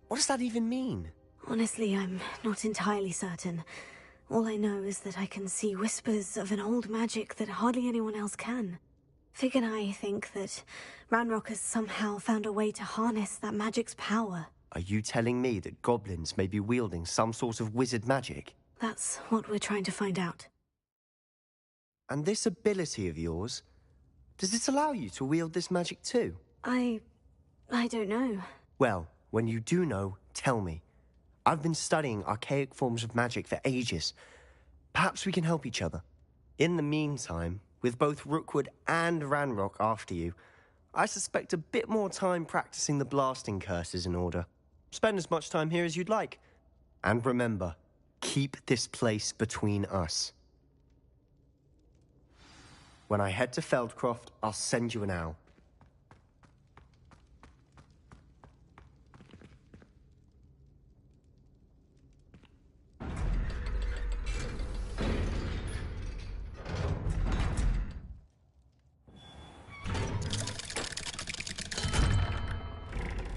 What does that even mean? Honestly, I'm not entirely certain. All I know is that I can see whispers of an old magic that hardly anyone else can. Fig and I think that Ranrock has somehow found a way to harness that magic's power. Are you telling me that goblins may be wielding some sort of wizard magic? That's what we're trying to find out. And this ability of yours, does it allow you to wield this magic too? I don't know. Well, when you do know, tell me. I've been studying archaic forms of magic for ages. Perhaps we can help each other. In the meantime, with both Rookwood and Ranrock after you, I suspect a bit more time practicing the blasting curse is in order. Spend as much time here as you'd like. And remember, keep this place between us. When I head to Feldcroft, I'll send you an owl.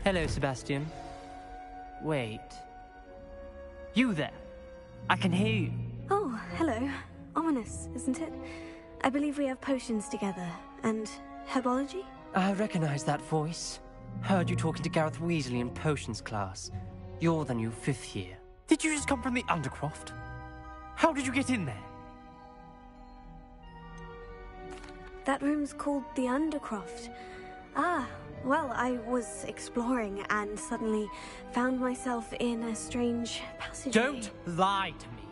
Hello, Sebastian. Wait. You there? I can hear you. Oh, hello. Ominous, isn't it? I believe we have potions together. And herbology? I recognize that voice. Heard you talking to Gareth Weasley in potions class. You're the new 5th year. Did you just come from the Undercroft? How did you get in there? That room's called the Undercroft. Ah, well, I was exploring and suddenly found myself in a strange passageway. Don't lie to me.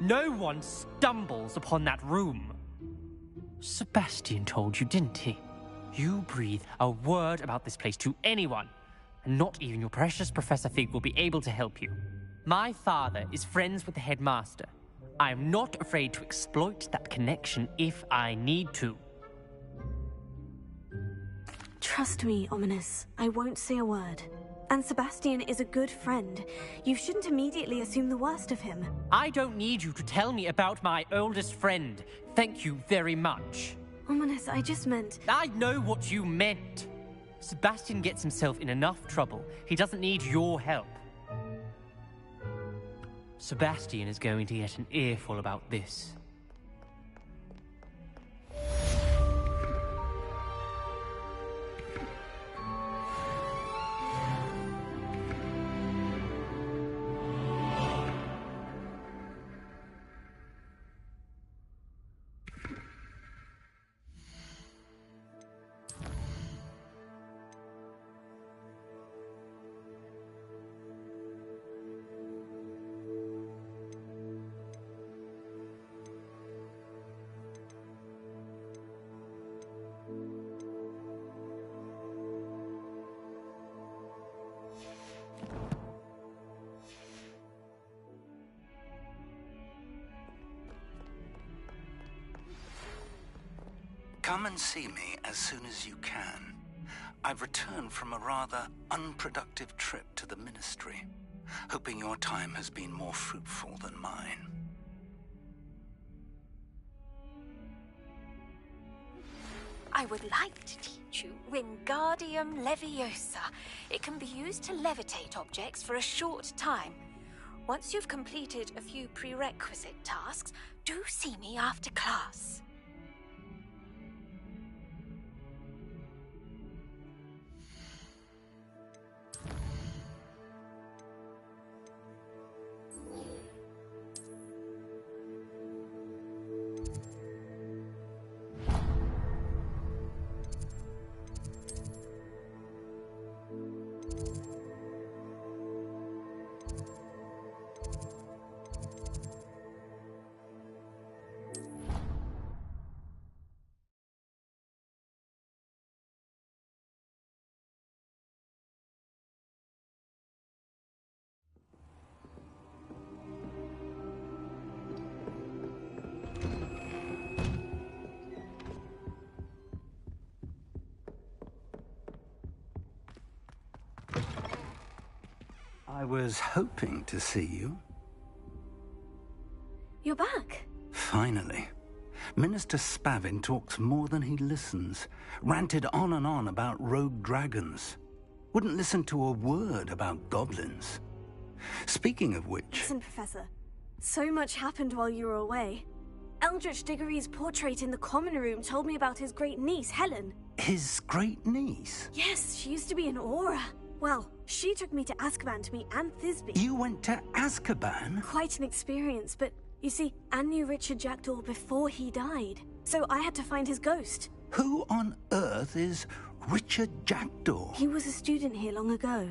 No one stumbles upon that room. Sebastian told you, didn't he? You breathe a word about this place to anyone, and not even your precious Professor Fig will be able to help you. My father is friends with the headmaster. I am not afraid to exploit that connection if I need to. Trust me, Ominous. I won't say a word. And Sebastian is a good friend. You shouldn't immediately assume the worst of him. I don't need you to tell me about my oldest friend. Thank you very much. Ominous, I just meant... I know what you meant. Sebastian gets himself in enough trouble. He doesn't need your help. Sebastian is going to get an earful about this. Come and see me as soon as you can. I've returned from a rather unproductive trip to the Ministry, hoping your time has been more fruitful than mine. I would like to teach you Wingardium Leviosa. It can be used to levitate objects for a short time. Once you've completed a few prerequisite tasks, do see me after class. I was hoping to see you. You're back. Finally. Minister Spavin talks more than he listens. Ranted on and on about rogue dragons. Wouldn't listen to a word about goblins. Speaking of which... Listen, Professor. So much happened while you were away. Eldritch Diggory's portrait in the common room told me about his great niece, Helen. His great niece? Yes, she used to be an Aura. Well, she took me to Azkaban to meet Anne Thisbe. You went to Azkaban? Quite an experience, but you see, Anne knew Richard Jackdaw before he died, so I had to find his ghost. Who on earth is Richard Jackdaw? He was a student here long ago.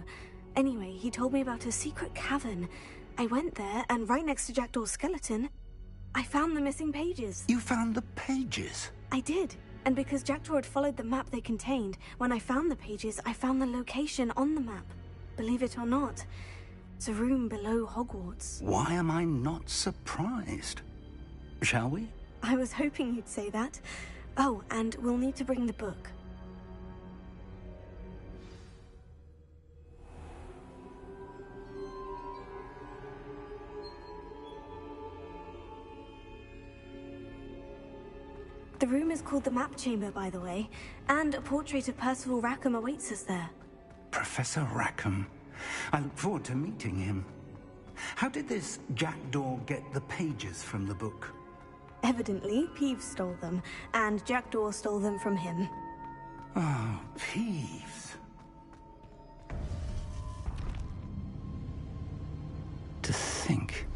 Anyway, he told me about a secret cavern. I went there, and right next to Jackdaw's skeleton, I found the missing pages. You found the pages? I did. And because Jackdaw had followed the map they contained, when I found the pages, I found the location on the map. Believe it or not, it's a room below Hogwarts. Why am I not surprised? Shall we? I was hoping you'd say that. Oh, and we'll need to bring the book. The room is called the Map Chamber, by the way, and a portrait of Percival Rackham awaits us there. Professor Rackham. I look forward to meeting him. How did this Jackdaw get the pages from the book? Evidently, Peeves stole them, and Jackdaw stole them from him. Oh, Peeves. To think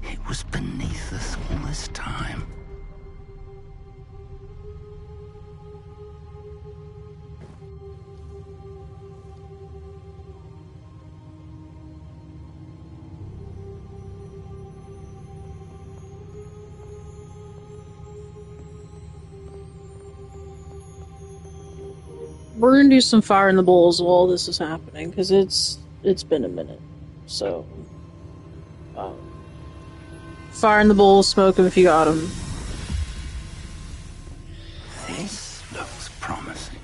it was beneath us all this time. We're gonna do some fire in the bowls while this is happening, because it's been a minute. So, fire in the bowls, smoke them if you got them. This looks promising.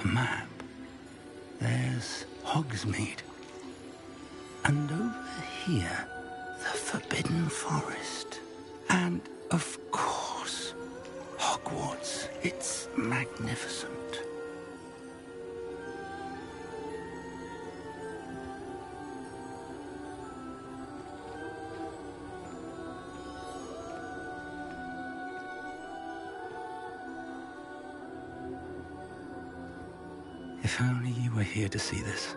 Map. There's Hogsmeade. And over here, the Forbidden Forest. And, of course, Hogwarts. It's magnificent. If only you were here to see this.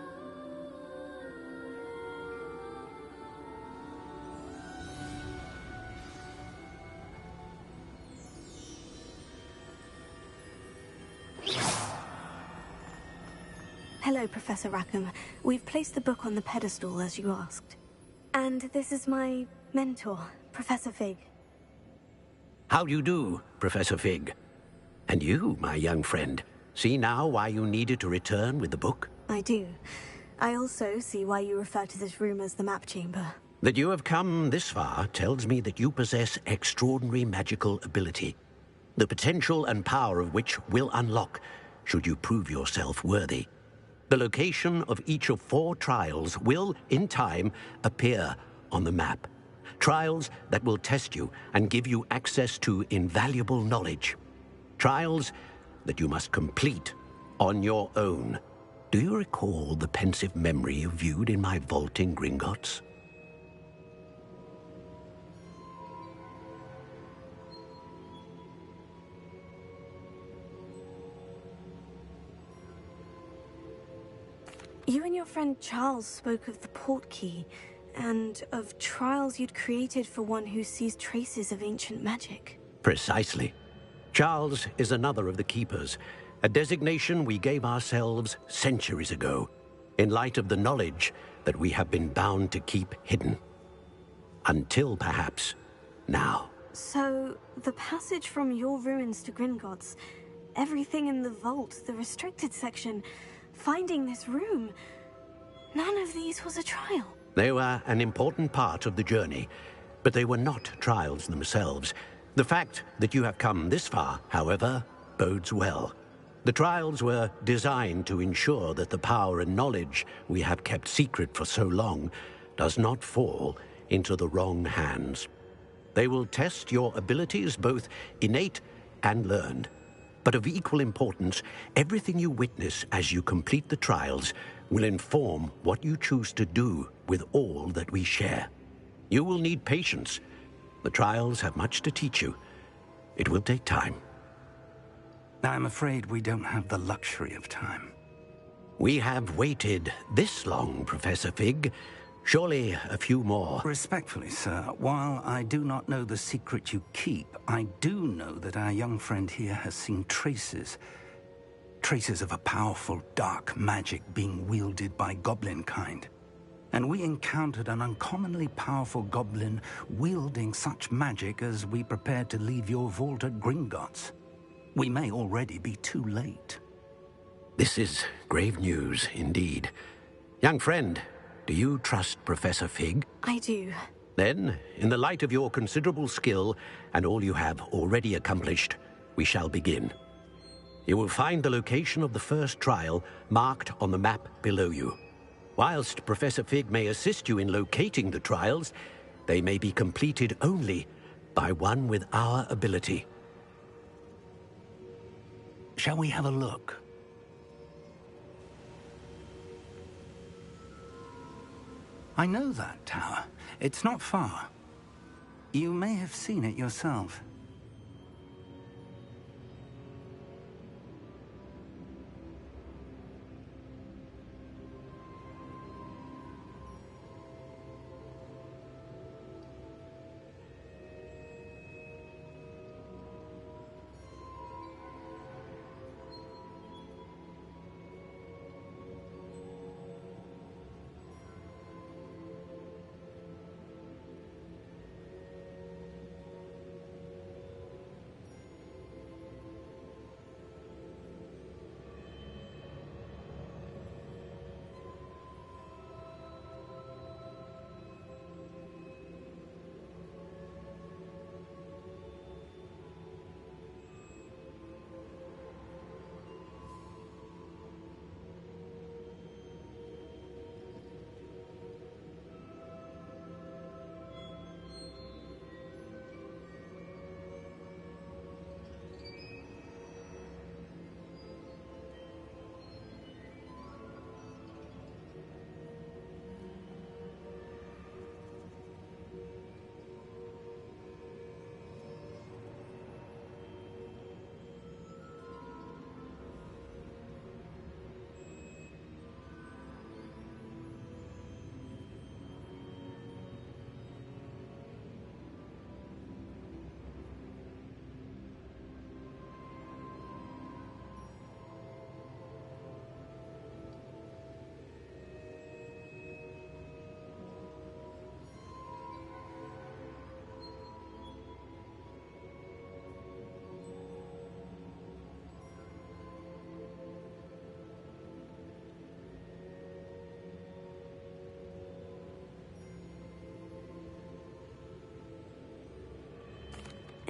Hello, Professor Rackham. We've placed the book on the pedestal as you asked. And this is my mentor, Professor Fig. How do you do, Professor Fig? And you, my young friend, see now why you needed to return with the book? I do. I also see why you refer to this room as the map chamber. That you have come this far tells me that you possess extraordinary magical ability, the potential and power of which will unlock should you prove yourself worthy. The location of each of 4 trials will, in time, appear on the map. Trials that will test you and give you access to invaluable knowledge. Trials that you must complete on your own. Do you recall the pensive memory you viewed in my vault in Gringotts? You and your friend Charles spoke of the portkey, and of trials you'd created for one who sees traces of ancient magic. Precisely. Charles is another of the Keepers, a designation we gave ourselves centuries ago, in light of the knowledge that we have been bound to keep hidden. Until, perhaps, now. So, the passage from your ruins to Gringotts, everything in the vault, the restricted section, finding this room, none of these was a trial. They were an important part of the journey, but they were not trials themselves. The fact that you have come this far, however, bodes well. The trials were designed to ensure that the power and knowledge we have kept secret for so long does not fall into the wrong hands. They will test your abilities, both innate and learned. But of equal importance, everything you witness as you complete the trials will inform what you choose to do with all that we share. You will need patience. The trials have much to teach you. It will take time. I'm afraid we don't have the luxury of time. We have waited this long, Professor Fig. Surely a few more. Respectfully, sir, while I do not know the secret you keep, I do know that our young friend here has seen traces of a powerful dark magic being wielded by goblin kind. And we encountered an uncommonly powerful goblin wielding such magic as we prepared to leave your vault at Gringotts. We may already be too late. This is grave news indeed. Young friend, do you trust Professor Fig? I do. Then, in the light of your considerable skill and all you have already accomplished, we shall begin. You will find the location of the first trial marked on the map below you. Whilst Professor Fig may assist you in locating the trials, they may be completed only by one with our ability. Shall we have a look? I know that tower. It's not far. You may have seen it yourself.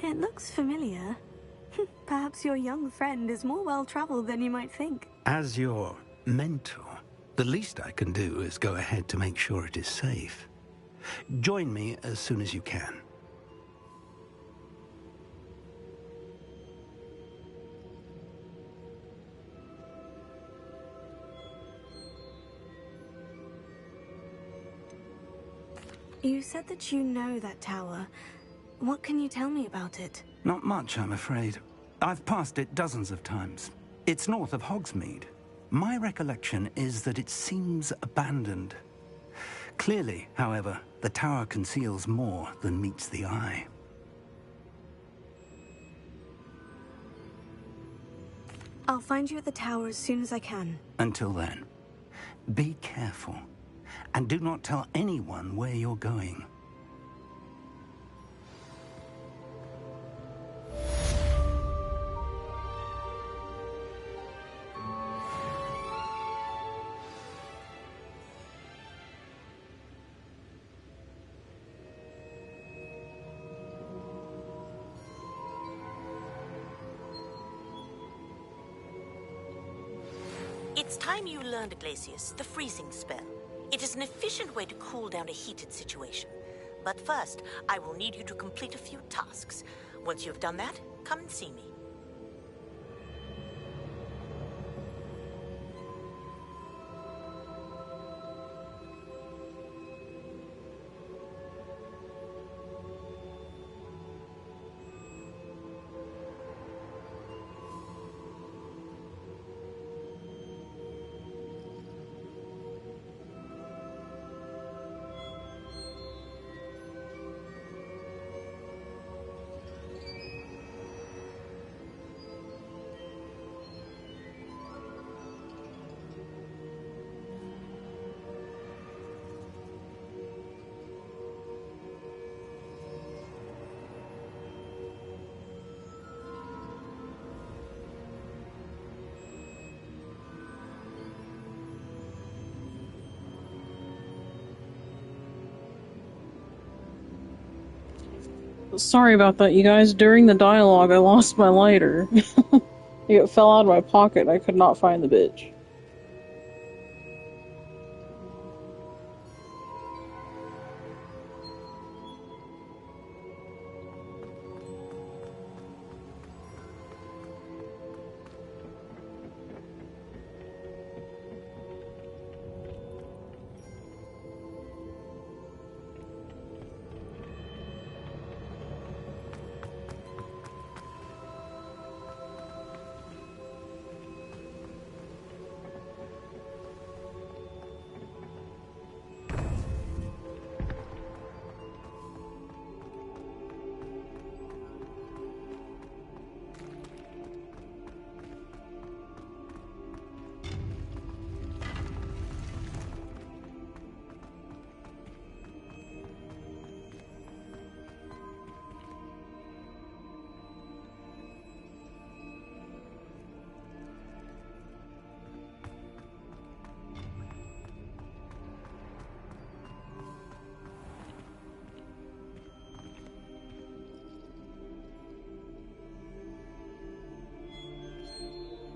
It looks familiar. Perhaps your young friend is more well-traveled than you might think. As your mentor, the least I can do is go ahead to make sure it is safe. Join me as soon as you can. You said that you know that tower. What can you tell me about it? Not much, I'm afraid. I've passed it dozens of times. It's north of Hogsmeade. My recollection is that it seems abandoned. Clearly, however, the tower conceals more than meets the eye. I'll find you at the tower as soon as I can. Until then, be careful. And do not tell anyone where you're going. It's time you learned, Glacius, the freezing spell. It is an efficient way to cool down a heated situation. But first, I will need you to complete a few tasks. Once you've done that, come and see me. Sorry about that, you guys. During the dialogue, I lost my lighter. It fell out of my pocket and I could not find the bitch.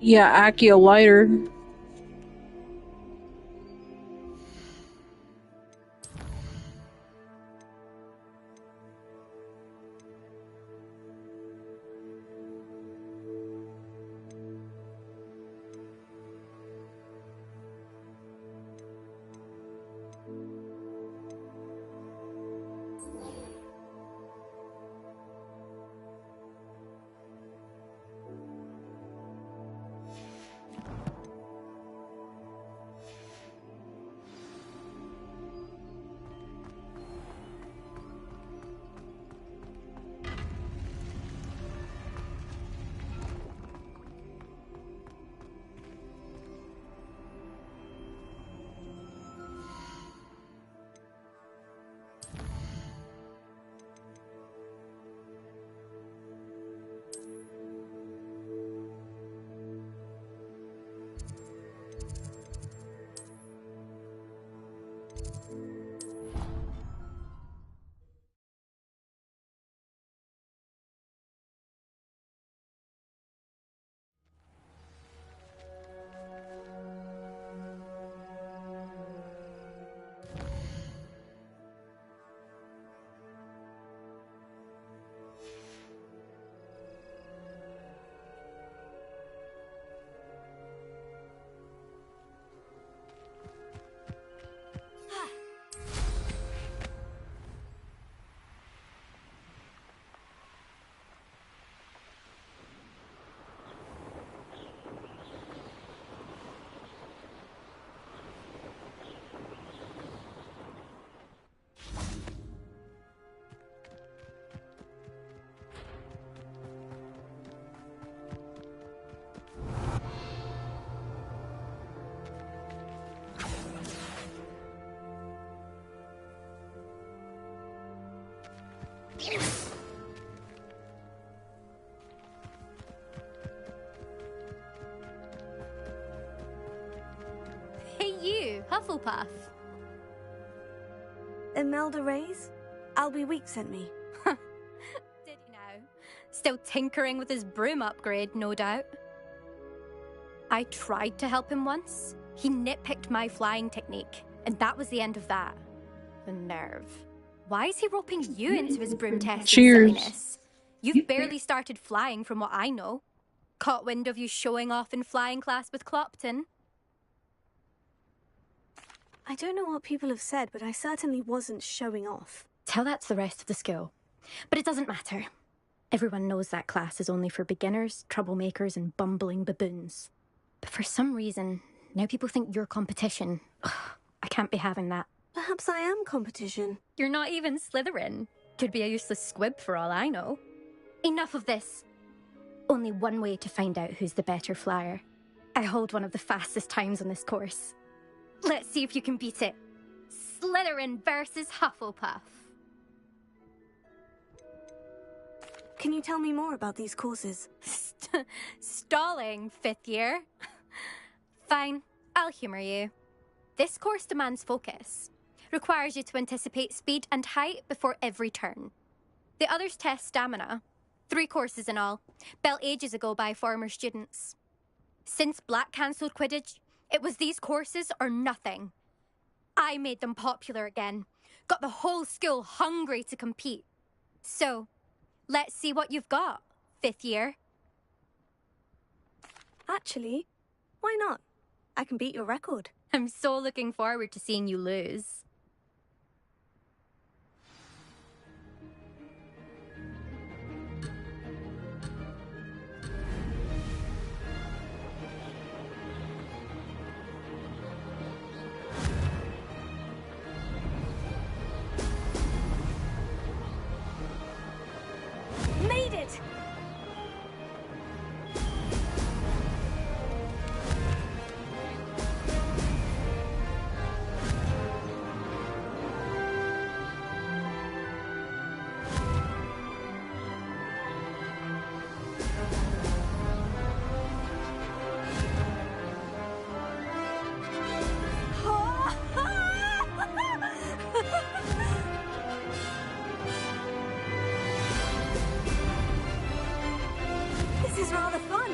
Yeah, Aki a lighter. Hey you, Hufflepuff. Imelda Reyes? Albie Week sent me. Did he now? Still tinkering with his broom upgrade, no doubt. I tried to help him once. He nitpicked my flying technique, and that was the end of that. The nerve. Why is he roping you into his broom testing silliness? You've barely started flying from what I know. Caught wind of you showing off in flying class with Clopton. I don't know what people have said, but I certainly wasn't showing off. Tell that to the rest of the school. But it doesn't matter. Everyone knows that class is only for beginners, troublemakers, and bumbling baboons. But for some reason, now people think you're competition. Ugh, I can't be having that. Perhaps I am competition. You're not even Slytherin. Could be a useless squib for all I know. Enough of this. Only one way to find out who's the better flyer. I hold one of the fastest times on this course. Let's see if you can beat it. Slytherin versus Hufflepuff. Can you tell me more about these courses? Stalling, 5th year. Fine, I'll humour you. This course demands focus. Requires you to anticipate speed and height before every turn. The others test stamina. 3 courses in all, built ages ago by former students. Since Black cancelled Quidditch, it was these courses or nothing. I made them popular again. Got the whole school hungry to compete. So, let's see what you've got, 5th year. Actually, why not? I can beat your record. I'm so looking forward to seeing you lose. Made it! This is rather fun.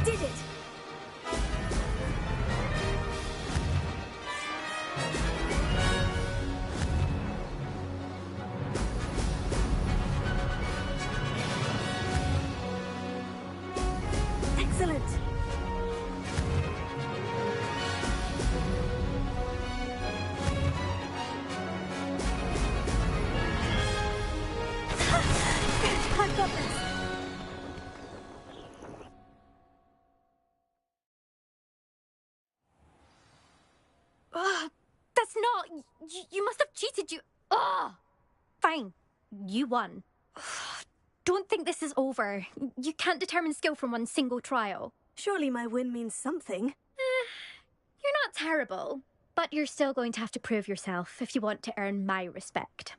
Did it! Excellent! I've got this! That's not... You must have cheated, you... Ugh! Fine. You won. Don't think this is over. You can't determine skill from one single trial. Surely my win means something. You're not terrible, but you're still going to have to prove yourself if you want to earn my respect.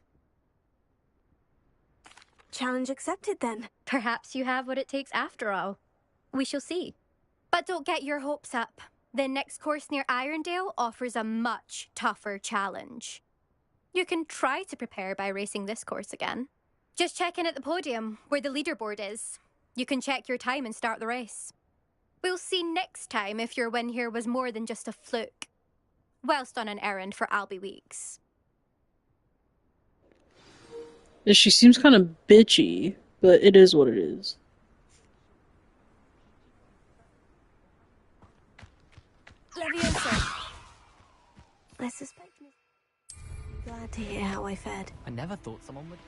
Challenge accepted, then. Perhaps you have what it takes after all. We shall see. But don't get your hopes up. The next course near Irondale offers a much tougher challenge. You can try to prepare by racing this course again. Just check in at the podium, where the leaderboard is. You can check your time and start the race. We'll see next time if your win here was more than just a fluke. Whilst on an errand for Albie Weeks. She seems kind of bitchy, but it is what it is. Leviosa. I suspect glad to hear how I fared. I never thought someone would.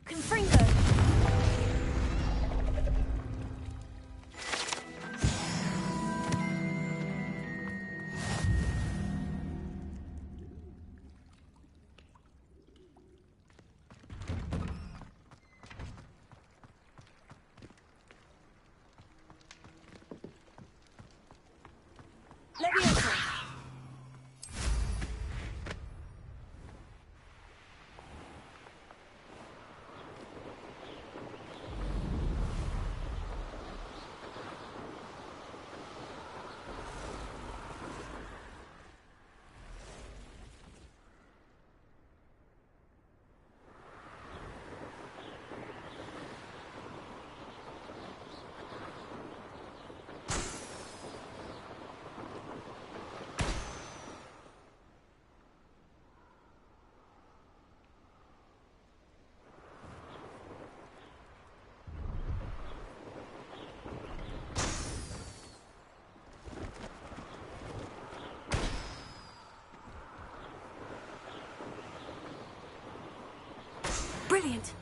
Confringo! Brilliant!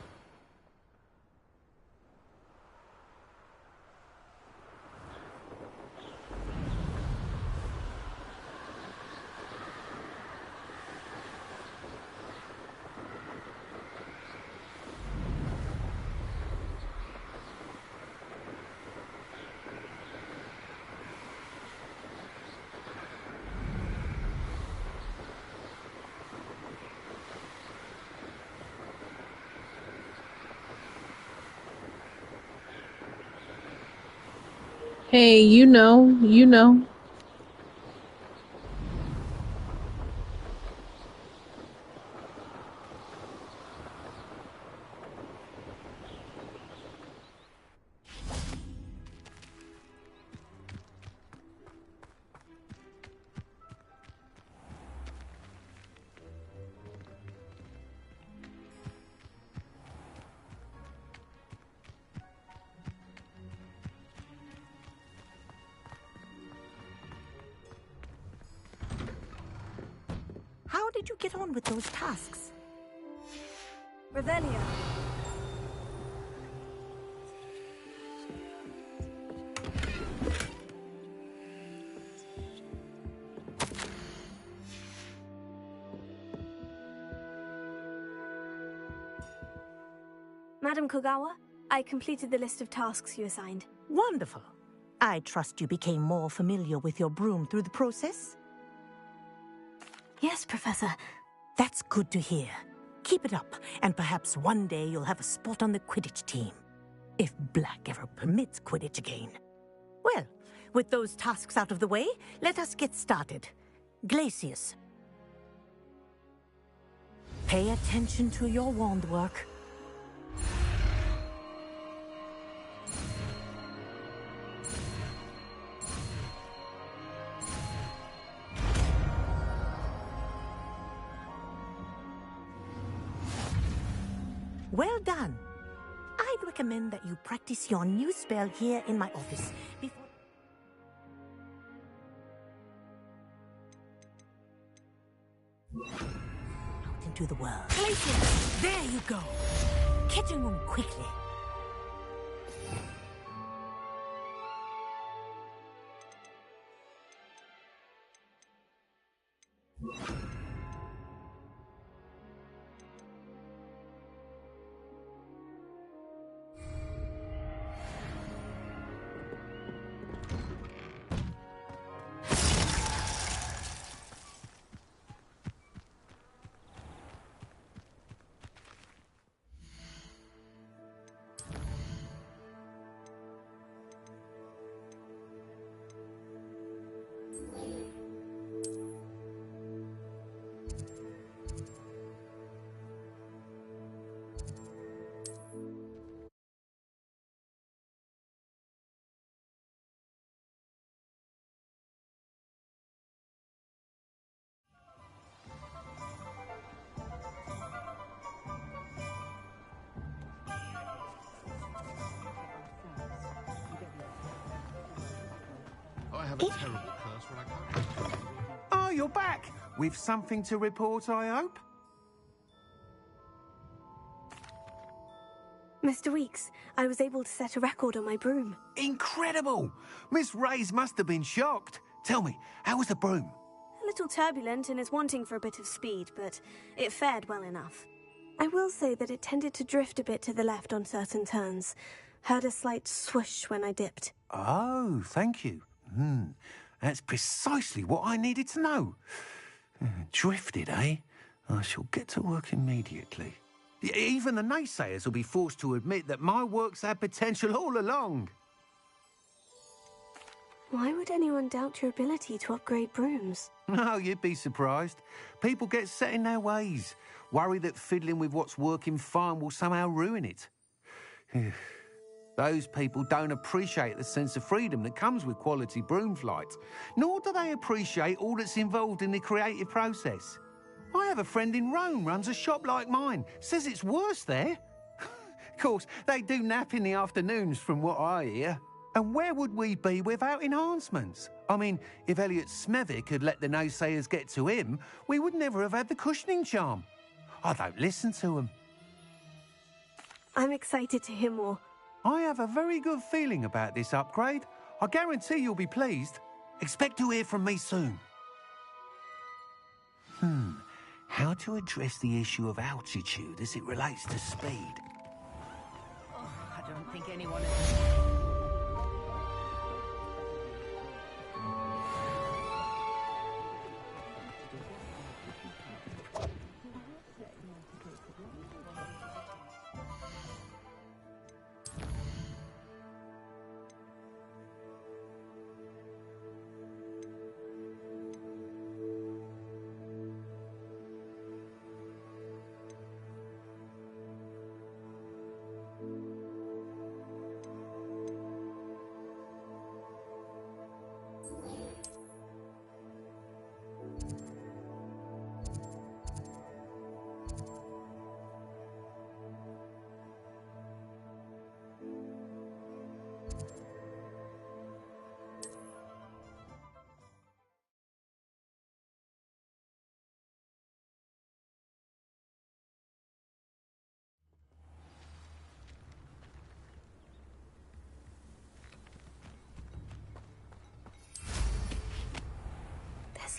Hey, you know. did you get on with those tasks? Revelio. Madam Kogawa, I completed the list of tasks you assigned. Wonderful. I trust you became more familiar with your broom through the process? Yes, Professor. That's good to hear. Keep it up, and perhaps one day you'll have a spot on the Quidditch team. If Black ever permits Quidditch again. Well, with those tasks out of the way, let us get started. Glacius. Pay attention to your wand work. Well done. I'd recommend that you practice your new spell here in my office before... out into the world. Glacius! There you go! Catching them quickly. I have a terrible curse when I can't... Oh, you're back! With something to report, I hope? Mr. Weeks, I was able to set a record on my broom. Incredible! Miss Reyes must have been shocked. Tell me, how was the broom? A little turbulent and is wanting for a bit of speed, but it fared well enough. I will say that it tended to drift a bit to the left on certain turns. Heard a slight swoosh when I dipped. Oh, thank you. That's precisely what I needed to know. Drifted, eh? I shall get to work immediately. Even the naysayers will be forced to admit that my work's had potential all along. Why would anyone doubt your ability to upgrade brooms? No, you'd be surprised. People get set in their ways, worry that fiddling with what's working fine will somehow ruin it. Those people don't appreciate the sense of freedom that comes with quality broom flight, nor do they appreciate all that's involved in the creative process. I have a friend in Rome runs a shop like mine, says it's worse there. Of course, they do nap in the afternoons from what I hear. And where would we be without enhancements? I mean, if Elliot Smethwick had let the naysayers get to him, we would never have had the cushioning charm. I don't listen to them. I'm excited to hear more. I have a very good feeling about this upgrade. I guarantee you'll be pleased. Expect to hear from me soon. How to address the issue of altitude as it relates to speed? Oh, I don't think anyone...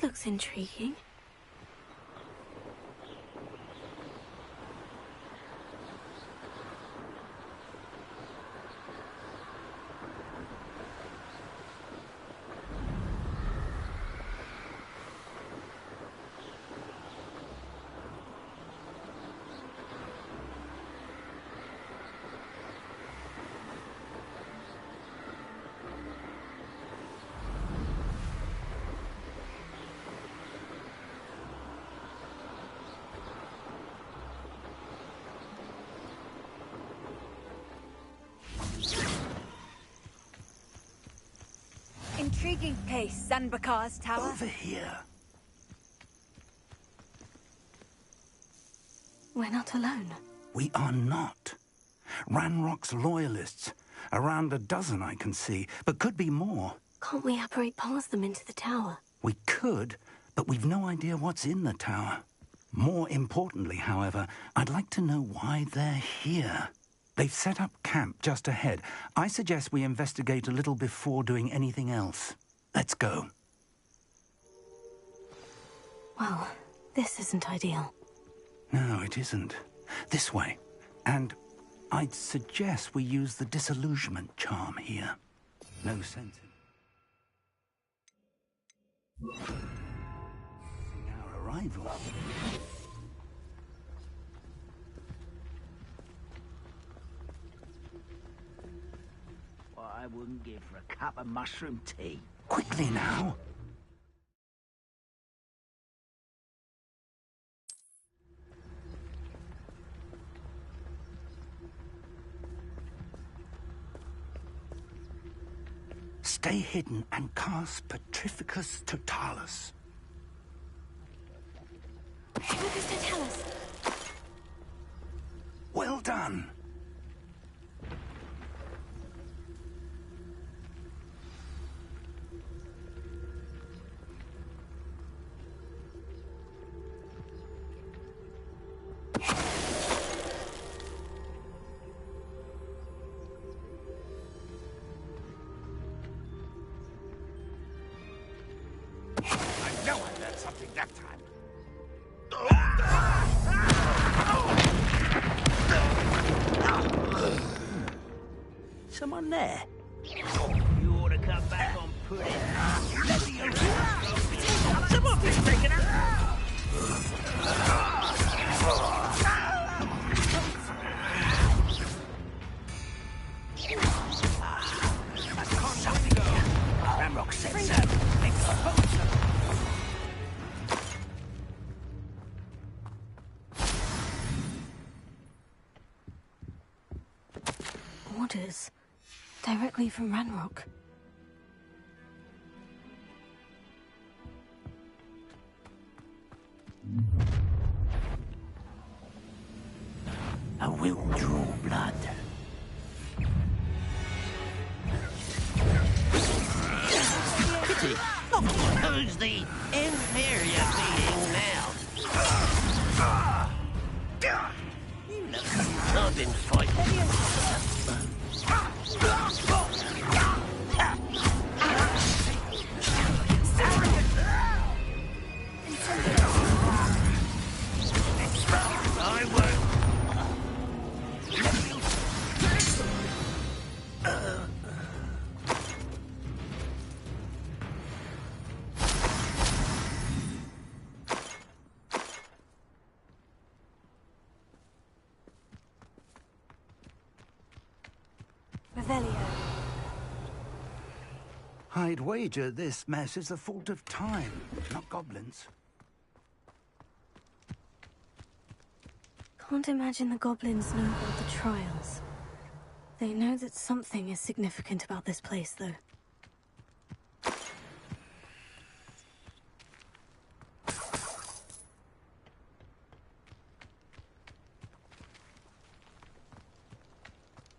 looks intriguing. Intriguing place, Zanbakar's tower. Over here. We're not alone. We are not. Ranrock's loyalists. Around a dozen I can see, but could be more. Can't we apparate past them into the tower? We could, but we've no idea what's in the tower. More importantly, however, I'd like to know why they're here. They've set up camp just ahead. I suggest we investigate a little before doing anything else. Let's go. Well, this isn't ideal. No, it isn't. This way. And I'd suggest we use the disillusionment charm here. No sense in our arrival. What I wouldn't give for a cup of mushroom tea. Quickly now. Stay hidden and cast Petrificus Totalis. Petrificus Totalis. Well done. Someone there? You ought to come back on pudding. Someone's taken out! Ramrock said so. Expose them. Orders. Directly from Ranrock. I will draw blood. Pity. Who's the inferior being now? You look like I've been fighting. I'd wager this mess is the fault of time, not goblins. Can't imagine the goblins know about the trials. They know that something is significant about this place, though.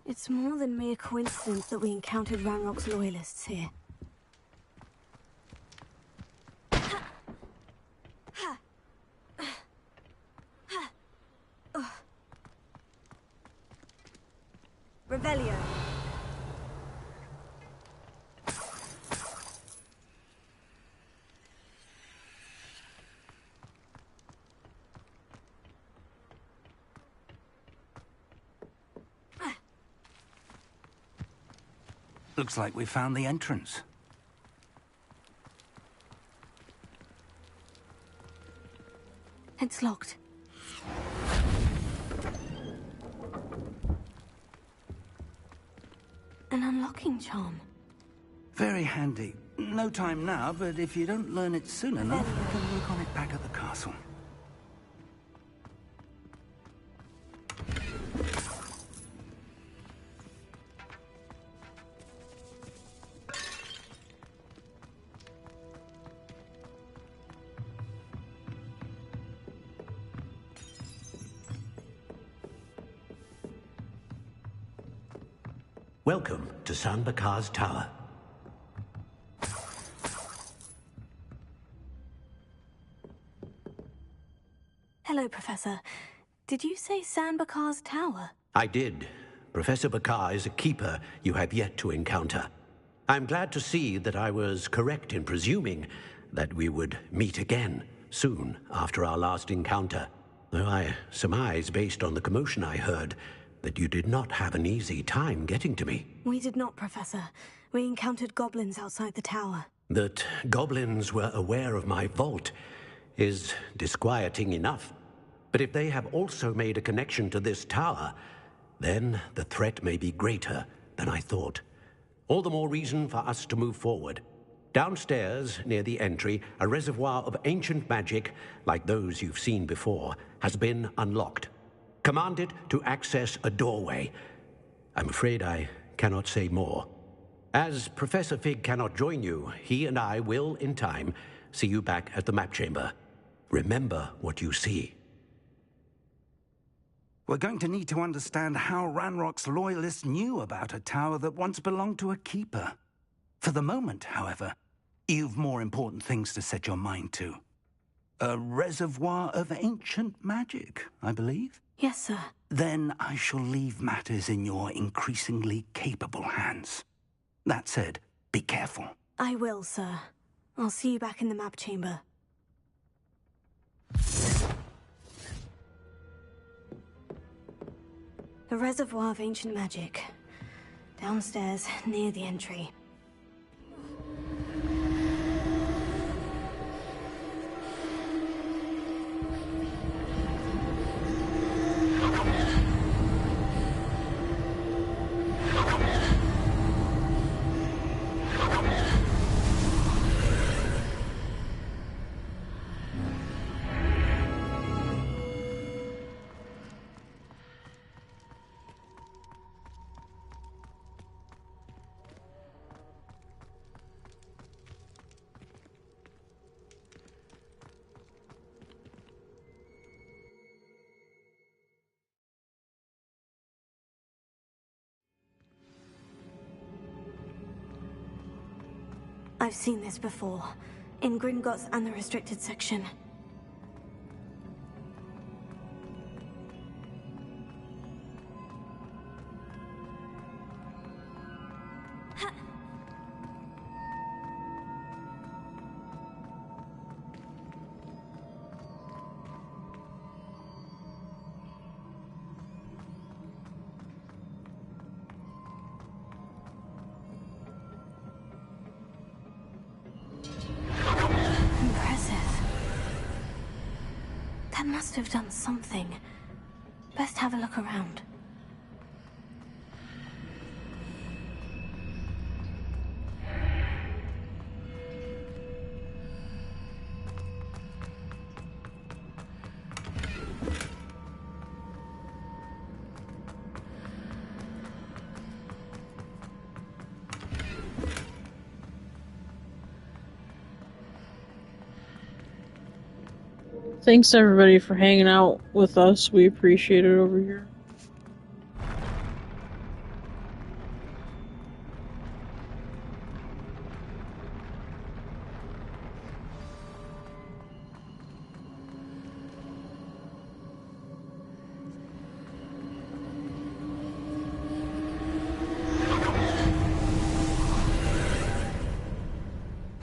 It's more than mere coincidence that we encountered Ranrock's loyalists here. Revelio. Looks like we found the entrance. It's locked. An unlocking charm. Very handy. No time now, but if you don't learn it soon enough, we can work on it back at the castle. Welcome to San Bakar's Tower. Hello, Professor. Did you say San Bakar's Tower? I did. Professor Bakar is a keeper you have yet to encounter. I'm glad to see that I was correct in presuming that we would meet again soon after our last encounter. Though I surmise, based on the commotion I heard, that you did not have an easy time getting to me. We did not, Professor. We encountered goblins outside the tower. That goblins were aware of my vault is disquieting enough. But if they have also made a connection to this tower, then the threat may be greater than I thought. All the more reason for us to move forward. Downstairs, near the entry, a reservoir of ancient magic, like those you've seen before, has been unlocked. Commanded to access a doorway. I'm afraid I cannot say more. As Professor Fig cannot join you, he and I will, in time, see you back at the map chamber. Remember what you see. We're going to need to understand how Ranrock's loyalists knew about a tower that once belonged to a keeper. For the moment, however, you've more important things to set your mind to. A reservoir of ancient magic, I believe? Yes, sir. Then I shall leave matters in your increasingly capable hands. That said, be careful. I will, sir. I'll see you back in the map chamber. The reservoir of ancient magic. Downstairs, near the entry. I've seen this before, in Gringotts and the restricted section. Must have done something. Best have a look around. Thanks everybody for hanging out with us. We appreciate it over here.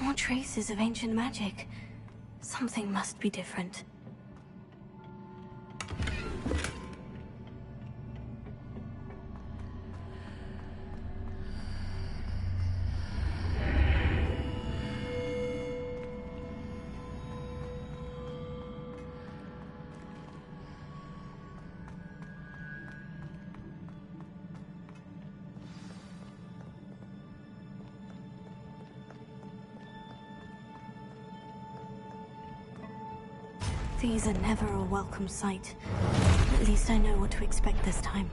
More traces of ancient magic. Something must be different. These are never a welcome sight. At least I know what to expect this time.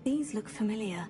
These look familiar.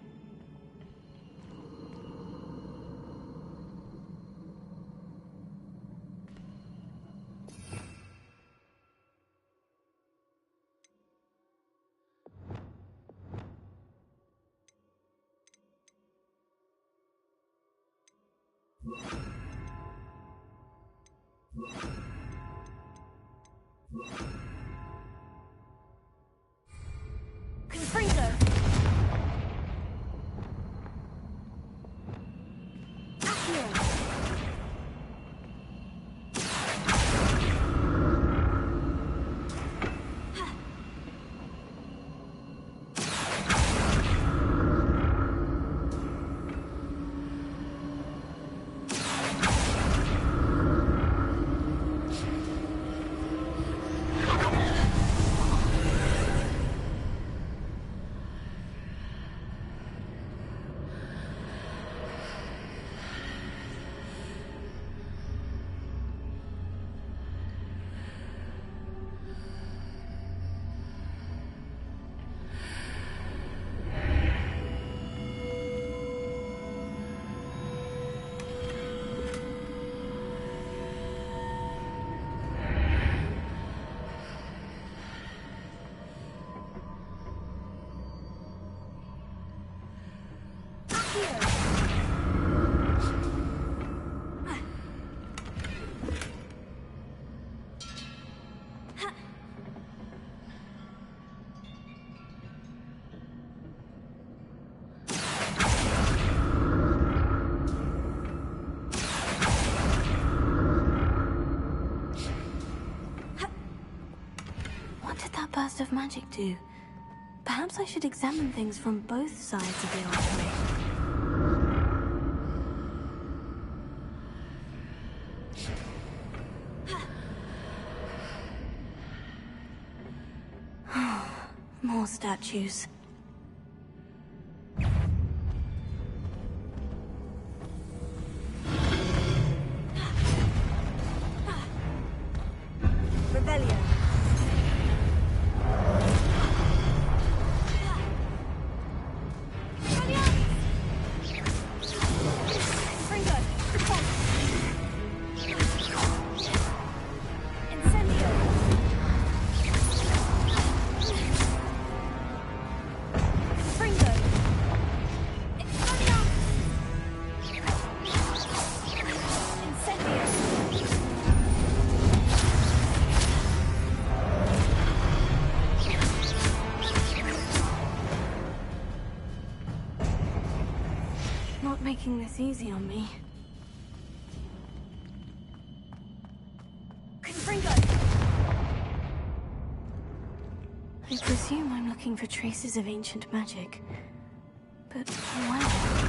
Burst of magic do? Perhaps I should examine things from both sides of the archway. More statues. not making this easy on me. I presume I'm looking for traces of ancient magic. But where?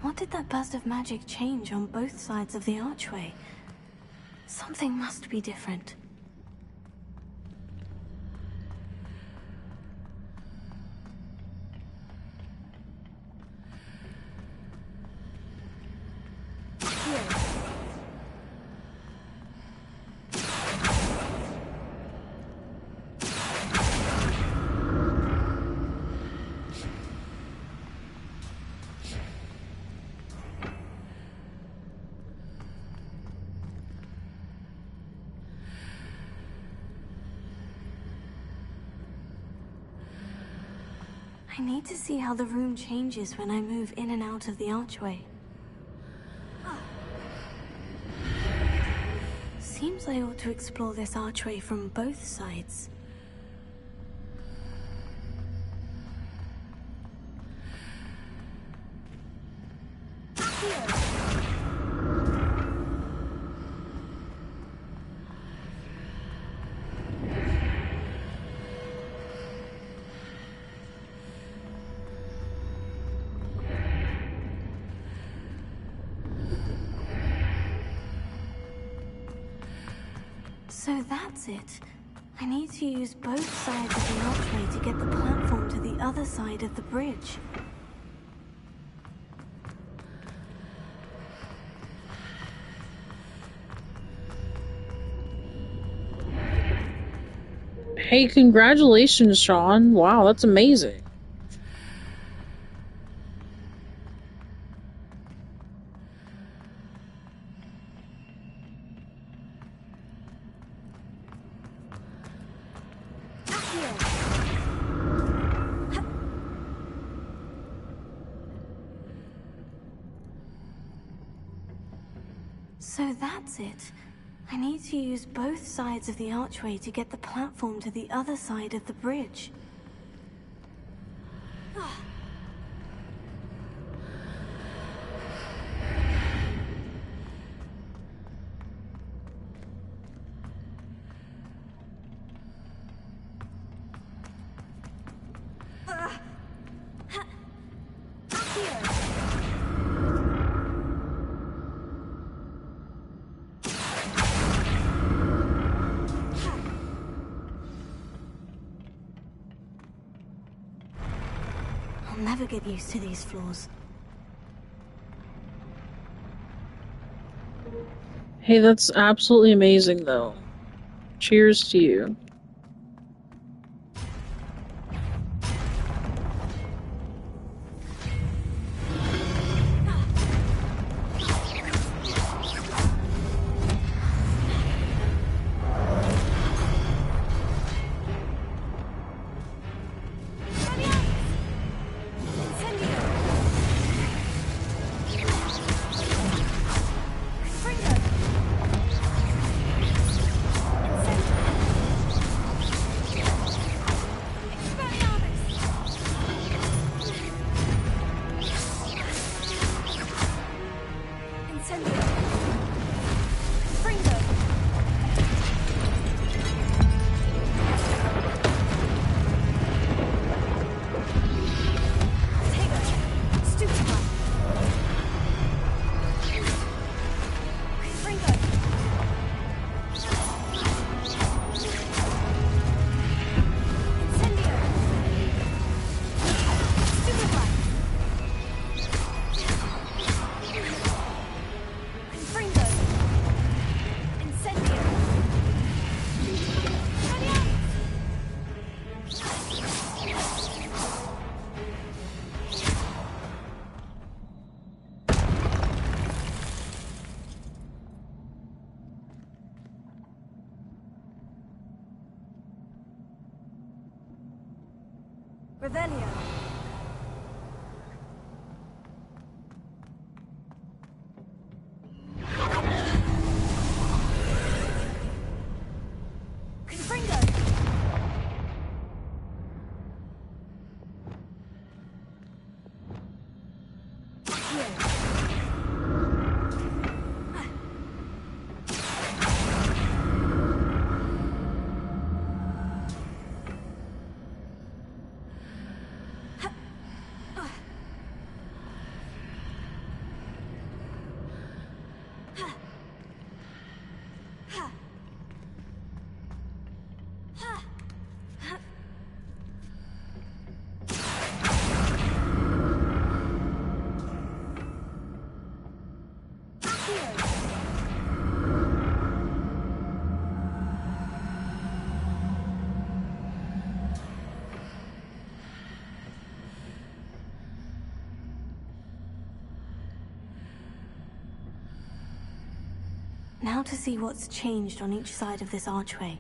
What did that burst of magic change on both sides of the archway? Something must be different. I need to see how the room changes when I move in and out of the archway. Seems I ought to explore this archway from both sides. So that's it. I need to use both sides of the archway to get the platform to the other side of the bridge. Hey, congratulations, Sean. Wow, that's amazing. So that's it. I need to use both sides of the archway to get the platform to the other side of the bridge. I'll never get used to these floors. Hey, that's absolutely amazing, though. Cheers to you. Revelio. Now to see what's changed on each side of this archway.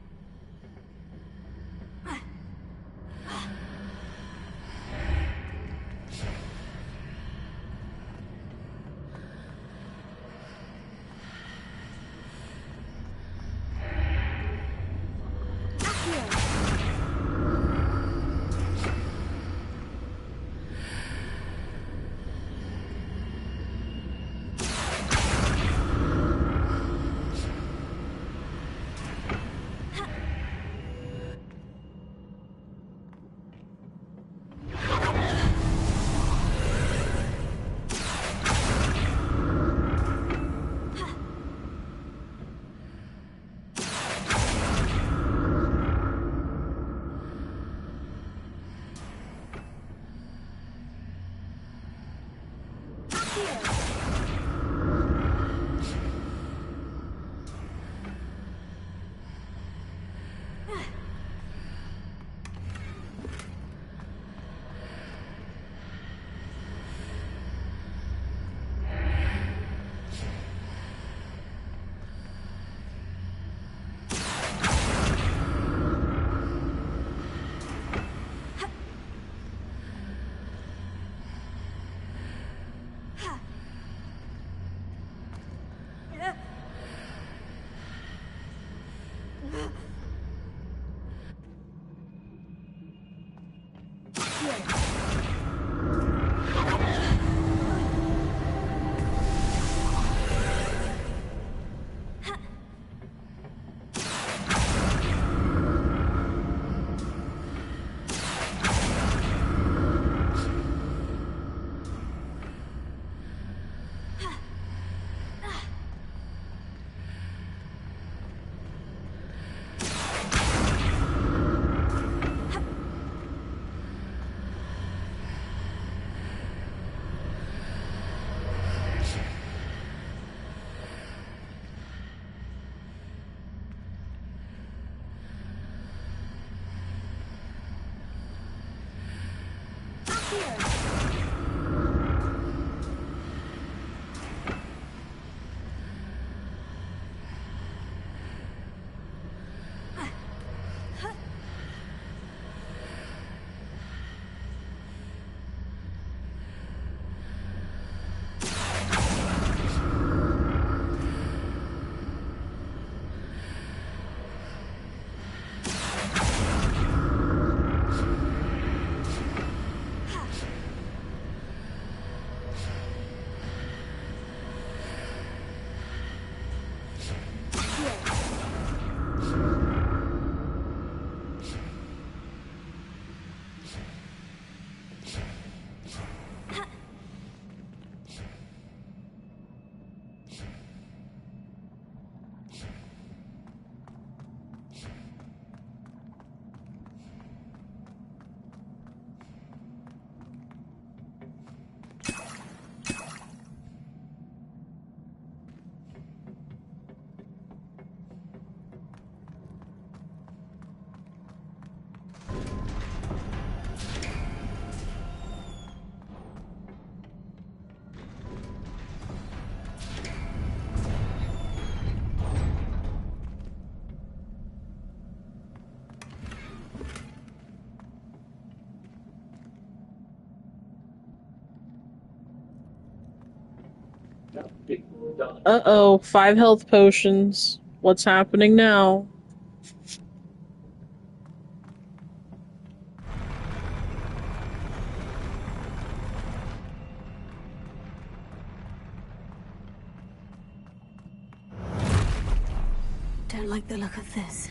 Uh-oh, 5 health potions. What's happening now? Don't like the look of this.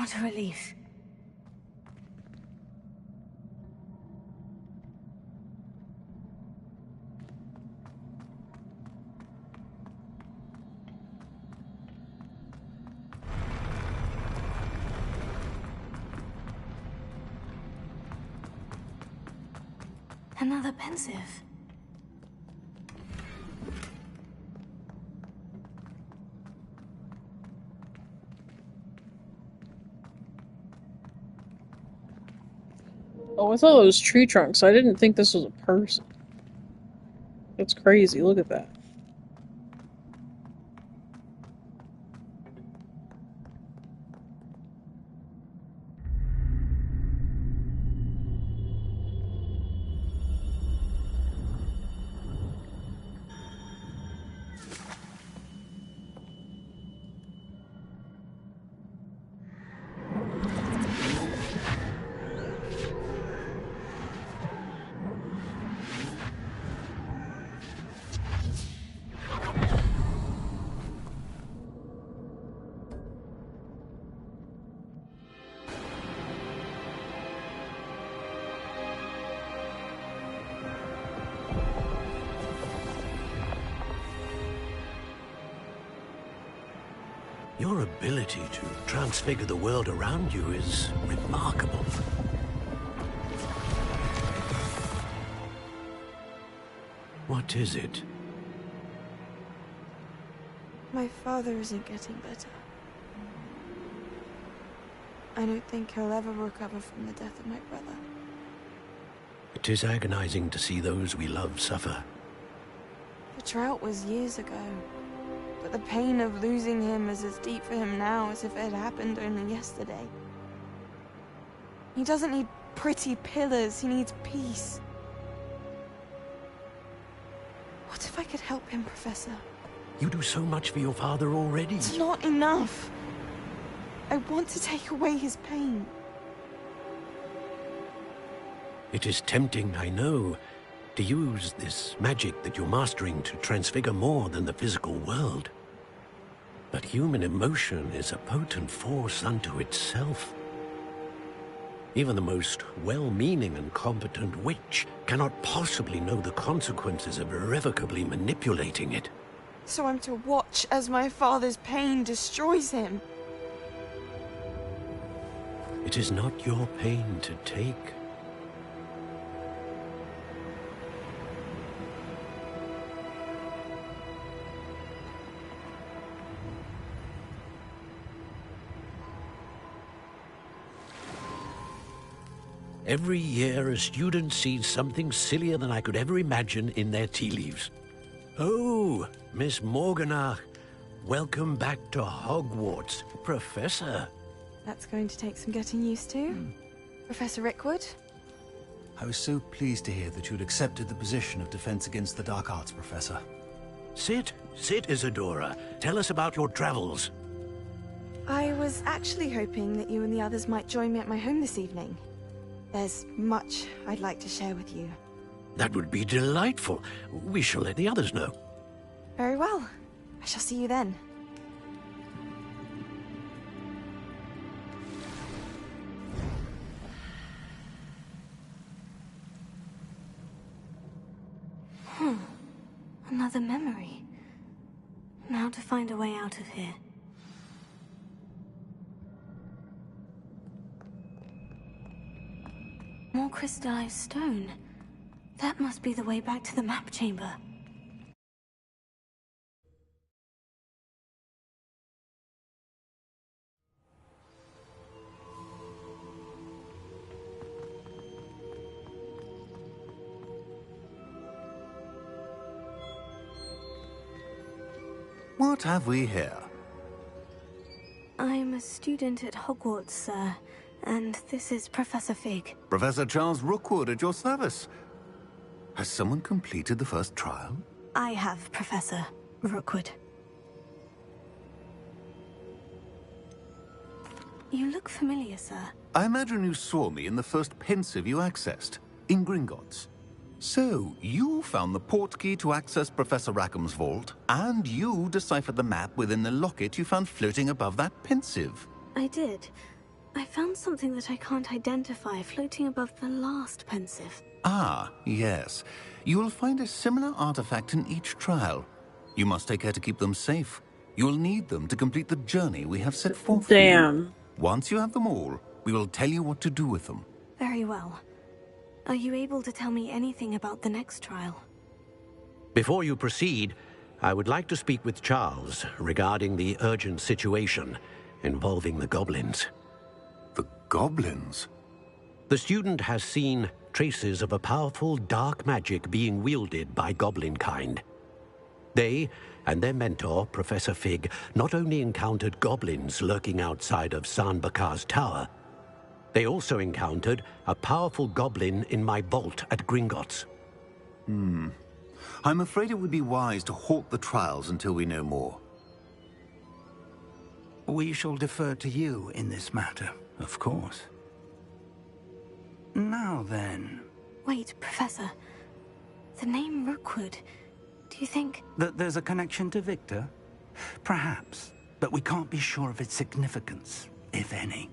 What a relief. Another pensive. Oh, I thought it was tree trunks. I didn't think this was a person. That's crazy. Look at that. Your ability to transfigure the world around you is remarkable. What is it? My father isn't getting better. I don't think he'll ever recover from the death of my brother. It is agonizing to see those we love suffer. The drought was years ago. But the pain of losing him is as deep for him now as if it had happened only yesterday. He doesn't need pretty pillars, he needs peace. What if I could help him, Professor? You do so much for your father already. It's not enough. I want to take away his pain. It is tempting, I know, to use this magic that you're mastering to transfigure more than the physical world. But human emotion is a potent force unto itself. Even the most well-meaning and competent witch cannot possibly know the consequences of irrevocably manipulating it. So I'm to watch as my father's pain destroys him. It is not your pain to take. Every year, a student sees something sillier than I could ever imagine in their tea leaves. Oh, Miss Morganach, welcome back to Hogwarts, Professor. That's going to take some getting used to. Professor Rickwood? I was so pleased to hear that you'd accepted the position of Defense Against the Dark Arts, Professor. Sit, Isadora. Tell us about your travels. I was actually hoping that you and the others might join me at my home this evening. There's much I'd like to share with you. That would be delightful. We shall let the others know. Very well. I shall see you then. Another memory. Now to find a way out of here. More crystallized stone. That must be the way back to the map chamber. What have we here? I'm a student at Hogwarts, sir. And this is Professor Fig. Professor Charles Rookwood at your service. Has someone completed the first trial? I have, Professor Rookwood. You look familiar, sir. I imagine you saw me in the first pensive you accessed, in Gringotts. So, you found the portkey to access Professor Rackham's vault, and you deciphered the map within the locket you found floating above that pensive. I did. I found something that I can't identify floating above the last pensive. Ah, yes. You will find a similar artifact in each trial. You must take care to keep them safe. You will need them to complete the journey we have set forth for you. Damn. Once you have them all, we will tell you what to do with them. Very well. Are you able to tell me anything about the next trial? Before you proceed, I would like to speak with Charles regarding the urgent situation involving the goblins. The goblins? The student has seen traces of a powerful dark magic being wielded by goblin kind. They and their mentor, Professor Fig, not only encountered goblins lurking outside of San Bakar's tower, they also encountered a powerful goblin in my vault at Gringotts. I'm afraid it would be wise to halt the trials until we know more. We shall defer to you in this matter, of course. Now then... Wait, Professor. The name Rookwood. Do you think... That there's a connection to Victor? Perhaps, but we can't be sure of its significance, if any.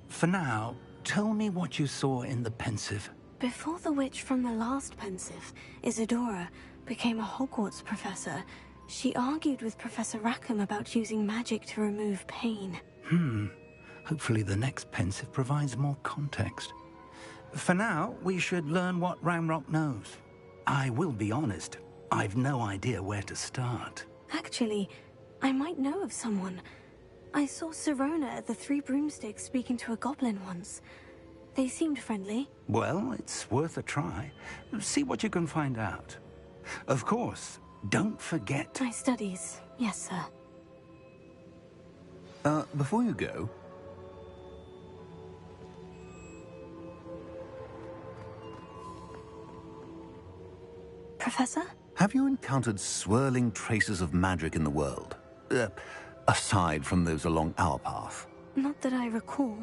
For now, tell me what you saw in the pensive. Before the witch from the last pensive, Isadora, became a Hogwarts professor, she argued with Professor Rackham about using magic to remove pain. Hopefully the next pensive provides more context. For now, we should learn what Ramrock knows. I will be honest, I've no idea where to start. Actually, I might know of someone. I saw Sirona at the Three Broomsticks speaking to a goblin once. They seemed friendly. Well, it's worth a try. See what you can find out. Of course, don't forget... My studies, yes, sir. Before you go... Professor? Have you encountered swirling traces of magic in the world? Aside from those along our path? Not that I recall.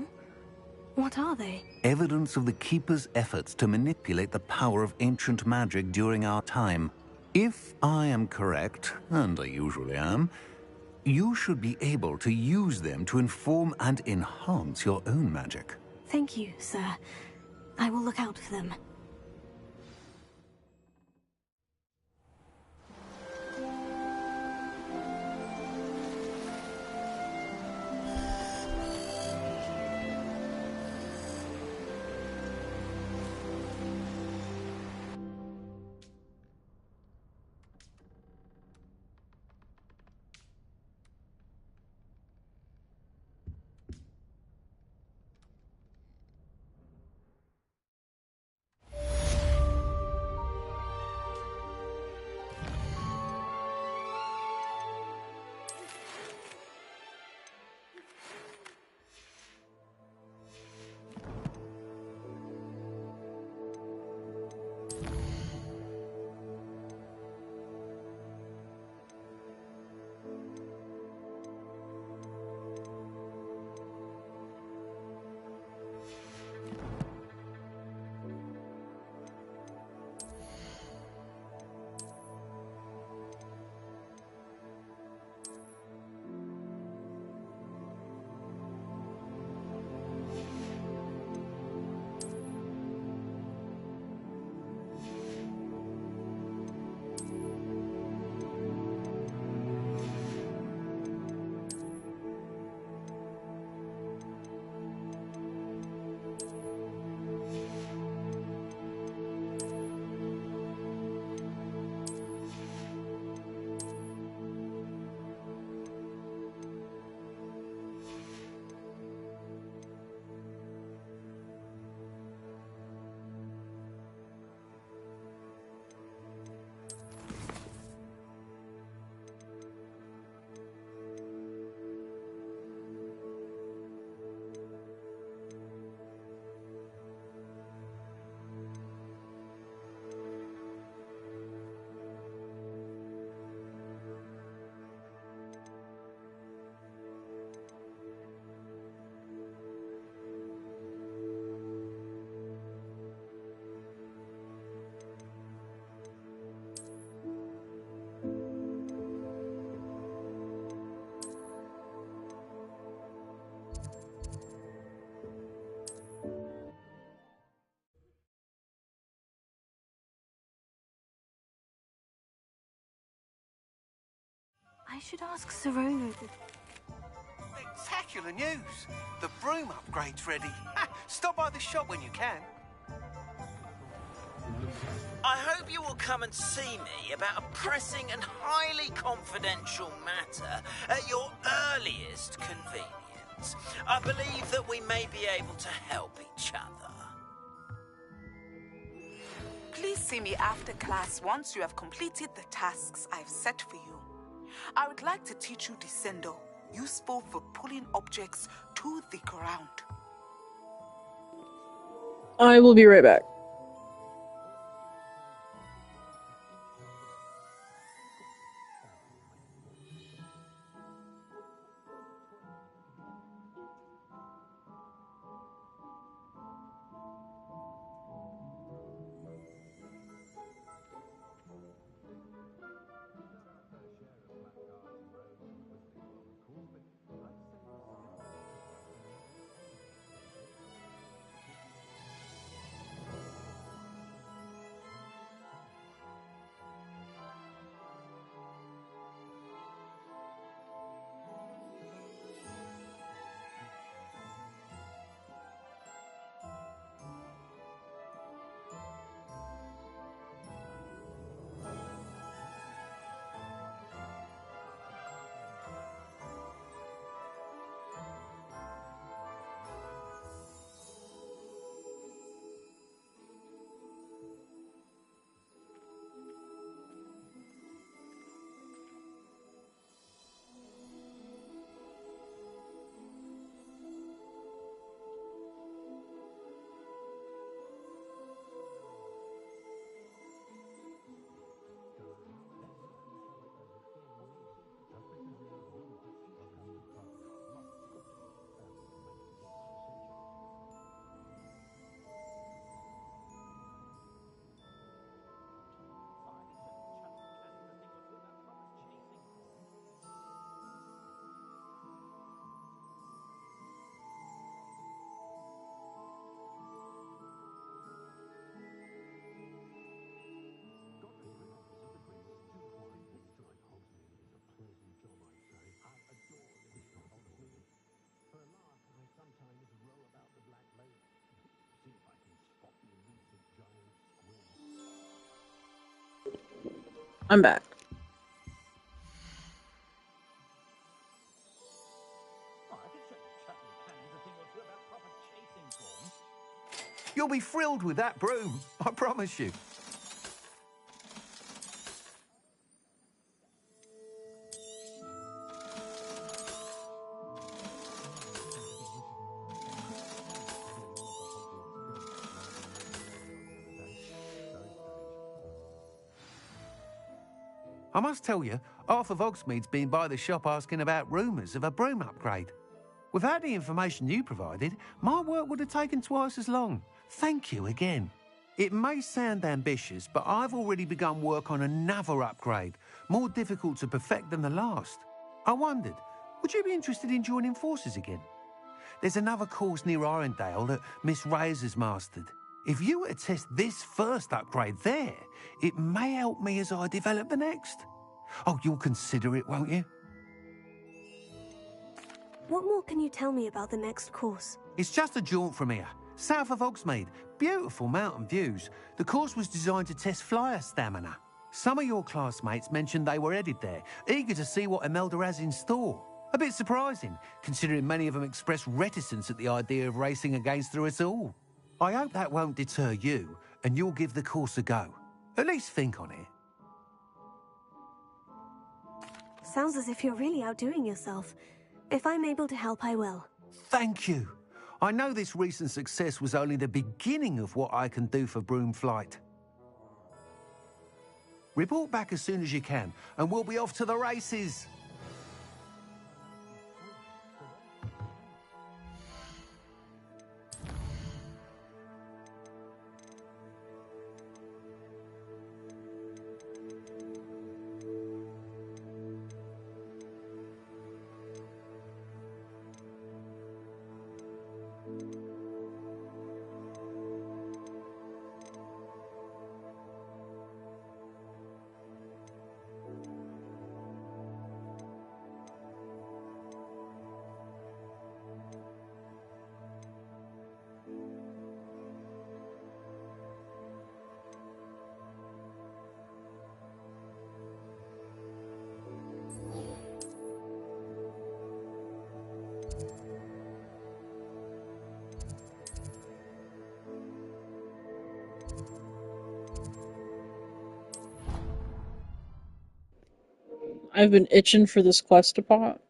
What are they? Evidence of the Keeper's efforts to manipulate the power of ancient magic during our time. If I am correct, and I usually am, you should be able to use them to inform and enhance your own magic. Thank you, sir. I will look out for them. I should ask Sororo. Spectacular news! The broom upgrade's ready. Stop by the shop when you can. I hope you will come and see me about a pressing and highly confidential matter at your earliest convenience. I believe that we may be able to help each other. Please see me after class once you have completed the tasks I've set for you. I would like to teach you Descendo, useful for pulling objects to the ground. I will be right back. I'm back. You'll be thrilled with that broom, I promise you. I must tell you, half of Hogsmeade's been by the shop asking about rumours of a broom upgrade. Without the information you provided, my work would have taken twice as long. Thank you again. It may sound ambitious, but I've already begun work on another upgrade, more difficult to perfect than the last. I wondered, would you be interested in joining forces again? There's another course near Irondale that Miss Reyes has mastered. If you were to test this first upgrade there, it may help me as I develop the next. Oh, you'll consider it, won't you? What more can you tell me about the next course? It's just a jaunt from here, south of Hogsmeade. Beautiful mountain views. The course was designed to test flyer stamina. Some of your classmates mentioned they were headed there, eager to see what Imelda has in store. A bit surprising, considering many of them expressed reticence at the idea of racing against her at all. I hope that won't deter you, and you'll give the course a go. At least think on it. Sounds as if you're really outdoing yourself. If I'm able to help, I will. Thank you. I know this recent success was only the beginning of what I can do for broom flight. Report back as soon as you can, and we'll be off to the races. I've been itching for this quest to pop.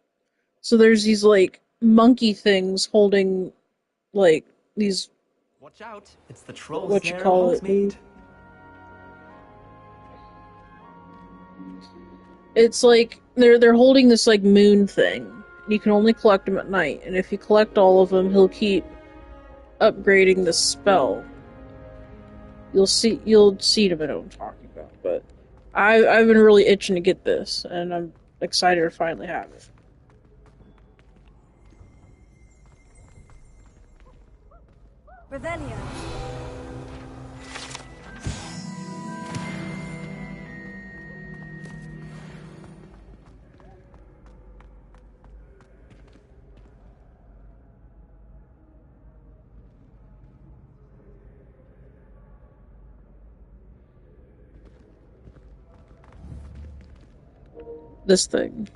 So there's these, like, monkey things holding, like, these... Watch out, it's the trolls What you there call of Hogsmeade. It's like, they're holding this, like, moon thing. You can only collect them at night, and if you collect all of them, he'll keep upgrading the spell. You'll see in a minute what I'm talking about, but I've been really itching to get this, and I'm excited to finally have it. Revelio. This thing.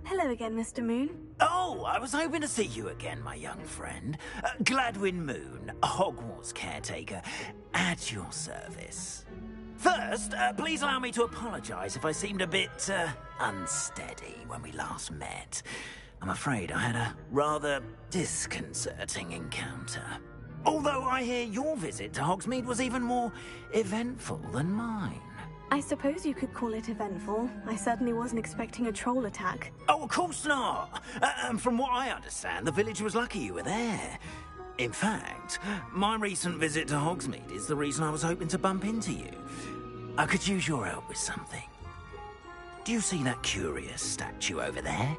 Hello again, Mr. Moon. Oh, I was hoping to see you again, my young friend. Gladwin Moon, Hogwarts caretaker, at your service. First, please allow me to apologize if I seemed a bit unsteady when we last met. I'm afraid I had a rather disconcerting encounter. Although I hear your visit to Hogsmeade was even more eventful than mine. I suppose you could call it eventful. I certainly wasn't expecting a troll attack. Oh, of course not. And from what I understand, the village was lucky you were there. In fact, my recent visit to Hogsmeade is the reason I was hoping to bump into you. I could use your help with something. Do you see that curious statue over there?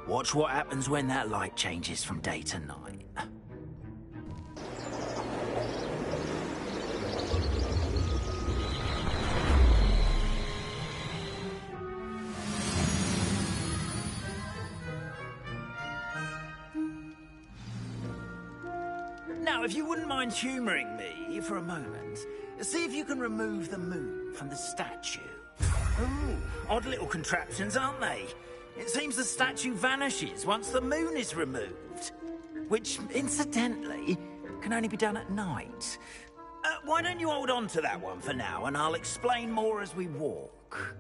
Watch what happens when that light changes from day to night. Now, if you wouldn't mind humouring me for a moment, see if you can remove the moon from the statue. Ooh, odd little contraptions, aren't they? It seems the statue vanishes once the moon is removed. Which, incidentally, can only be done at night. Why don't you hold on to that one for now, and I'll explain more as we walk.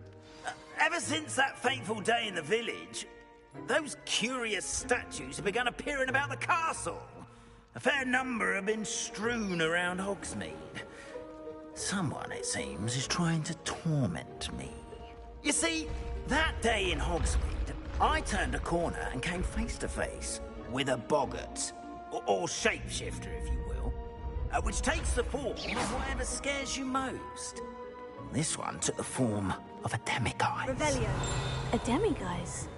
Ever since that fateful day in the village, those curious statues have begun appearing about the castle. A fair number have been strewn around Hogsmeade. Someone, it seems, is trying to torment me. You see, that day in Hogsmeade, I turned a corner and came face to face with a boggart, or shapeshifter, if you will, which takes the form of whatever scares you most. This one took the form of a demiguise. Revelio. A demiguise?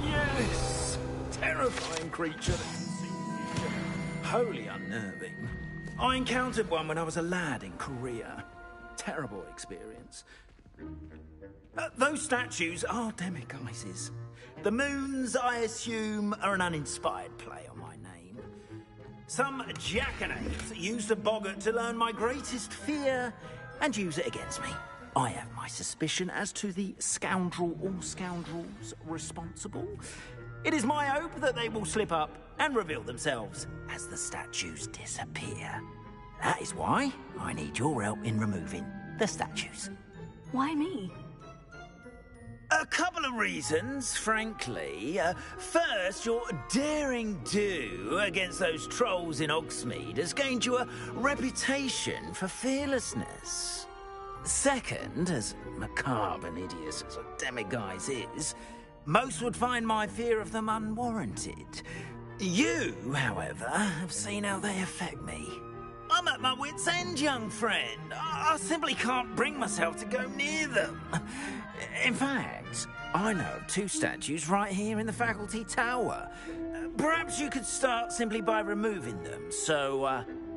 Yes! Terrifying creature that can see the future. Wholly unnerving. I encountered one when I was a lad in Korea. Terrible experience. Those statues are demiguises. The moons, I assume, are an uninspired play on my name. Some jackanapes used a boggart to learn my greatest fear and use it against me. I have my suspicion as to the scoundrel or scoundrels responsible. It is my hope that they will slip up and reveal themselves as the statues disappear. That is why I need your help in removing the statues. Why me? A couple of reasons, frankly. First, your daring do against those trolls in Hogsmeade has gained you a reputation for fearlessness. Second, as macabre and hideous as a demiguise is, most would find my fear of them unwarranted. You, however, have seen how they affect me. I'm at my wit's end, young friend. I simply can't bring myself to go near them. In fact, I know of two statues right here in the faculty tower. Perhaps you could start simply by removing them, so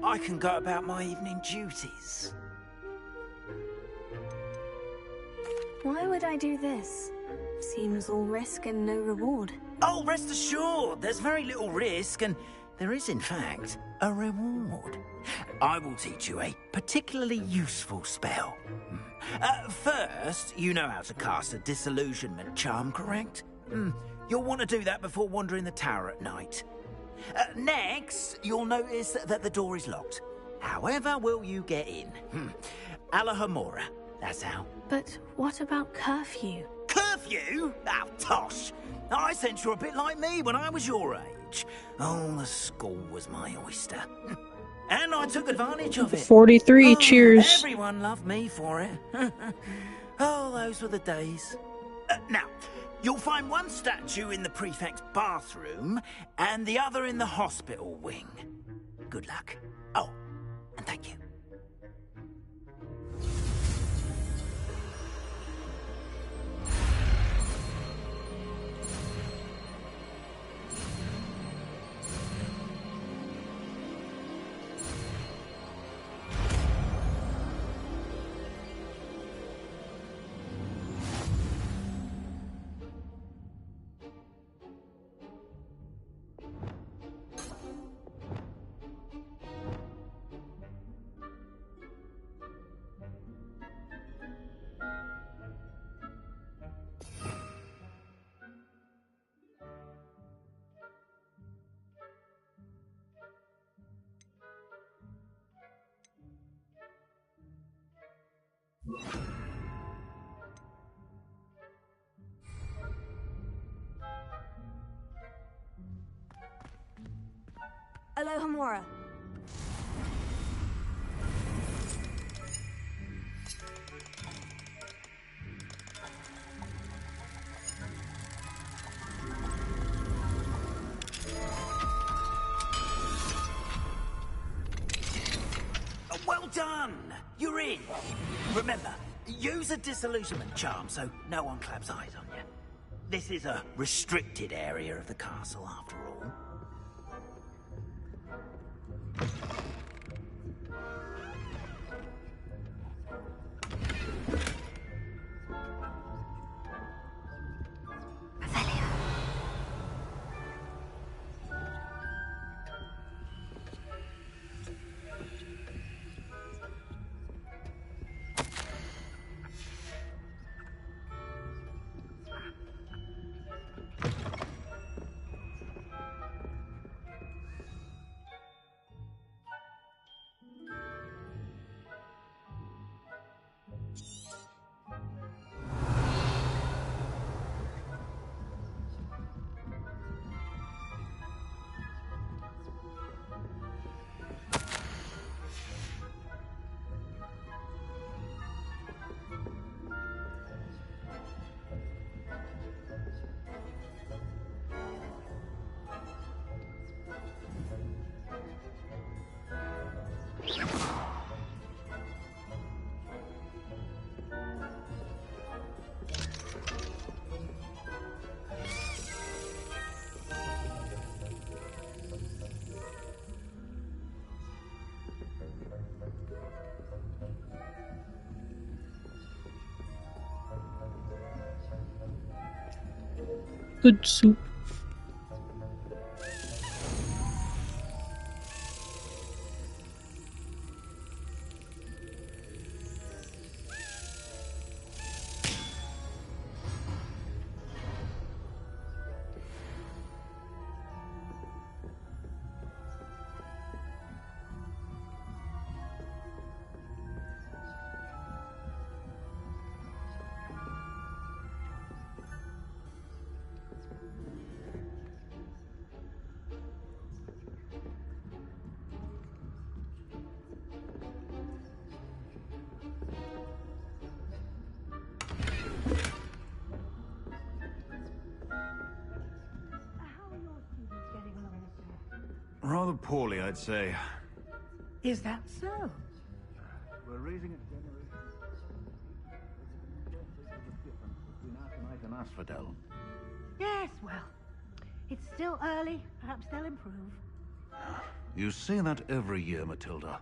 I can go about my evening duties. Why would I do this? Seems all risk and no reward. Oh, rest assured, there's very little risk, and there is, in fact, a reward. I will teach you a particularly useful spell. First, you know how to cast a disillusionment charm, correct? You'll want to do that before wandering the tower at night. Next, you'll notice that the door is locked. However will you get in? Alahomora, that's how. But what about curfew? Curfew? Oh, tosh. I sense you're a bit like me when I was your age. Oh, the school was my oyster. And I took advantage of it. 43, oh, cheers. Everyone loved me for it. Oh, those were the days. Now, you'll find one statue in the prefect's bathroom and the other in the hospital wing. Good luck. Oh, and thank you. Alohomora. Well done! You're in. Remember, use a disillusionment charm so no one claps eyes on you. This is a restricted area of the castle, after all. Good soup. Rather poorly, I'd say. Is that so? We're raising a generation. Difference between Aconite and Asphodel. Yes, well, it's still early. Perhaps they'll improve. You say that every year, Matilda.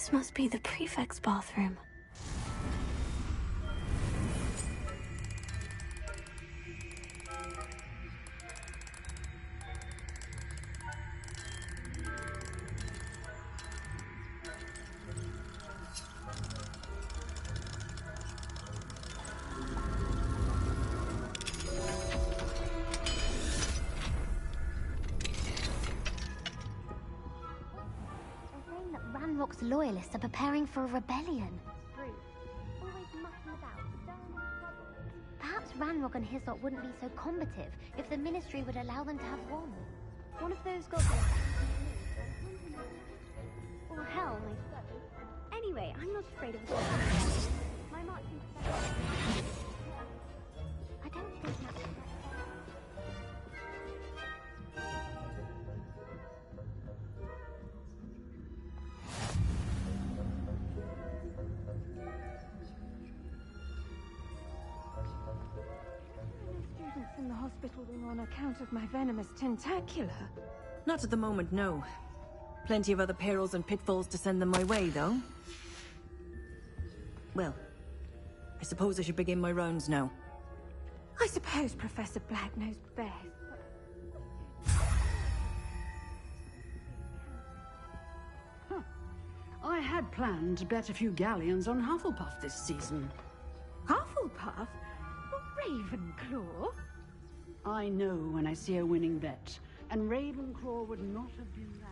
This must be the prefect's bathroom. Ranrock's loyalists are preparing for a rebellion. Perhaps Ranrock and his lot wouldn't be so combative if the Ministry would allow them to have one. One of those goblins. Or hell, my foe. Anyway, I'm not afraid of a goblin. My marching I don't think that's in the hospital wing on account of my venomous tentacula. Not at the moment, no. Plenty of other perils and pitfalls to send them my way, though. Well, I suppose I should begin my rounds now. I suppose Professor Black knows best. I had planned to bet a few galleons on Hufflepuff this season. Hufflepuff? Ravenclaw? I know when I see a winning bet, and Ravenclaw would not have been that.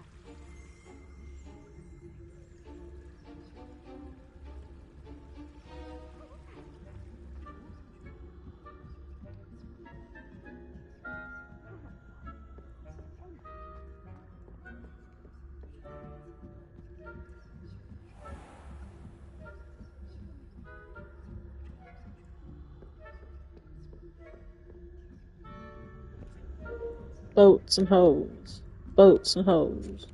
Boats and hoes. Boats and hoes.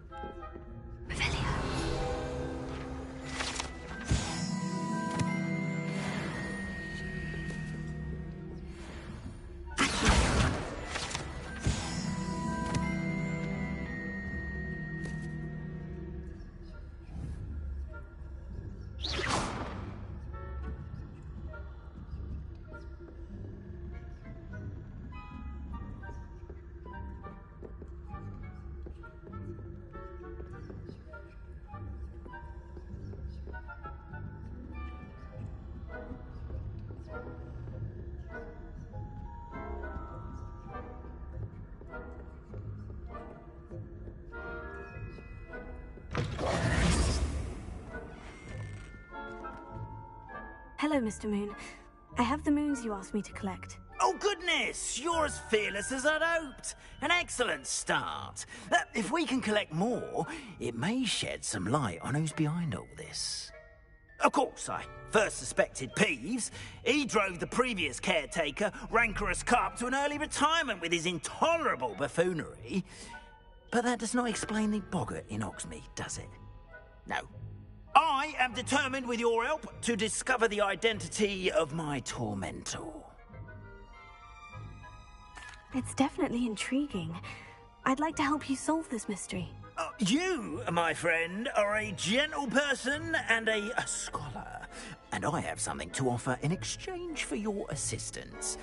Hello, Mr. Moon. I have the moons you asked me to collect. Oh, goodness! You're as fearless as I'd hoped. An excellent start. If we can collect more, it may shed some light on who's behind all this. Of course, I first suspected Peeves. He drove the previous caretaker, Rancorous Carp, to an early retirement with his intolerable buffoonery. But that does not explain the boggart in Hogsmeade, does it? No. I am determined, with your help, to discover the identity of my tormentor. It's definitely intriguing. I'd like to help you solve this mystery. You, my friend, are a gentle person and a scholar, and I have something to offer in exchange for your assistance.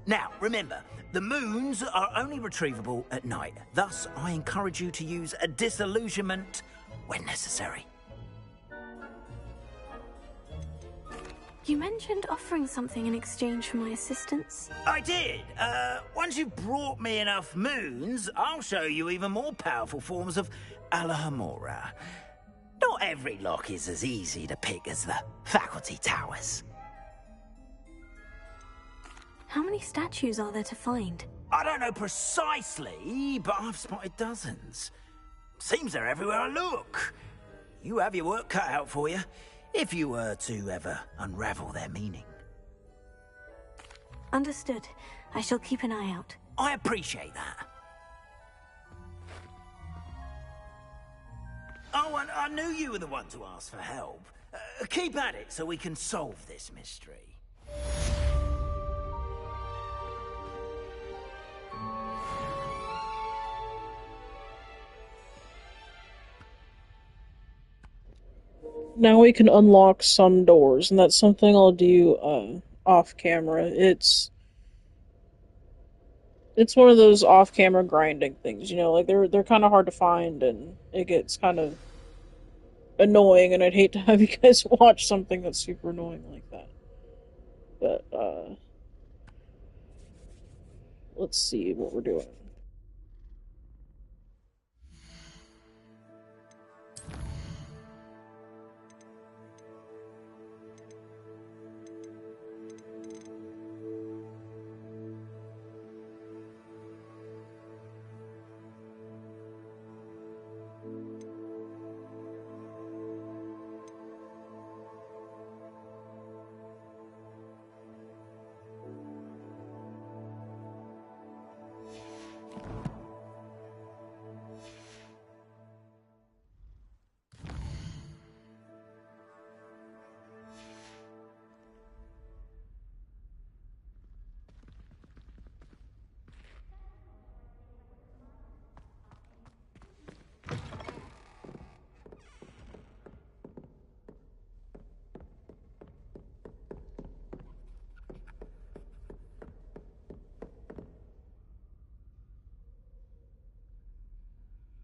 Now, remember, the moons are only retrievable at night. Thus, I encourage you to use a disillusionment when necessary. You mentioned offering something in exchange for my assistance. I did. Once you've brought me enough moons, I'll show you even more powerful forms of Alohomora. Not every lock is as easy to pick as the faculty towers. How many statues are there to find? I don't know precisely, but I've spotted dozens. Seems they're everywhere I look. You have your work cut out for you, if you were to ever unravel their meaning. Understood. I shall keep an eye out. I appreciate that. Oh, and I knew you were the one to ask for help. Keep at it so we can solve this mystery. now we can unlock some doors, and that's something I'll do off camera. It's one of those off camera grinding things, you know, like they're kind of hard to find, and it gets kind of annoying, and I'd hate to have you guys watch something that's super annoying like that. But let's see what we're doing.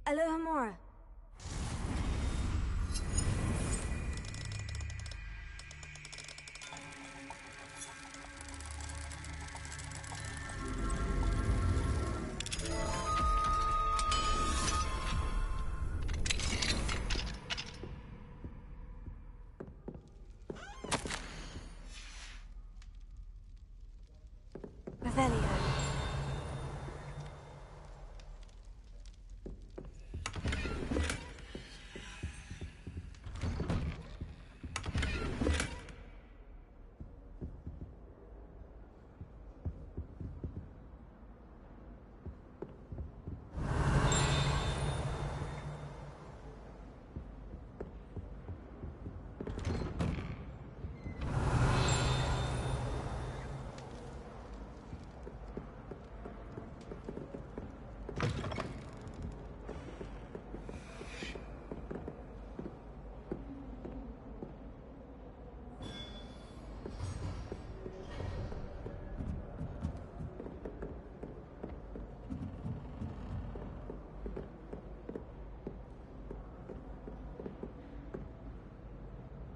Alohomora. Revelio.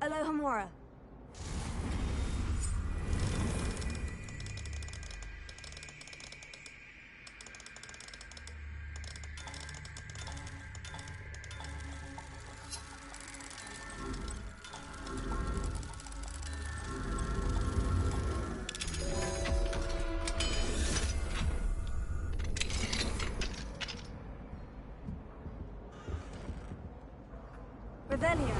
Alohomora. Revelio.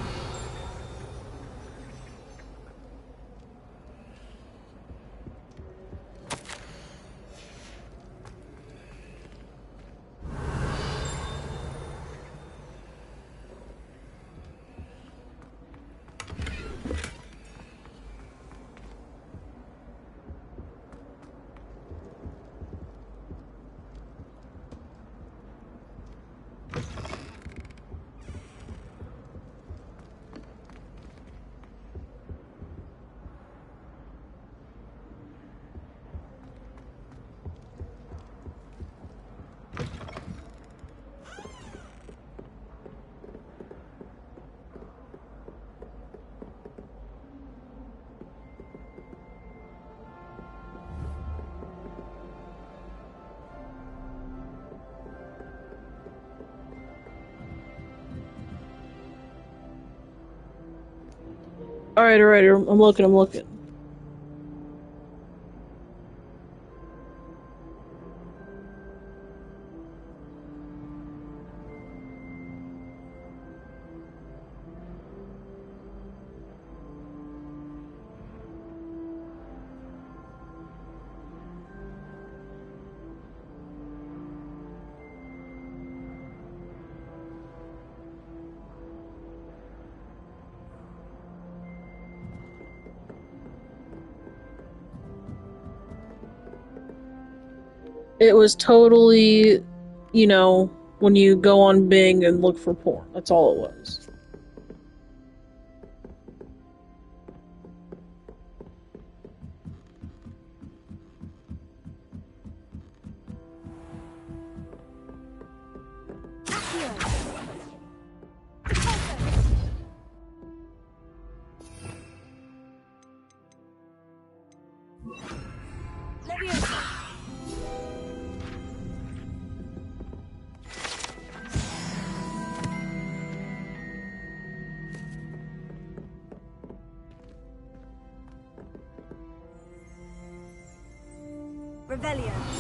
Alright, I'm looking. It was totally, you know, when you go on Bing and look for porn. That's all it was. Leviosa! Revelio.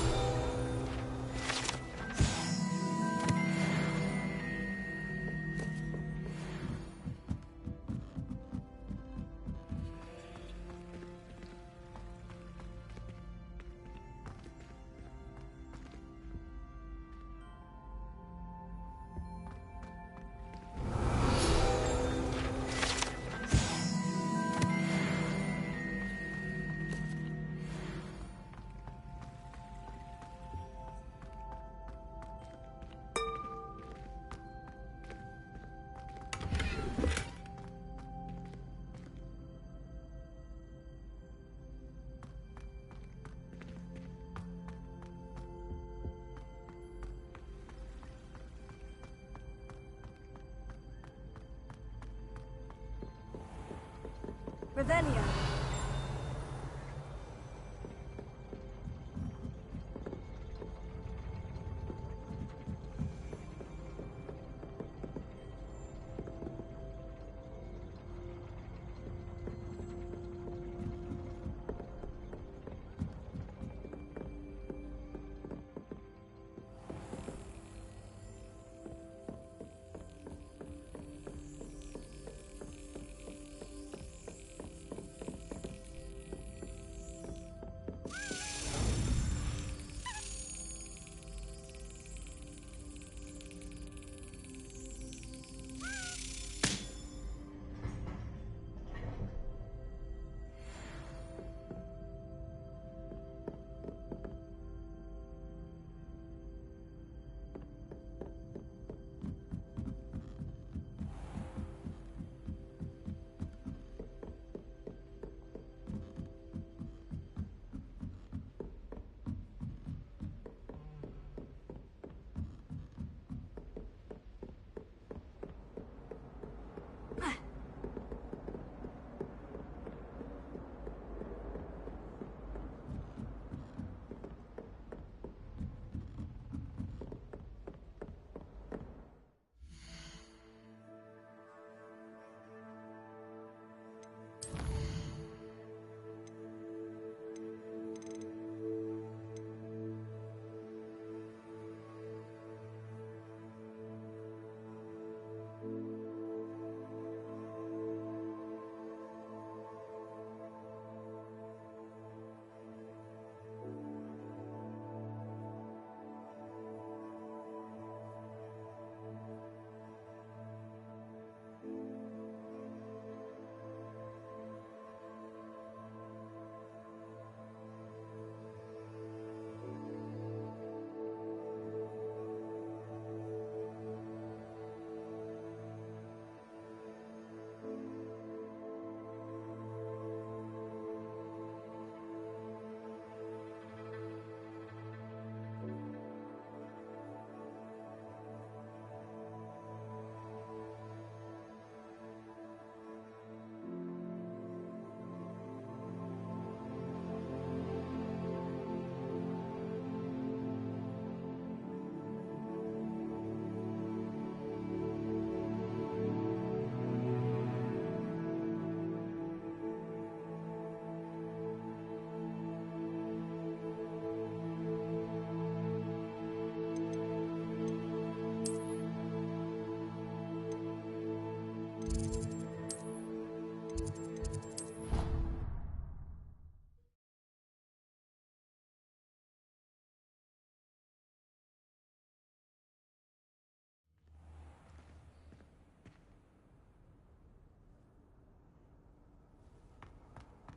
Revelio.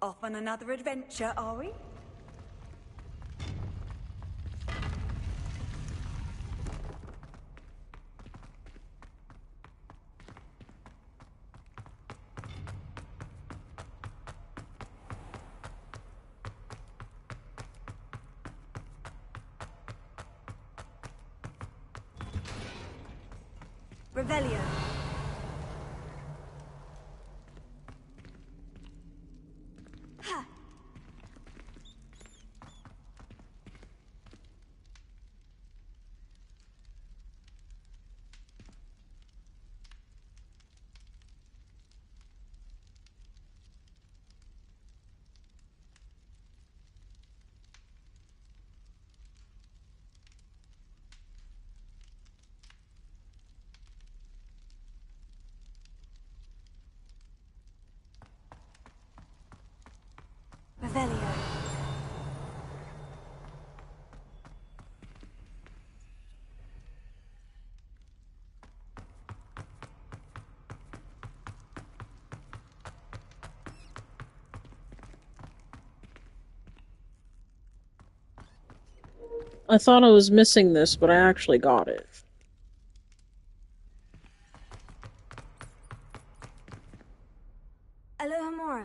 Off on another adventure, are we? Revelio. Ha! Revelio. I thought I was missing this, but I actually got it. Alohomora.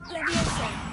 Leviosa.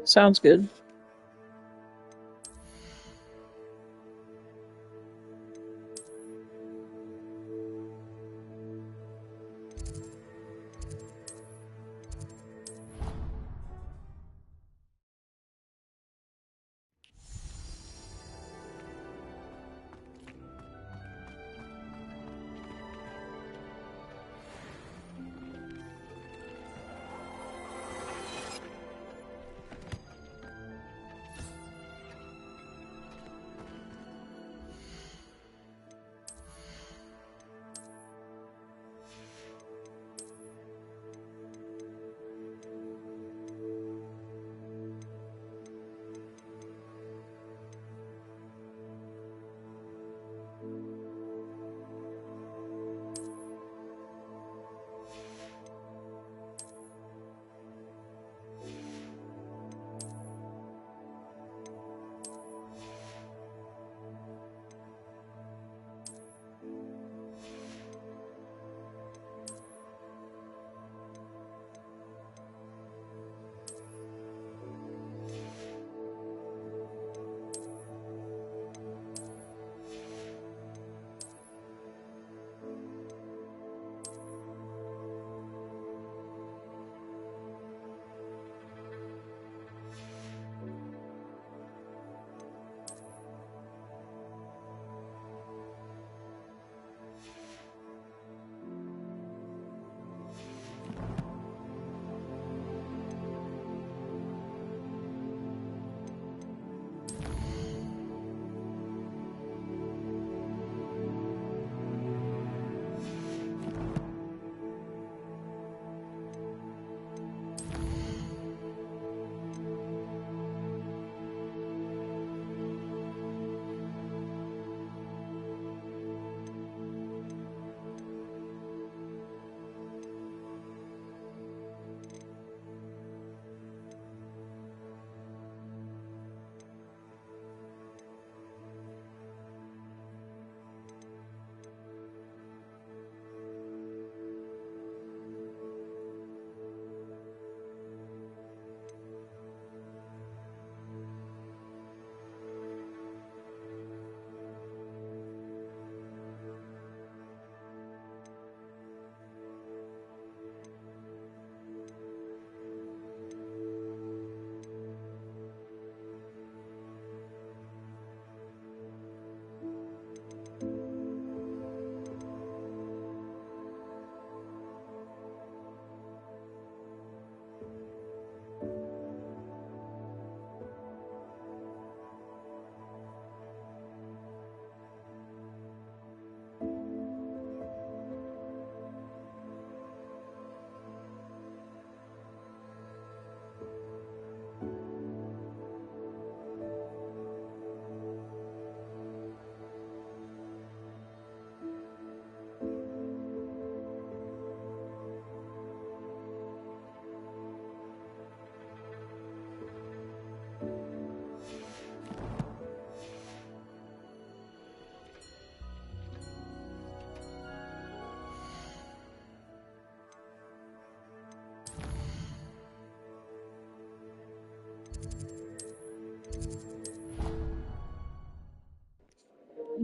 Sounds good.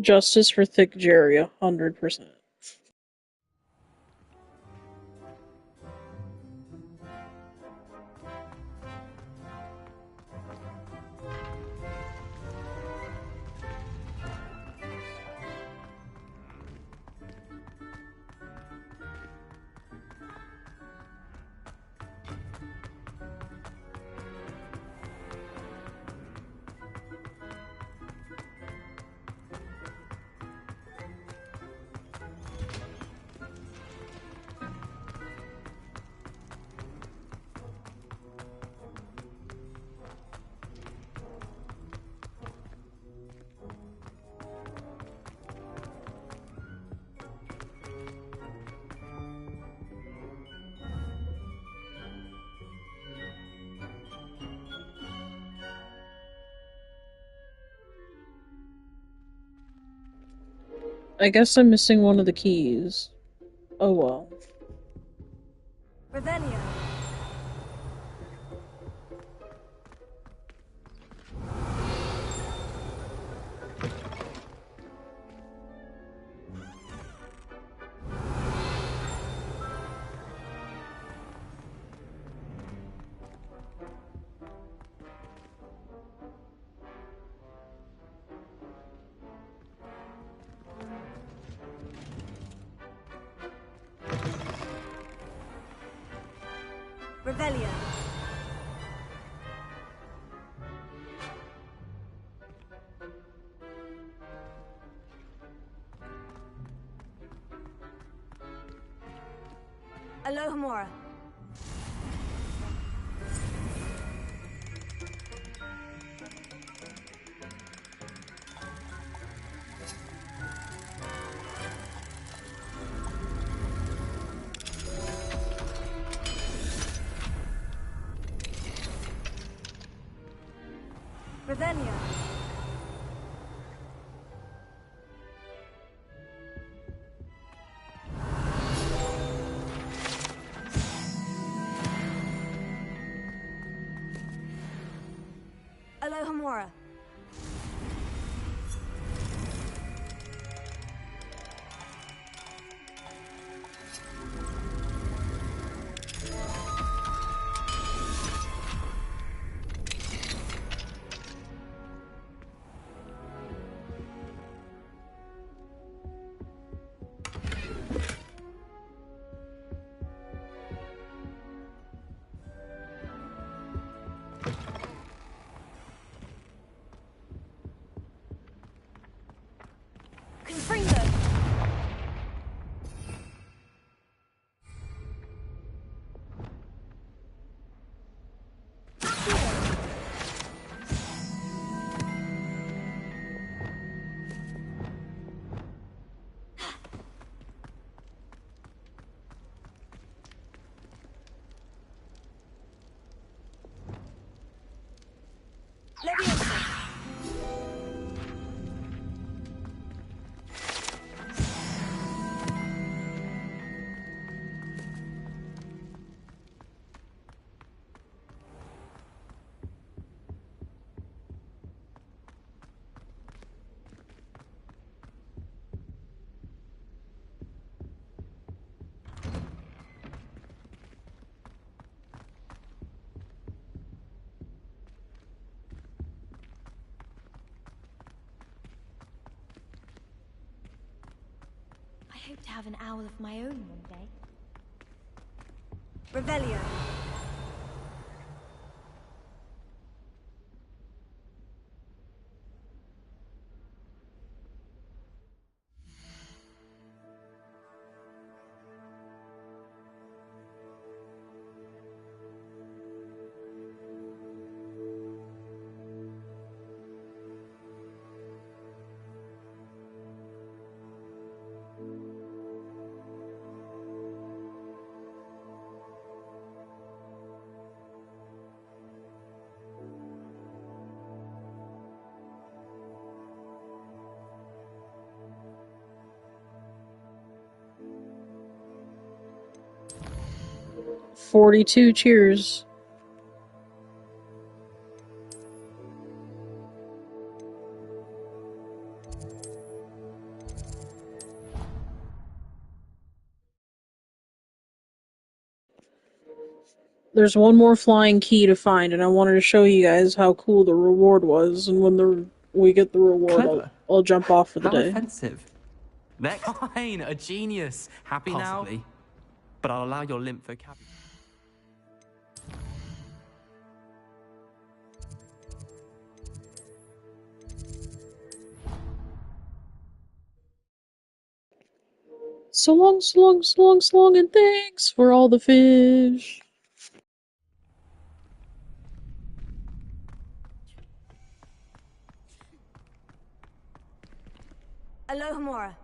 Justice for Thick Jerry, 100%. I guess I'm missing one of the keys. Oh well. Revelio. Revelio. Alohomora. Revelio. Alohomora. Confringo. Leviosa. I hope to have an owl of my own one day. Revelio. $42 cheers. There's one more flying key to find, and I wanted to show you guys how cool the reward was, and when we get the reward, I'll jump off for the How day. offensive. Next. Fine, a genius. Happy Possibly. Now? But I'll allow your limp vocabulary. So long, so long, so long, so long, and thanks for all the fish. Alohomora.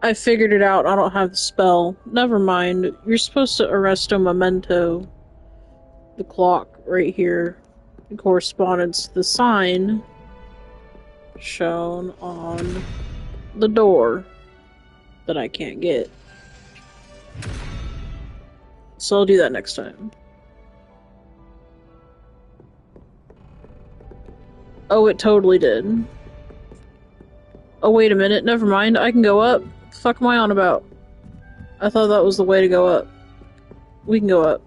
I figured it out. I don't have the spell. Never mind. You're supposed to arresto memento. The clock right here in correspondence to the sign shown on the door that I can't get. So I'll do that next time. Oh, it totally did. Oh, wait a minute. Never mind. I can go up. What the fuck am I on about? I thought that was the way to go up. We can go up.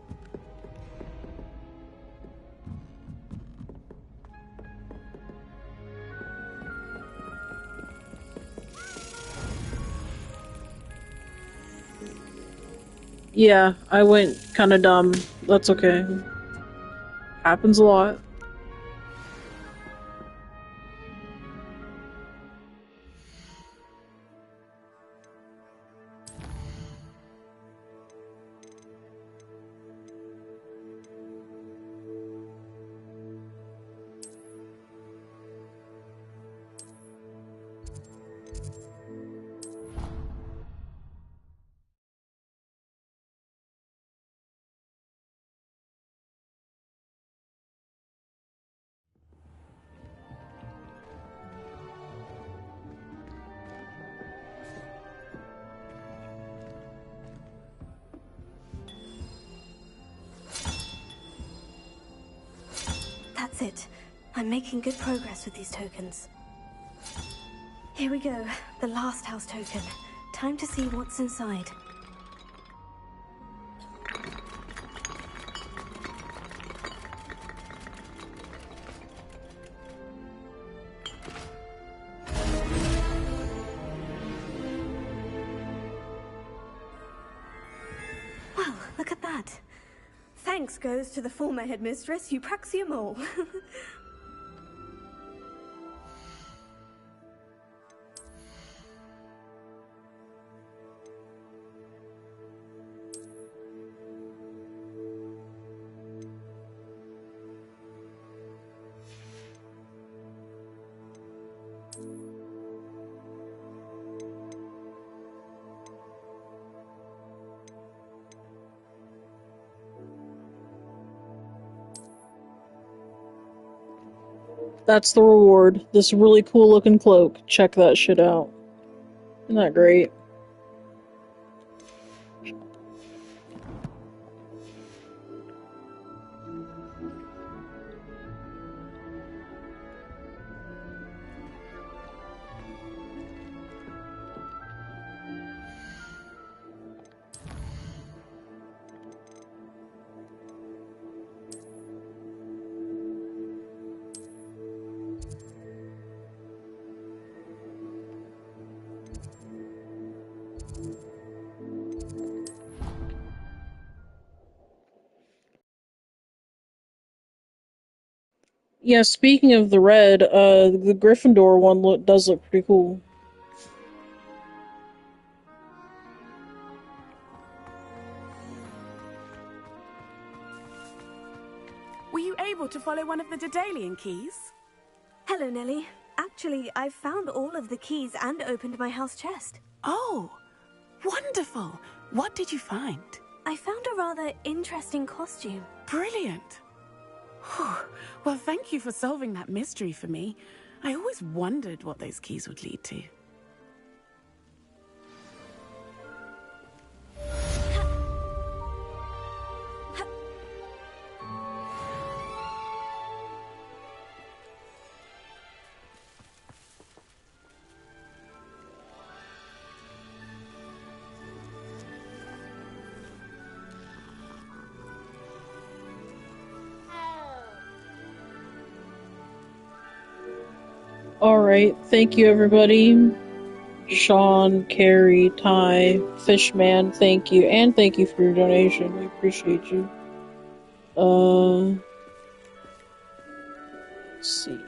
Yeah, I went kinda dumb. That's okay. Happens a lot. That's it. I'm making good progress with these tokens. Here we go. The last house token. Time to see what's inside. Well, look at that. Thanks goes to the former headmistress, Eupraxia Mole. That's the reward. This really cool looking cloak. Check that shit out. Isn't that great? Yeah, speaking of the red, the Gryffindor one does look pretty cool. Were you able to follow one of the Daedalian keys? Hello, Nellie. Actually, I've found all of the keys and opened my house chest. Oh, wonderful. What did you find? I found a rather interesting costume. Brilliant. Whew. Well, thank you for solving that mystery for me. I always wondered what those keys would lead to. Alright, thank you everybody. Sean, Carrie, Ty, Fishman, thank you. And thank you for your donation. We appreciate you. Let's see.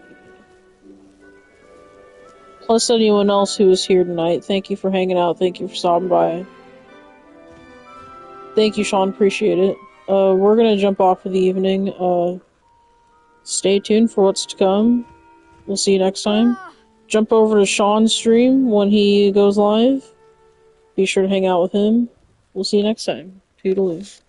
Plus anyone else who was here tonight, thank you for hanging out. Thank you for stopping by. Thank you, Sean. Appreciate it. We're gonna jump off for the evening. Stay tuned for what's to come. We'll see you next time. Jump over to Sean's stream when he goes live. Be sure to hang out with him. We'll see you next time. Toodaloo.